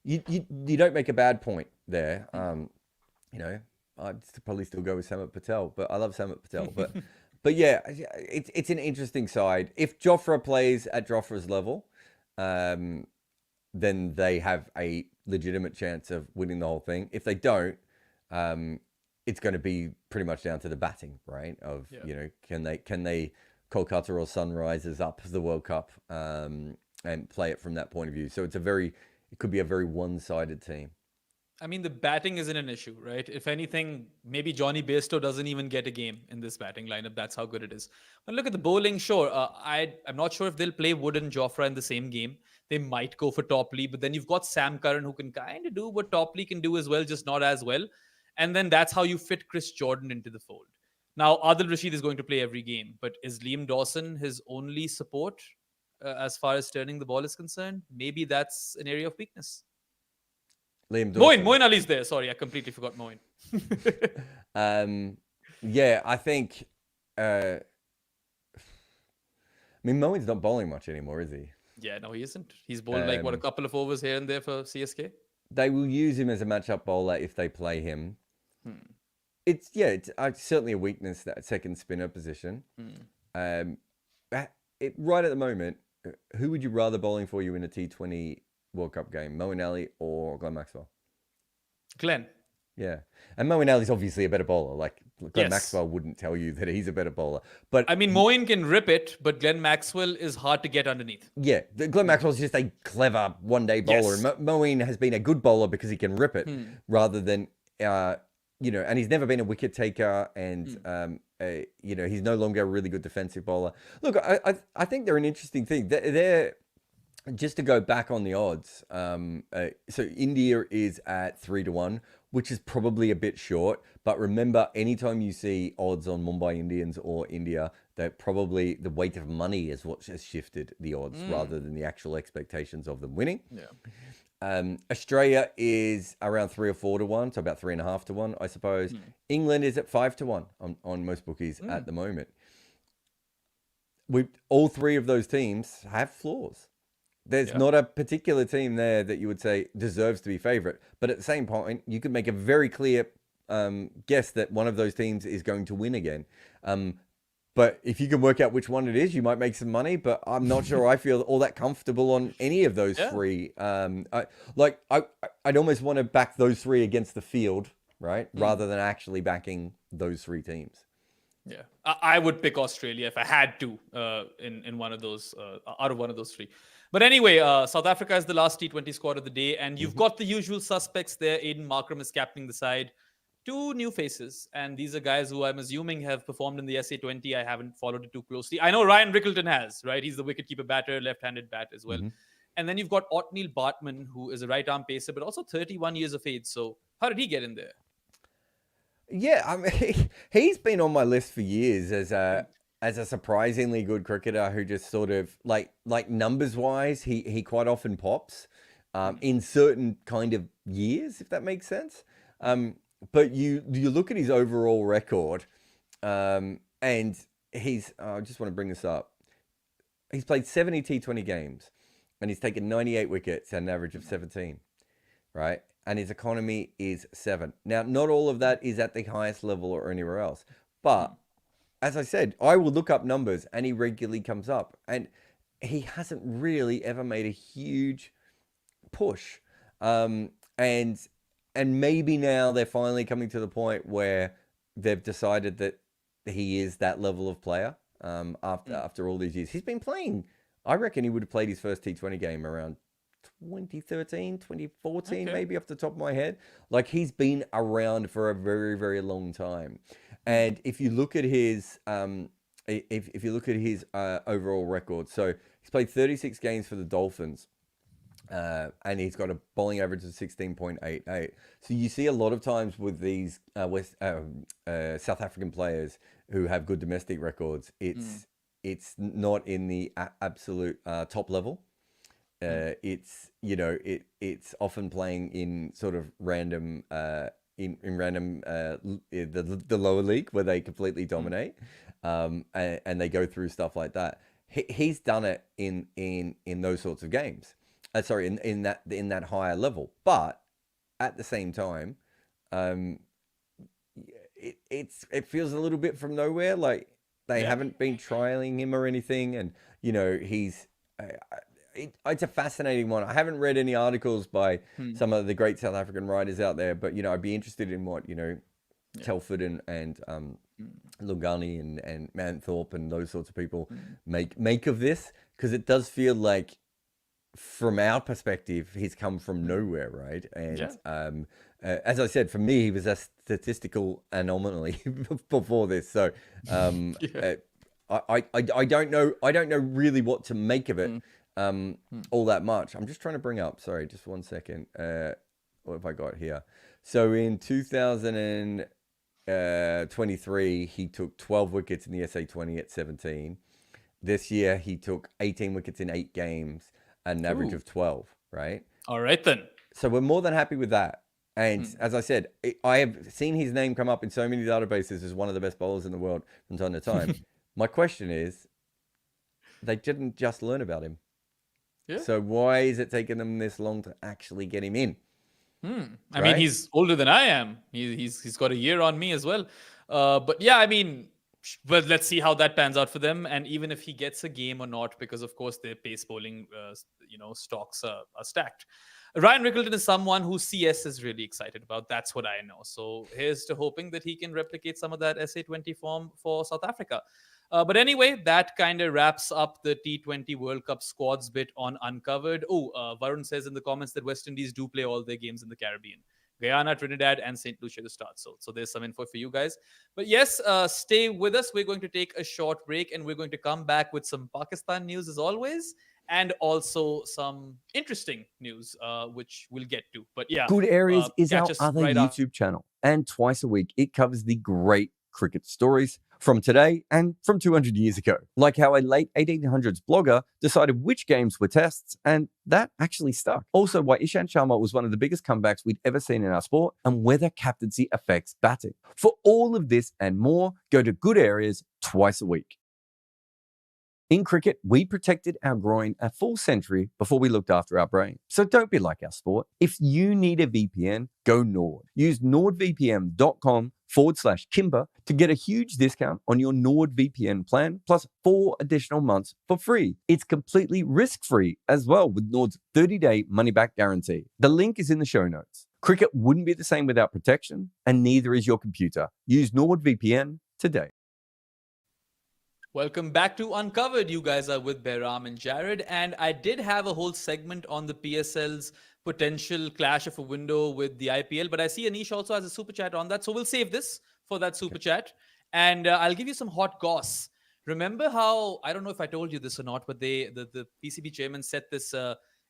You don't make a bad point there. I'd probably still go with Samit Patel, but I love Samit Patel. But yeah, it's an interesting side. If Jofra plays at Jofra's level, then they have a legitimate chance of winning the whole thing. If they don't, it's going to be pretty much down to the batting, right? Can they Kolkata or Sunrisers up the World Cup and play it from that point of view? So it could be a very one-sided team. I mean, the batting isn't an issue, right? If anything, maybe Johnny Bairstow doesn't even get a game in this batting lineup. That's how good it is. But look at the bowling. Sure, I'm not sure if they'll play Wood and Jofra in the same game. They might go for Topley, but then you've got Sam Curran who can kind of do what Topley can do as well, just not as well. And then that's how you fit Chris Jordan into the fold. Now, Adil Rashid is going to play every game, but is Liam Dawson his only support as far as turning the ball is concerned? Maybe that's an area of weakness. Liam Dawson. Moin Ali's there. Sorry, I completely forgot Moin. Yeah, I think. I mean, Moen's not bowling much anymore, is he? Yeah, no, he isn't. He's bowled like a couple of overs here and there for CSK. They will use him as a matchup bowler if they play him. It's certainly a weakness, that second spinner position. Right at the moment, who would you rather bowling for you in a T20 World Cup game, Moeen Ali or Glenn Maxwell? Glenn. Yeah, and Moeen Ali's obviously a better bowler. Like Glenn Yes. Maxwell wouldn't tell you that he's a better bowler, but I mean, Moeen can rip it, but Glenn Maxwell is hard to get underneath. yeah, Glenn Maxwell's just a clever one-day bowler, Yes. and Moeen has been a good bowler because he can rip it rather than and he's never been a wicket taker, and he's no longer a really good defensive bowler. Look, I think they're an interesting thing. They're just to go back on the odds. So India is at 3-1, which is probably a bit short. But remember, anytime you see odds on Mumbai Indians or India, that probably the weight of money is what has shifted the odds rather than the actual expectations of them winning. Yeah. Australia is around 3 or 4 to 1, so about 3.5 to 1, I suppose. England is at 5 to 1 on most bookies at the moment. All three of those teams have flaws. There's not a particular team there that you would say deserves to be favorite, but at the same point, you could make a very clear guess that one of those teams is going to win again. But if you can work out which one it is, you might make some money. But I'm not sure I feel all that comfortable on any of those three. I'd almost want to back those three against the field, right, rather than actually backing those three teams. Yeah, I would pick Australia if I had to in one of those out of one of those three. But anyway, South Africa is the last T20 squad of the day, and you've got the usual suspects there. Aiden Markram is captaining the side. 2 new faces, and these are guys who I'm assuming have performed in the SA20. I haven't followed it too closely. I know Ryan Rickleton has, right? He's the wicketkeeper batter, left-handed bat as well. And then you've got Otniel Bartman, who is a right-arm pacer, but also 31 years of age. So how did he get in there? Yeah, I mean, he's been on my list for years as a surprisingly good cricketer who just sort of like numbers wise, he quite often pops in certain kind of years, if that makes sense. But you look at his overall record, and he's I just want to bring this up. He's played 70 T20 games, and he's taken 98 wickets at an average of 17, right? And his economy is 7. Now, not all of that is at the highest level or anywhere else. But, as I said, I will look up numbers, and he regularly comes up. And he hasn't really ever made a huge push. And maybe now they're finally coming to the point where they've decided that he is that level of player after all these years. He's been playing. I reckon he would have played his first T20 game around 2013, 2014, maybe off the top of my head. Like, he's been around for a very, very long time. And if you look at his if you look at his overall record, so he's played 36 games for the Dolphins. And he's got a bowling average of 16.88. So you see a lot of times with these South African players who have good domestic records, it's not in the absolute top level. It's it's often playing in sort of random in random the lower league where they completely dominate, and they go through stuff like that. He's done it in those sorts of games. In that higher level, but at the same time, it feels a little bit from nowhere. Like they haven't been trialing him or anything, and he's. It's a fascinating one. I haven't read any articles by some of the great South African writers out there, but I'd be interested in what Telford and Lugani and Manthorpe and those sorts of people make of this, because it does feel like, from our perspective, he's come from nowhere, right? And as I said, for me, he was a statistical anomaly before this. So I don't know. I don't know really what to make of it all that much. I'm just trying to bring up. Sorry, just 1 second. What have I got here? So in 2023, he took 12 wickets in the SA20 at 17. This year, he took 18 wickets in 8 games, an average of 12, right? All right, then. So we're more than happy with that. And as I said, I have seen his name come up in so many databases as one of the best bowlers in the world from time to time. My question is, they didn't just learn about him. Yeah. So why is it taking them this long to actually get him in? I mean, he's older than I am. He's got a year on me as well. But yeah, I mean, well, let's see how that pans out for them. And even if he gets a game or not, because of course their pace bowling, stocks are stacked. Ryan Rickleton is someone who CS is really excited about. That's what I know. So here's to hoping that he can replicate some of that SA20 form for South Africa. But anyway, that kind of wraps up the T20 World Cup squads bit on Uncovered. Varun says in the comments that West Indies do play all their games in the Caribbean. Guyana, Trinidad, and St. Lucia to start. So there's some info for you guys. But yes, stay with us. We're going to take a short break and we're going to come back with some Pakistan news as always. And also some interesting news, which we'll get to. But yeah. Good Areas is our catch us other right YouTube channel. And twice a week, it covers the great cricket stories from today and from 200 years ago. Like how a late 1800s blogger decided which games were tests, and that actually stuck. Also, why Ishant Sharma was one of the biggest comebacks we'd ever seen in our sport, and whether captaincy affects batting. For all of this and more, go to Good Areas twice a week. In cricket, we protected our groin a full century before we looked after our brain. So don't be like our sport. If you need a VPN, go Nord. Use nordvpn.com/Kimber to get a huge discount on your NordVPN plan, plus 4 additional months for free. It's completely risk-free as well with Nord's 30-day money-back guarantee. The link is in the show notes. Cricket wouldn't be the same without protection, and neither is your computer. Use NordVPN today. Welcome back to Uncovered. You guys are with Behram and Jared. And I did have a whole segment on the PSL's potential clash of a window with the IPL. But I see Anish also has a super chat on that. So we'll save this for that super chat. And I'll give you some hot goss. Remember how, I don't know if I told you this or not, but the PCB chairman set this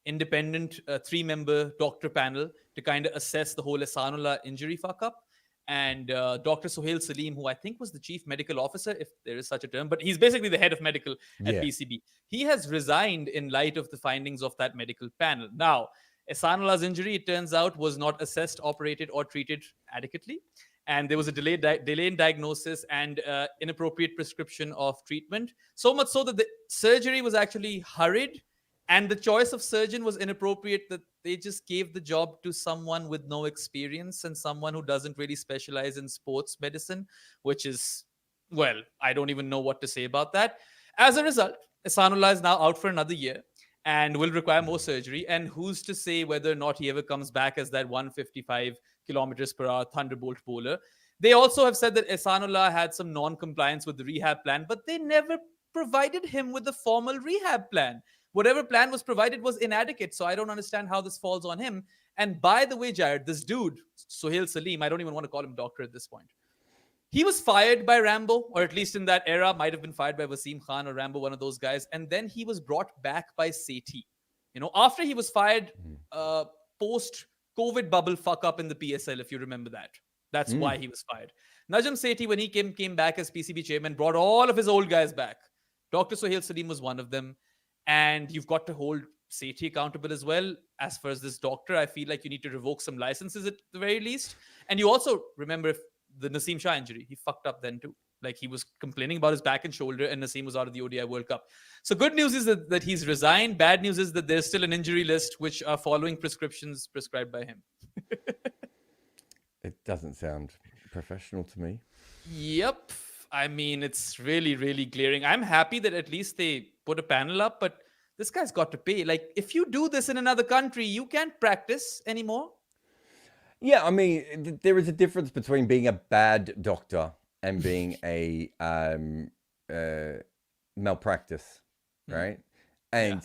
independent 3-member doctor panel to kind of assess the whole Ehsanullah injury fuck-up. And Dr. Sohail Salim, who I think was the chief medical officer, if there is such a term, but he's basically the head of medical at PCB. He has resigned in light of the findings of that medical panel. Now, Ehsanullah's injury, it turns out, was not assessed, operated, or treated adequately. And there was a delay in diagnosis and inappropriate prescription of treatment. So much so that the surgery was actually hurried. And the choice of surgeon was inappropriate, that they just gave the job to someone with no experience and someone who doesn't really specialize in sports medicine, which is, well, I don't even know what to say about that. As a result, Ehsanullah is now out for another year and will require more surgery. And who's to say whether or not he ever comes back as that 155 kilometers per hour thunderbolt bowler. They also have said that Ehsanullah had some non-compliance with the rehab plan, but they never provided him with a formal rehab plan. Whatever plan was provided was inadequate. So I don't understand how this falls on him. And by the way, Jared, this dude, Sohail Salim, I don't even want to call him doctor at this point. He was fired by Rambo, or at least in that era, might have been fired by Wasim Khan or Rambo, one of those guys. And then he was brought back by Sethi. After he was fired, post-COVID bubble fuck up in the PSL, if you remember that. That's why he was fired. Najam Sethi, when he came back as PCB chairman, brought all of his old guys back. Dr. Sohail Salim was one of them. And you've got to hold Sethi accountable as well. As far as this doctor, I feel like you need to revoke some licenses at the very least. And you also remember the Naseem Shah injury. He fucked up then too. Like he was complaining about his back and shoulder, and Naseem was out of the ODI World Cup. So good news is that he's resigned. Bad news is that there's still an injury list which are following prescriptions prescribed by him. It doesn't sound professional to me. Yep. I mean, it's really, really glaring. I'm happy that at least they put a panel up, but this guy's got to pay. Like, if you do this in another country, you can't practice anymore. Yeah, I mean, there is a difference between being a bad doctor and being a malpractice, right? And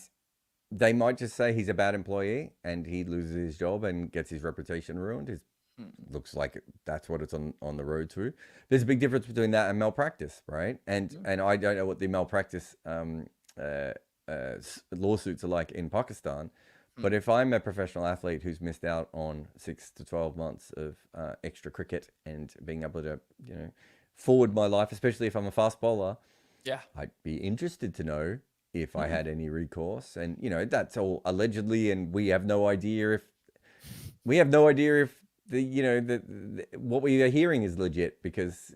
they might just say he's a bad employee and he loses his job and gets his reputation ruined. His looks like that's what it's on the road to. There's a big difference between that and malpractice, right? And I don't know what the malpractice lawsuits are like in Pakistan, but if I'm a professional athlete who's missed out on 6 to 12 months of extra cricket and being able to, forward my life, especially if I'm a fast bowler, I'd be interested to know if I had any recourse. And, that's all allegedly, and we have no idea if what we are hearing is legit, because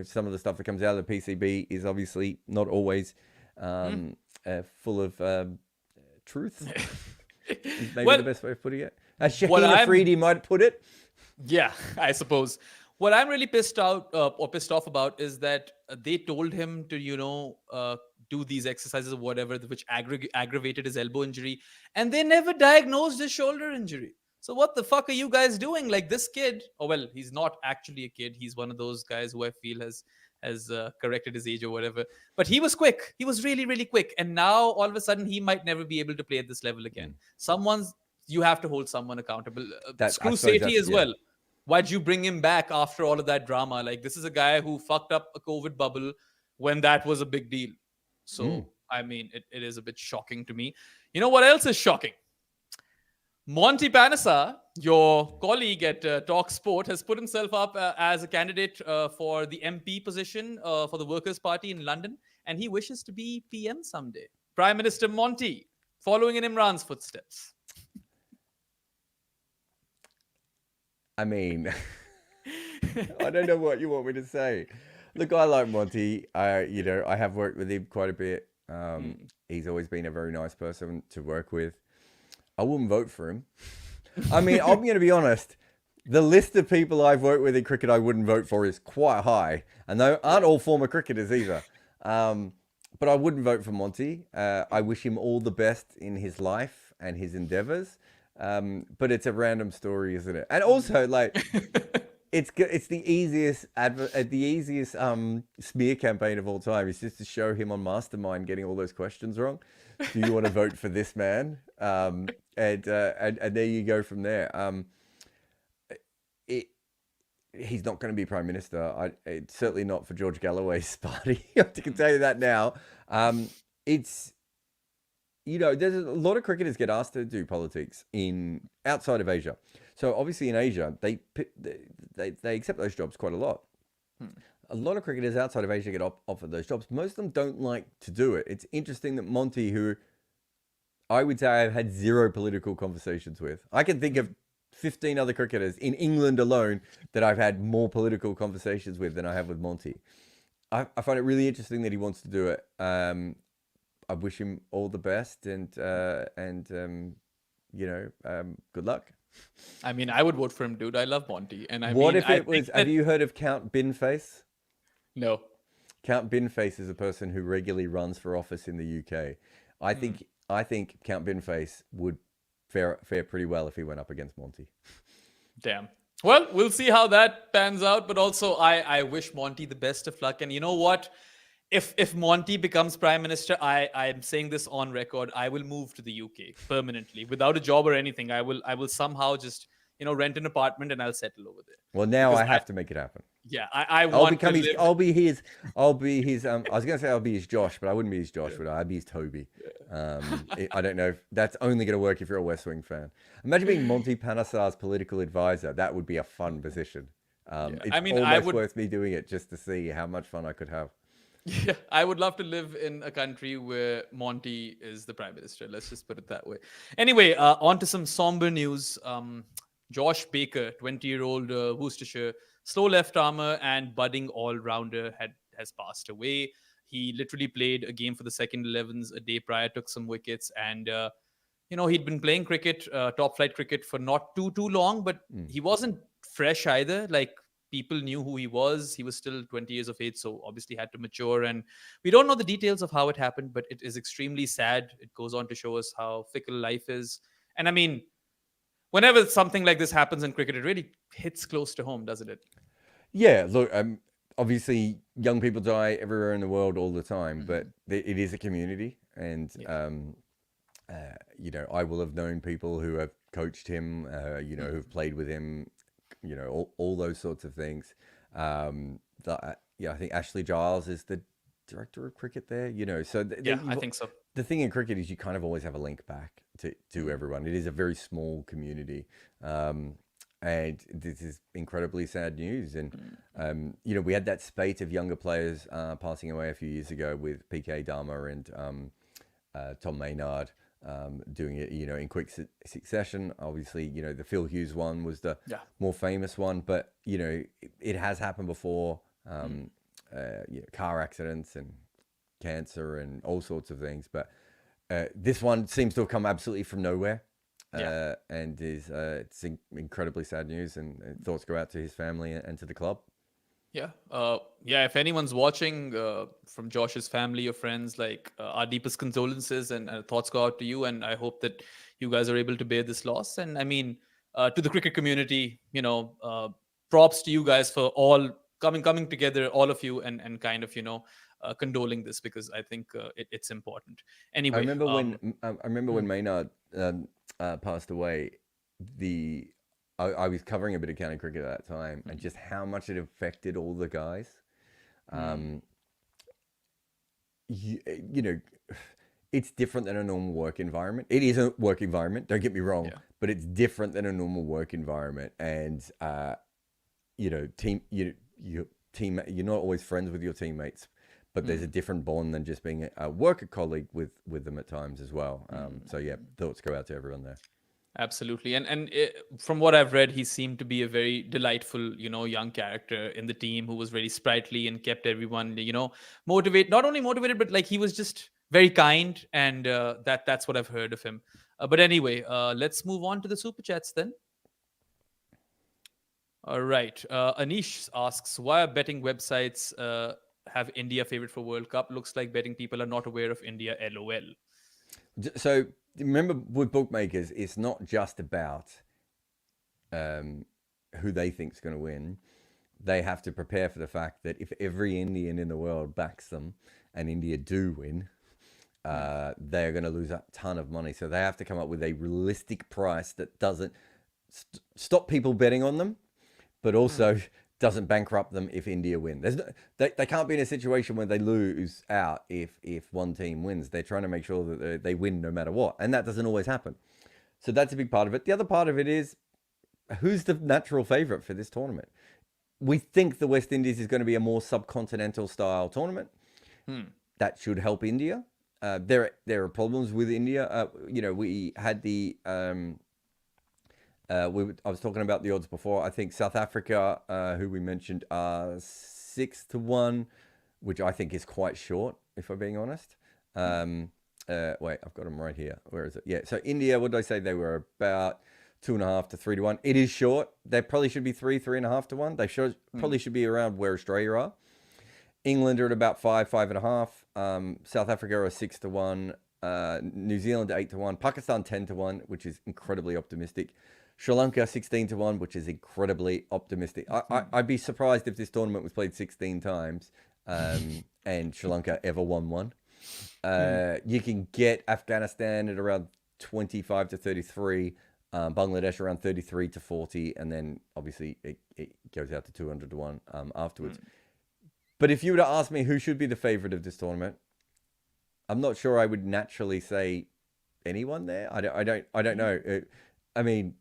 some of the stuff that comes out of the PCB is obviously not always full of truth. Is maybe the best way of putting it. As Shaheen Afridi might put it. Yeah, I suppose. What I'm really pissed off about is that they told him to, do these exercises or whatever, which aggravated his elbow injury, and they never diagnosed his shoulder injury. So what the fuck are you guys doing? Like, this kid, he's not actually a kid. He's one of those guys who I feel has corrected his age or whatever. But he was quick. He was really, really quick. And now all of a sudden he might never be able to play at this level again. You have to hold someone accountable. Screw Sethi as well. Why'd you bring him back after all of that drama? Like, this is a guy who fucked up a COVID bubble when that was a big deal. So, I mean, it is a bit shocking to me. You know what else is shocking? Monty Panesar, your colleague at Talk Sport, has put himself up as a candidate for the MP position for the Workers' Party in London, and he wishes to be PM someday. Prime Minister Monty, following in Imran's footsteps. I mean, I don't know what you want me to say. Look, I like Monty. I have worked with him quite a bit. He's always been a very nice person to work with. I wouldn't vote for him. I mean, I'm going to be honest. The list of people I've worked with in cricket I wouldn't vote for is quite high. And they aren't all former cricketers either. But I wouldn't vote for Monty. I wish him all the best in his life and his endeavors. But it's a random story, isn't it? And also, like, it's the easiest smear campaign of all time. It's just to show him on Mastermind getting all those questions wrong. Do you want to vote for this man? And there you go from there. He's not going to be Prime Minister. It's certainly not for George Galloway's party. I can tell you that now. There's a lot of cricketers get asked to do politics outside of Asia. So obviously in Asia, they accept those jobs quite a lot. A lot of cricketers outside of Asia get offered those jobs. Most of them don't like to do it. It's interesting that Monty, who I would say I've had zero political conversations with, I can think of 15 other cricketers in England alone that I've had more political conversations with than I have with Monty. I find it really interesting that he wants to do it. I wish him all the best and good luck. I mean, I would vote for him, dude. I love Monty. And have you heard of Count Binface? No. Count Binface is a person who regularly runs for office in the UK. I think Count Binface would fare pretty well if he went up against Monty. Damn. Well, we'll see how that pans out. But also, I wish Monty the best of luck. And you know what? If Monty becomes Prime Minister, I'm saying this on record, I will move to the UK permanently without a job or anything. I will somehow just rent an apartment and I'll settle over there. Well, now I have to make it happen. Yeah, I'll be his. I was gonna say I'll be his Josh, but I wouldn't be his Josh, would I? I'd be his Toby. I don't know if that's only gonna work if you're a West Wing fan. Imagine being Monty Panesar's political advisor. That would be a fun position. It's almost worth me doing it just to see how much fun I could have. Yeah, I would love to live in a country where Monty is the Prime Minister. Let's just put it that way. Anyway, on to some somber news. Josh Baker, 20-year-old Worcestershire slow left armer and budding all-rounder, has passed away. He literally played a game for the second 11s a day prior, took some wickets, and he'd been playing cricket, top flight cricket, for not too long, but he wasn't fresh either. Like, people knew who he was. He was still 20 years of age, so obviously had to mature. And we don't know the details of how it happened, but it is extremely sad. It goes on to show us how fickle life is. And I mean, whenever something like this happens in cricket, it really hits close to home, doesn't it? Yeah, look, obviously young people die everywhere in the world all the time, but it is a community. And, I will have known people who have coached him, who've played with him all those sorts of things. I think Ashley Giles is the director of cricket there. So I think so. the thing in cricket is you kind of always have a link back to everyone. It is a very small community. And this is incredibly sad news. And, we had that spate of younger players passing away a few years ago with PK Dharma and Tom Maynard doing it, in quick succession. Obviously, the Phil Hughes one was the more famous one, but, it has happened before, car accidents and cancer and all sorts of things. But this one seems to have come absolutely from nowhere. And it's incredibly sad news, and thoughts go out to his family and to the club. If anyone's watching from Josh's family or friends, our deepest condolences and thoughts go out to you, and I hope that you guys are able to bear this loss. And I mean, to the cricket community, props to you guys for all coming together, all of you, and kind of condoling this, because I think it's important. Anyway, I remember when Maynard passed away. I was covering a bit of county cricket at that time, and just how much it affected all the guys. It's different than a normal work environment. It is a work environment, don't get me wrong, but it's different than a normal work environment. And you're not always friends with your teammates, but there's a different bond than just being a worker colleague with them at times as well. Thoughts go out to everyone there. Absolutely. And from what I've read, he seemed to be a very delightful, young character in the team who was very sprightly and kept everyone, not only motivated, but he was just very kind. And that's what I've heard of him. But anyway, let's move on to the super chats then. All right. Anish asks, why are betting websites have India favored for World Cup? Looks like betting people are not aware of India, LOL. So remember, with bookmakers, it's not just about who they think is going to win. They have to prepare for the fact that if every Indian in the world backs them and India do win, they're going to lose a ton of money. So they have to come up with a realistic price that doesn't stop people betting on them, but also doesn't bankrupt them if India win. They can't be in a situation where they lose out if one team wins. They're trying to make sure that they win no matter what. And that doesn't always happen. So that's a big part of it. The other part of it is, who's the natural favourite for this tournament? We think the West Indies is going to be a more subcontinental style tournament. That should help India. There are problems with India. We had the... I was talking about the odds before. I think South Africa, who we mentioned, are 6-1, which I think is quite short, if I'm being honest. Wait, I've got them right here. Where is it? Yeah. So India, what did I say? They were about 2.5 to 3-1. It is short. They probably should be 3.5 to 1. They probably should be around where Australia are. England are at about 5.5. South Africa are 6-1. New Zealand 8-1. Pakistan 10-1, which is incredibly optimistic. Sri Lanka 16-1, which is incredibly optimistic. I'd be surprised if this tournament was played 16 times and Sri Lanka ever won one. You can get Afghanistan at around 25-33, Bangladesh around 33-40, and then obviously it goes out to 200-1 afterwards. But if you were to ask me who should be the favorite of this tournament, I'm not sure I would naturally say anyone there. I don't know. I mean,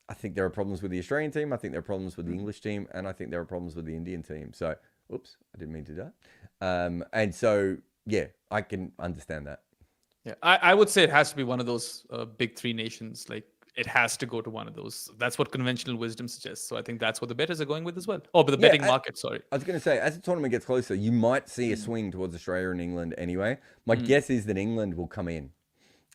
I think there are problems with the Australian team. I think there are problems with the English team, and I think there are problems with the Indian team. So, oops, I didn't mean to do that. And so, yeah, I can understand that. Yeah, I would say it has to be one of those big three nations. It has to go to one of those. That's what conventional wisdom suggests. So I think that's what the bettors are going with as well. Oh, but the betting market, sorry. I was going to say, as the tournament gets closer, you might see a swing towards Australia and England anyway. My guess is that England will come in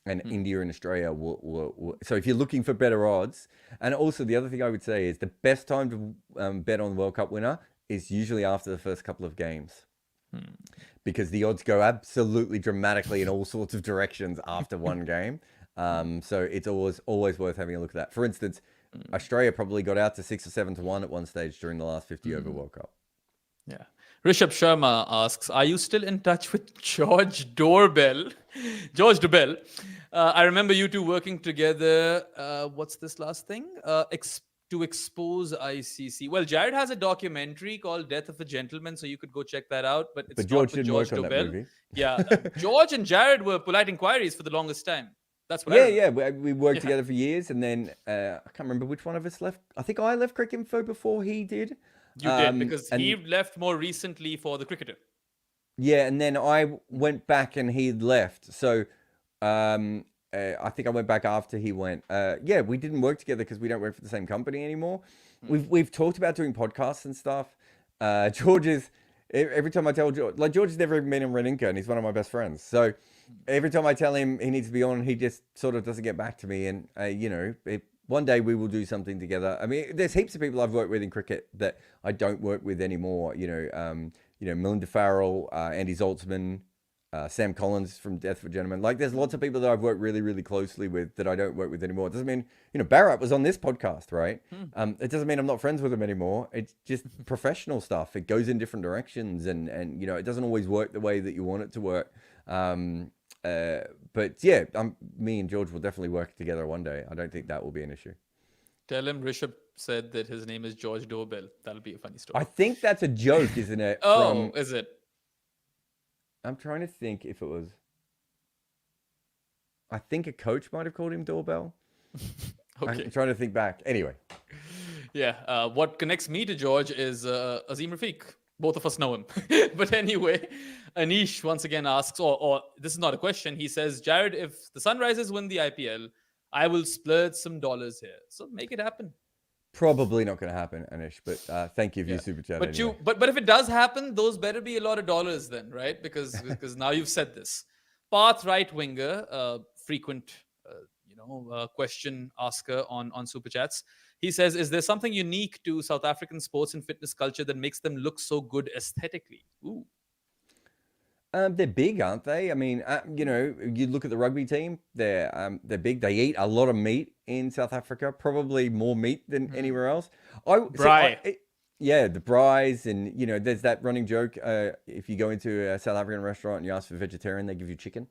and India and Australia will. So if you're looking for better odds, and also the other thing I would say is the best time to bet on the World Cup winner is usually after the first couple of games. Because the odds go absolutely dramatically in all sorts of directions after one game. So it's always worth having a look at that. For instance, Australia probably got out to 6 or 7-1 at one stage during the last 50 over World Cup. Yeah. Rishabh Sharma asks, are you still in touch with George Dobell? I remember you two working together. What's this last thing? to expose ICC? Well, Jared has a documentary called Death of a Gentleman, so you could go check that out. But it's But not George with didn't George work on that Dobell. movie. Yeah, George and Jared were polite inquiries for the longest time. That's what I Yeah, remember. yeah. We worked together for years, and then I can't remember which one of us left. I think I left Cricket Info before he did. You did, because and he left more recently for the Cricketer. yeah, and then I went back and he had left. So I think I went back after he went. Yeah, we didn't work together because we don't work for the same company anymore. We've talked about doing podcasts and stuff. George is every time I tell George, like George has never even been in Reninka, and he's one of my best friends. So every time I tell him he needs to be on, he just sort of doesn't get back to me. And you know, one day we will do something together. I mean, there's heaps of people I've worked with in cricket that I don't work with anymore. You know, Melinda Farrell, Andy Zoltzman, Sam Collins from Death of a Gentleman. Like, there's lots of people that I've worked really, really closely with that I don't work with anymore. It doesn't mean, you know, Bharat was on this podcast, right? It doesn't mean I'm not friends with him anymore. It's just professional stuff. It goes in different directions, and you know, it doesn't always work the way that you want it to work. But yeah, me and George will definitely work together one day. I don't think that will be an issue. Tell him Rishabh said that his name is George Dobell. That'll be a funny story. I think that's a joke, isn't it? Oh, is it? I'm trying to think if it was. I think a coach might have called him Doorbell. Okay. I'm trying to think back. Anyway. Yeah. What connects me to George is Azim Rafiq. Both of us know him. But anyway, Anish once again asks, or this is not a question. He says, Jared, if the Sunrisers win the IPL, I will splurge some dollars here. So make it happen. Probably not going to happen, Anish, but thank you for your super chat. But anyway. but if it does happen, those better be a lot of dollars then, right? Because now you've said this. Path right winger, frequent question asker on super chats. He says, is there something unique to South African sports and fitness culture that makes them look so good aesthetically? Ooh. They're big, aren't they? I mean, you know, you look at the rugby team, they're big. They eat a lot of meat in South Africa, probably more meat than anywhere else. Yeah, the braais, and you know, there's that running joke. If you go into a South African restaurant and you ask for vegetarian, they give you chicken.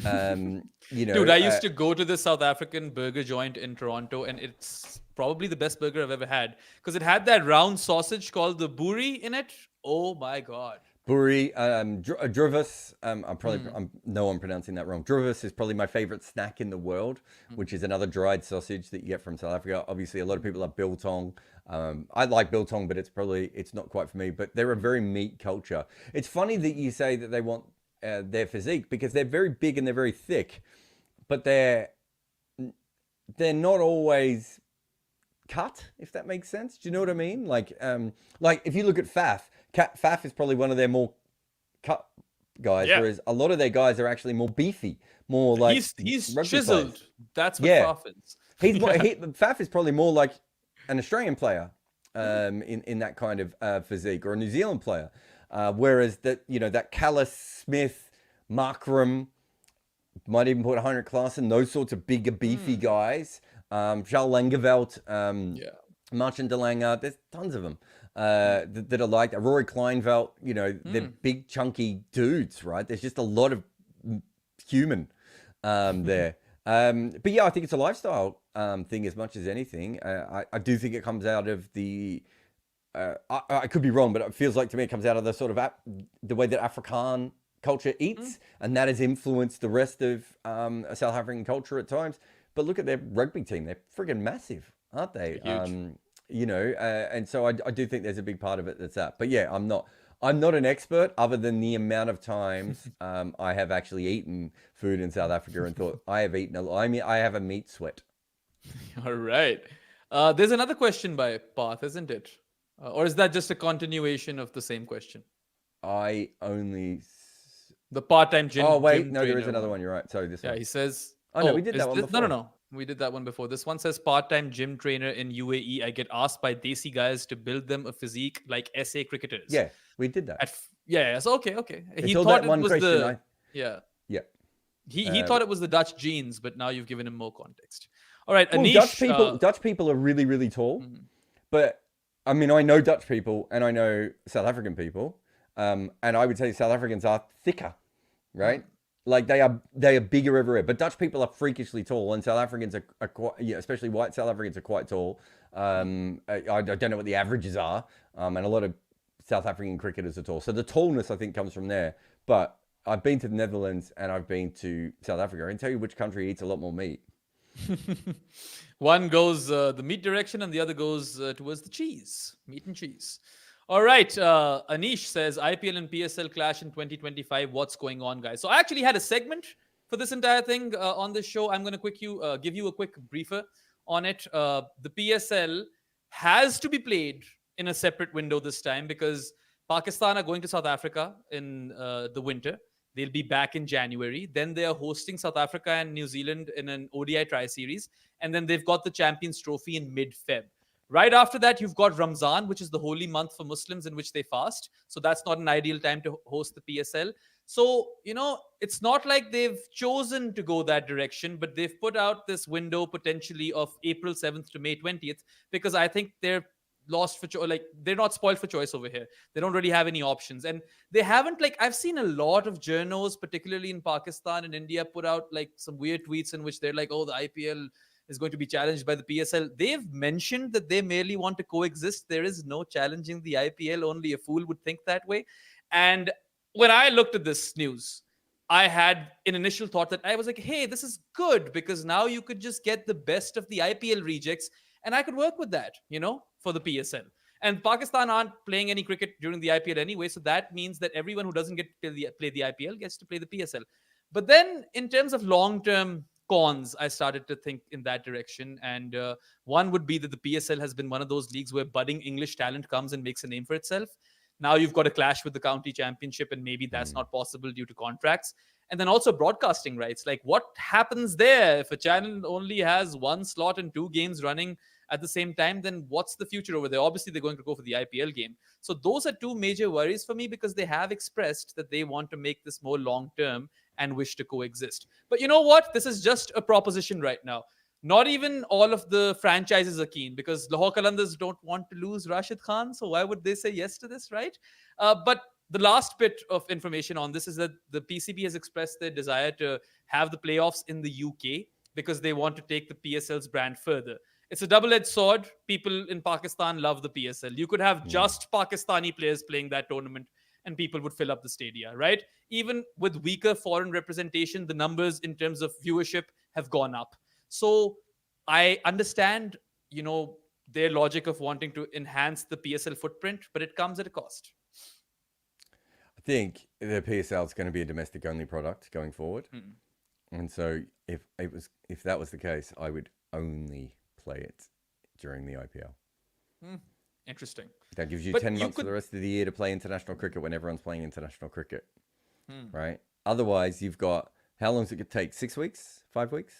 You know, dude, I used to go to this South African burger joint in Toronto, and it's probably the best burger I've ever had because it had that round sausage called the boerie in it. Oh my god. Boerie, Druvis. I'm pronouncing that wrong. Druvis is probably my favorite snack in the world, which is another dried sausage that you get from South Africa. Obviously, a lot of people love biltong. I like biltong, but it's not quite for me. But they're a very meat culture. It's funny that you say that they want their physique because they're very big and they're very thick, but they're not always cut, if that makes sense. Do you know what I mean? Like if you look at Faf is probably one of their more cut guys, whereas a lot of their guys are actually more beefy, more like he's chiseled. Players. That's what Faf is. Faf is probably more like an Australian player in that kind of physique, or a New Zealand player, whereas that Callis, Smith, Markram, might even put Heinrich Klaassen, those sorts of bigger beefy guys, Charles Langeveld, Martin de Lange, there's tons of them. That are like Rory Kleinveld, you know, they're big chunky dudes, right? There's just a lot of human there. But yeah, I think it's a lifestyle thing as much as anything. I do think it comes out of the I could be wrong, but it feels like to me it comes out of the sort of the way that Afrikaan culture eats, and that has influenced the rest of South African culture at times. But look at their rugby team; they're friggin' massive, aren't they? Huge. You know, and so I do think there's a big part of it that's that. But yeah, I'm not an expert other than the amount of times I have actually eaten food in South Africa and thought I have eaten a lot. I mean, I have a meat sweat. All right. There's another question by Path, isn't it? Or is that just a continuation of the same question? The part-time gym. Oh wait, gym no, there is trainer another one. one. You're right. Sorry, this one. Yeah, he says. Oh no, we did that one before. No. We did that one before. This one says part-time gym trainer in UAE. I get asked by Desi guys to build them a physique like SA cricketers. Yeah, we did that. So okay. He all thought that it one was question. Yeah. He thought it was the Dutch genes, but now you've given him more context. All right, well, Anish. Dutch people are really, really tall, but I mean, I know Dutch people and I know South African people, and I would say South Africans are thicker, right? Like they are bigger everywhere, but Dutch people are freakishly tall, and South Africans are quite, especially white South Africans are quite tall. I don't know what the averages are, and a lot of South African cricketers are tall. So the tallness, I think, comes from there. But I've been to the Netherlands and I've been to South Africa. I can tell you which country eats a lot more meat. One goes the meat direction and the other goes towards the cheese. Meat and cheese. All right. Anish says IPL and PSL clash in 2025. What's going on, guys? So I actually had a segment for this entire thing on this show. I'm going to give you a quick briefer on it. The PSL has to be played in a separate window this time because Pakistan are going to South Africa in the winter. They'll be back in January. Then they are hosting South Africa and New Zealand in an ODI tri-series. And then they've got the Champions Trophy in mid-Feb. Right after that, you've got Ramzan, which is the holy month for Muslims in which they fast. So that's not an ideal time to host the PSL. So, it's not like they've chosen to go that direction, but they've put out this window potentially of April 7th to May 20th because I think they're lost for choice. Like, they're not spoiled for choice over here. They don't really have any options. And they haven't, I've seen a lot of journos, particularly in Pakistan and India, put out some weird tweets in which they're like, oh, the IPL is going to be challenged by the PSL. They've mentioned that they merely want to coexist. There is no challenging the IPL. Only a fool would think that way. And when I looked at this news, I had an initial thought that I was like, hey, this is good because now you could just get the best of the IPL rejects and I could work with that, for the PSL. And Pakistan aren't playing any cricket during the IPL anyway. So that means that everyone who doesn't get to play the IPL gets to play the PSL. But then in terms of long-term cons, I started to think in that direction. And one would be that the PSL has been one of those leagues where budding English talent comes and makes a name for itself. Now you've got a clash with the county championship, and maybe that's not possible due to contracts. And then also broadcasting rights. What happens there if a channel only has one slot and 2 games running at the same time? Then what's the future over there? Obviously, they're going to go for the IPL game. So those are 2 major worries for me because they have expressed that they want to make this more long-term and wish to coexist. But you know what? This is just a proposition right now. Not even all of the franchises are keen because Lahore Qalandars don't want to lose Rashid Khan. So why would they say yes to this, right? But the last bit of information on this is that the PCB has expressed their desire to have the playoffs in the UK because they want to take the PSL's brand further. It's a double-edged sword. People in Pakistan love the PSL. You could have just Pakistani players playing that tournament and people would fill up the stadia, right? Even with weaker foreign representation, the numbers in terms of viewership have gone up. So I understand, their logic of wanting to enhance the PSL footprint, but it comes at a cost. I think the PSL is going to be a domestic-only product going forward. And so if that was the case, I would only play it during the IPL. Interesting. That gives you 10 months for the rest of the year to play international cricket when everyone's playing international cricket, right? Otherwise, you've got, how long does it take? 6 weeks? 5 weeks?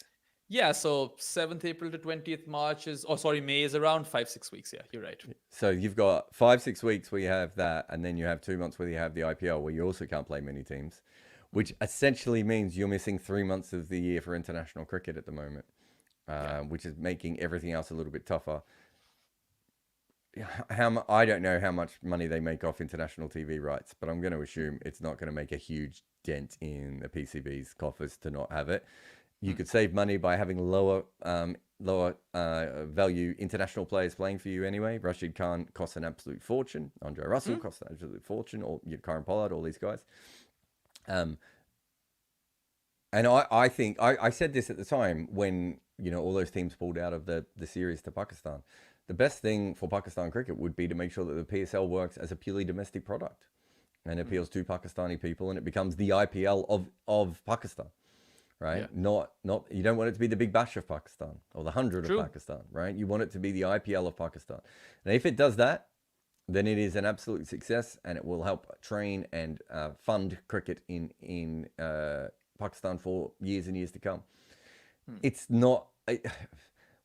Yeah, so 7th April to 20th March May is around 5-6 weeks. Yeah, you're right. So you've got 5-6 weeks where you have that, and then you have 2 months where you have the IPL, where you also can't play many teams, which essentially means you're missing 3 months of the year for international cricket at the moment, which is making everything else a little bit tougher. I don't know how much money they make off international TV rights, but I'm going to assume it's not going to make a huge dent in the PCB's coffers to not have it. You could save money by having lower value international players playing for you anyway. Rashid Khan costs an absolute fortune. Andre Russell costs an absolute fortune. Or Karen Pollard, all these guys. And I think I said this at the time when all those teams pulled out of the series to Pakistan. The best thing for Pakistan cricket would be to make sure that the PSL works as a purely domestic product and appeals to Pakistani people, and it becomes the IPL of Pakistan. Right? Yeah. Not you don't want it to be the Big Bash of Pakistan or the 100 of Pakistan, right? You want it to be the IPL of Pakistan. And if it does that, then it is an absolute success, and it will help train and fund cricket in Pakistan for years and years to come. It's not...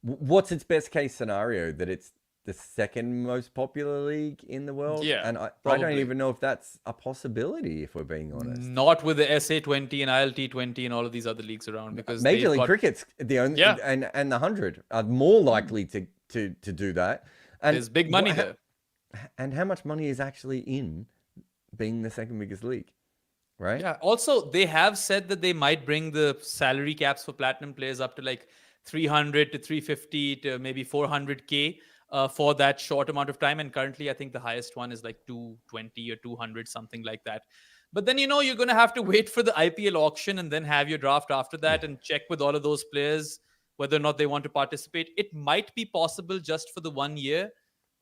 what's its best case scenario? That it's the second most popular league in the world? Yeah, and I don't even know if that's a possibility, if we're being honest. Not with the SA20 and ILT20 and all of these other leagues around, because Major League Cricket's the only, and the 100 are more likely to do that. And there's big money there. And how much money is actually in being the second biggest league, right? Yeah. Also, they have said that they might bring the salary caps for platinum players up to 300 to 350 to maybe 400K. for that short amount of time. And currently, I think the highest one is like 220 or 200, something like that. But then, you're going to have to wait for the IPL auction and then have your draft after that and check with all of those players whether or not they want to participate. It might be possible just for the 1 year.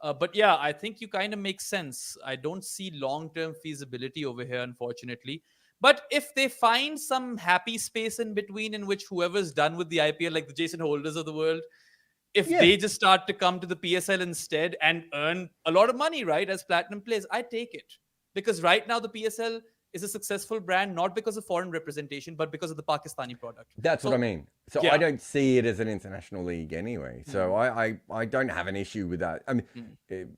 But yeah, I think you kind of make sense. I don't see long-term feasibility over here, unfortunately. But if they find some happy space in between in which whoever's done with the IPL, like the Jason Holders of the world, if they just start to come to the PSL instead and earn a lot of money, right, as platinum players, I take it. Because right now the PSL is a successful brand, not because of foreign representation, but because of the Pakistani product. That's what I mean. So I don't see it as an international league anyway. So I don't have an issue with that. I mean,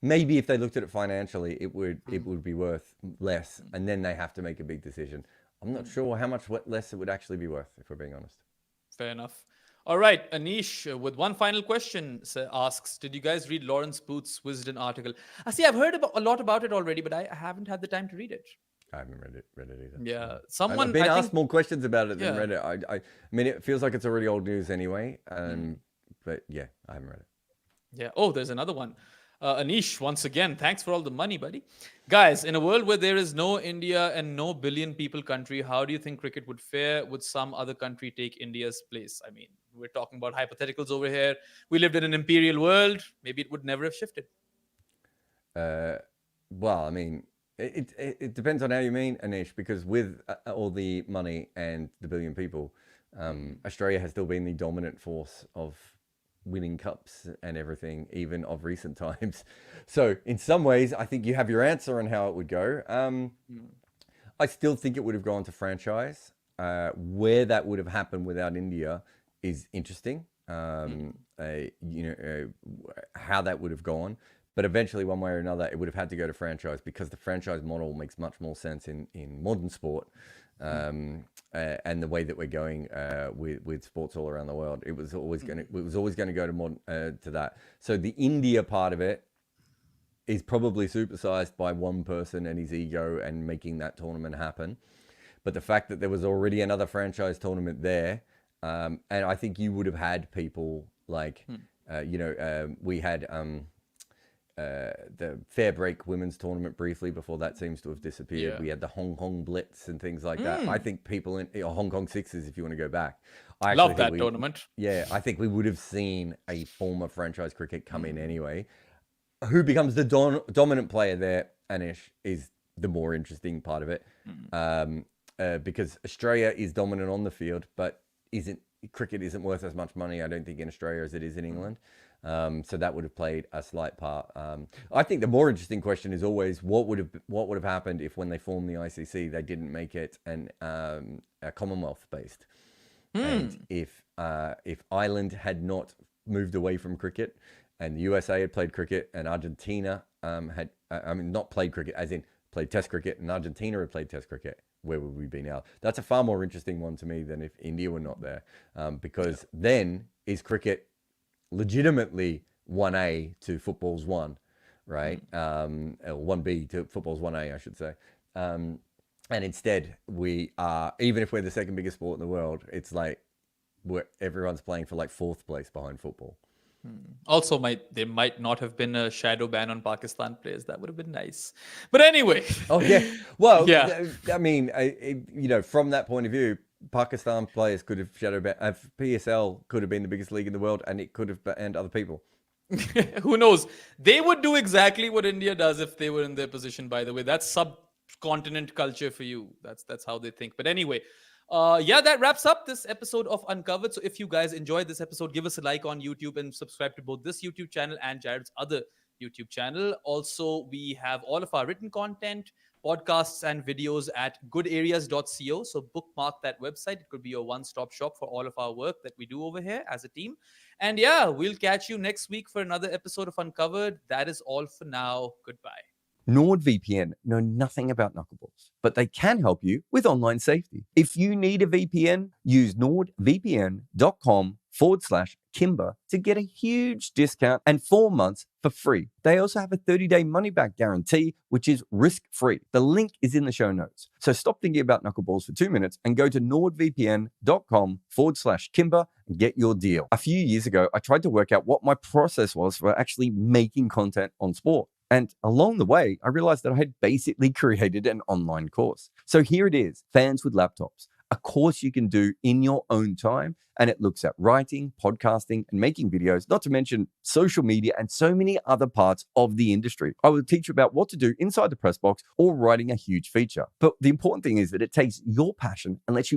maybe if they looked at it financially, it would be worth less, and then they have to make a big decision. I'm not sure how much less it would actually be worth, if we're being honest. Fair enough. All right, Anish, with one final question, asks, did you guys read Lawrence Booth's Wisden article? See, I've heard a lot about it already, but I haven't had the time to read it. I haven't read it either. Yeah, I've been asked more questions about it than read it. I mean, it feels like it's already old news anyway. But yeah, I haven't read it. Yeah. Oh, there's another one. Anish, once again, thanks for all the money, buddy. Guys, in a world where there is no India and no billion people country, how do you think cricket would fare? Would some other country take India's place? I mean, we're talking about hypotheticals over here. We lived in an imperial world. Maybe it would never have shifted. Well, I mean, it depends on how you mean, Anish, because with all the money and the billion people, Australia has still been the dominant force of winning cups and everything, even of recent times. So in some ways, I think you have your answer on how it would go. I still think it would have gone to franchise. Where that would have happened without India is interesting. How that would have gone. But eventually, one way or another, it would have had to go to franchise, because the franchise model makes much more sense in modern sport. And the way that we're going with sports all around the world, it was always going to go to that. So the India part of it is probably supersized by one person and his ego and making that tournament happen. But the fact that there was already another franchise tournament there, and I think you would have had people like, we had the Fair Break women's tournament briefly before that seems to have disappeared. We had the Hong Kong Blitz and things like that. I think people in Hong Kong Sixes, if you want to go back. I love that tournament. Yeah, I think we would have seen a form of franchise cricket come in anyway. Who becomes the dominant player there, Anish, is the more interesting part of it. Because Australia is dominant on the field, but cricket isn't worth as much money, I don't think, in Australia as it is in England. So that would have played a slight part. I think the more interesting question is always what would have happened if, when they formed the ICC, they didn't make it a Commonwealth based, and if Ireland had not moved away from cricket, and the USA had played cricket, and Argentina not played cricket as in played Test cricket, and Argentina had played Test cricket. Where would we be now? That's a far more interesting one to me than if India were not there, because then is cricket legitimately 1A to football's 1, right? Or 1B to football's 1A, I should say. And instead, we are, even if we're the second biggest sport in the world, it's like everyone's playing for like 4th place behind football. Also, there might not have been a shadow ban on Pakistan players. That would have been nice. But anyway. Oh, yeah. Well, yeah. I mean, from that point of view, Pakistan players could have shadow banned. PSL could have been the biggest league in the world, and it could have banned other people. Who knows? They would do exactly what India does if they were in their position, by the way. That's subcontinent culture for you. That's how they think. But anyway, that wraps up this episode of Uncovered. So if you guys enjoyed this episode, give us a like on YouTube and subscribe to both this YouTube channel and Jared's other YouTube channel. Also, we have all of our written content, podcasts, and videos at goodareas.co. So bookmark that website. It could be your one-stop shop for all of our work that we do over here as a team. And yeah, we'll catch you next week for another episode of Uncovered. That is all for now. Goodbye. NordVPN know nothing about knuckleballs, but they can help you with online safety. If you need a VPN, use nordvpn.com NordVPN.com/Kimber to get a huge discount and 4 months for free. They also have a 30-day money-back guarantee, which is risk-free. The link is in the show notes. So stop thinking about knuckleballs for 2 minutes and go to NordVPN.com/Kimber and get your deal. A few years ago, I tried to work out what my process was for actually making content on sport. And along the way, I realized that I had basically created an online course. So here it is, Fans with Laptops, a course you can do in your own time. And it looks at writing, podcasting, and making videos, not to mention social media and so many other parts of the industry. I will teach you about what to do inside the press box or writing a huge feature. But the important thing is that it takes your passion and lets you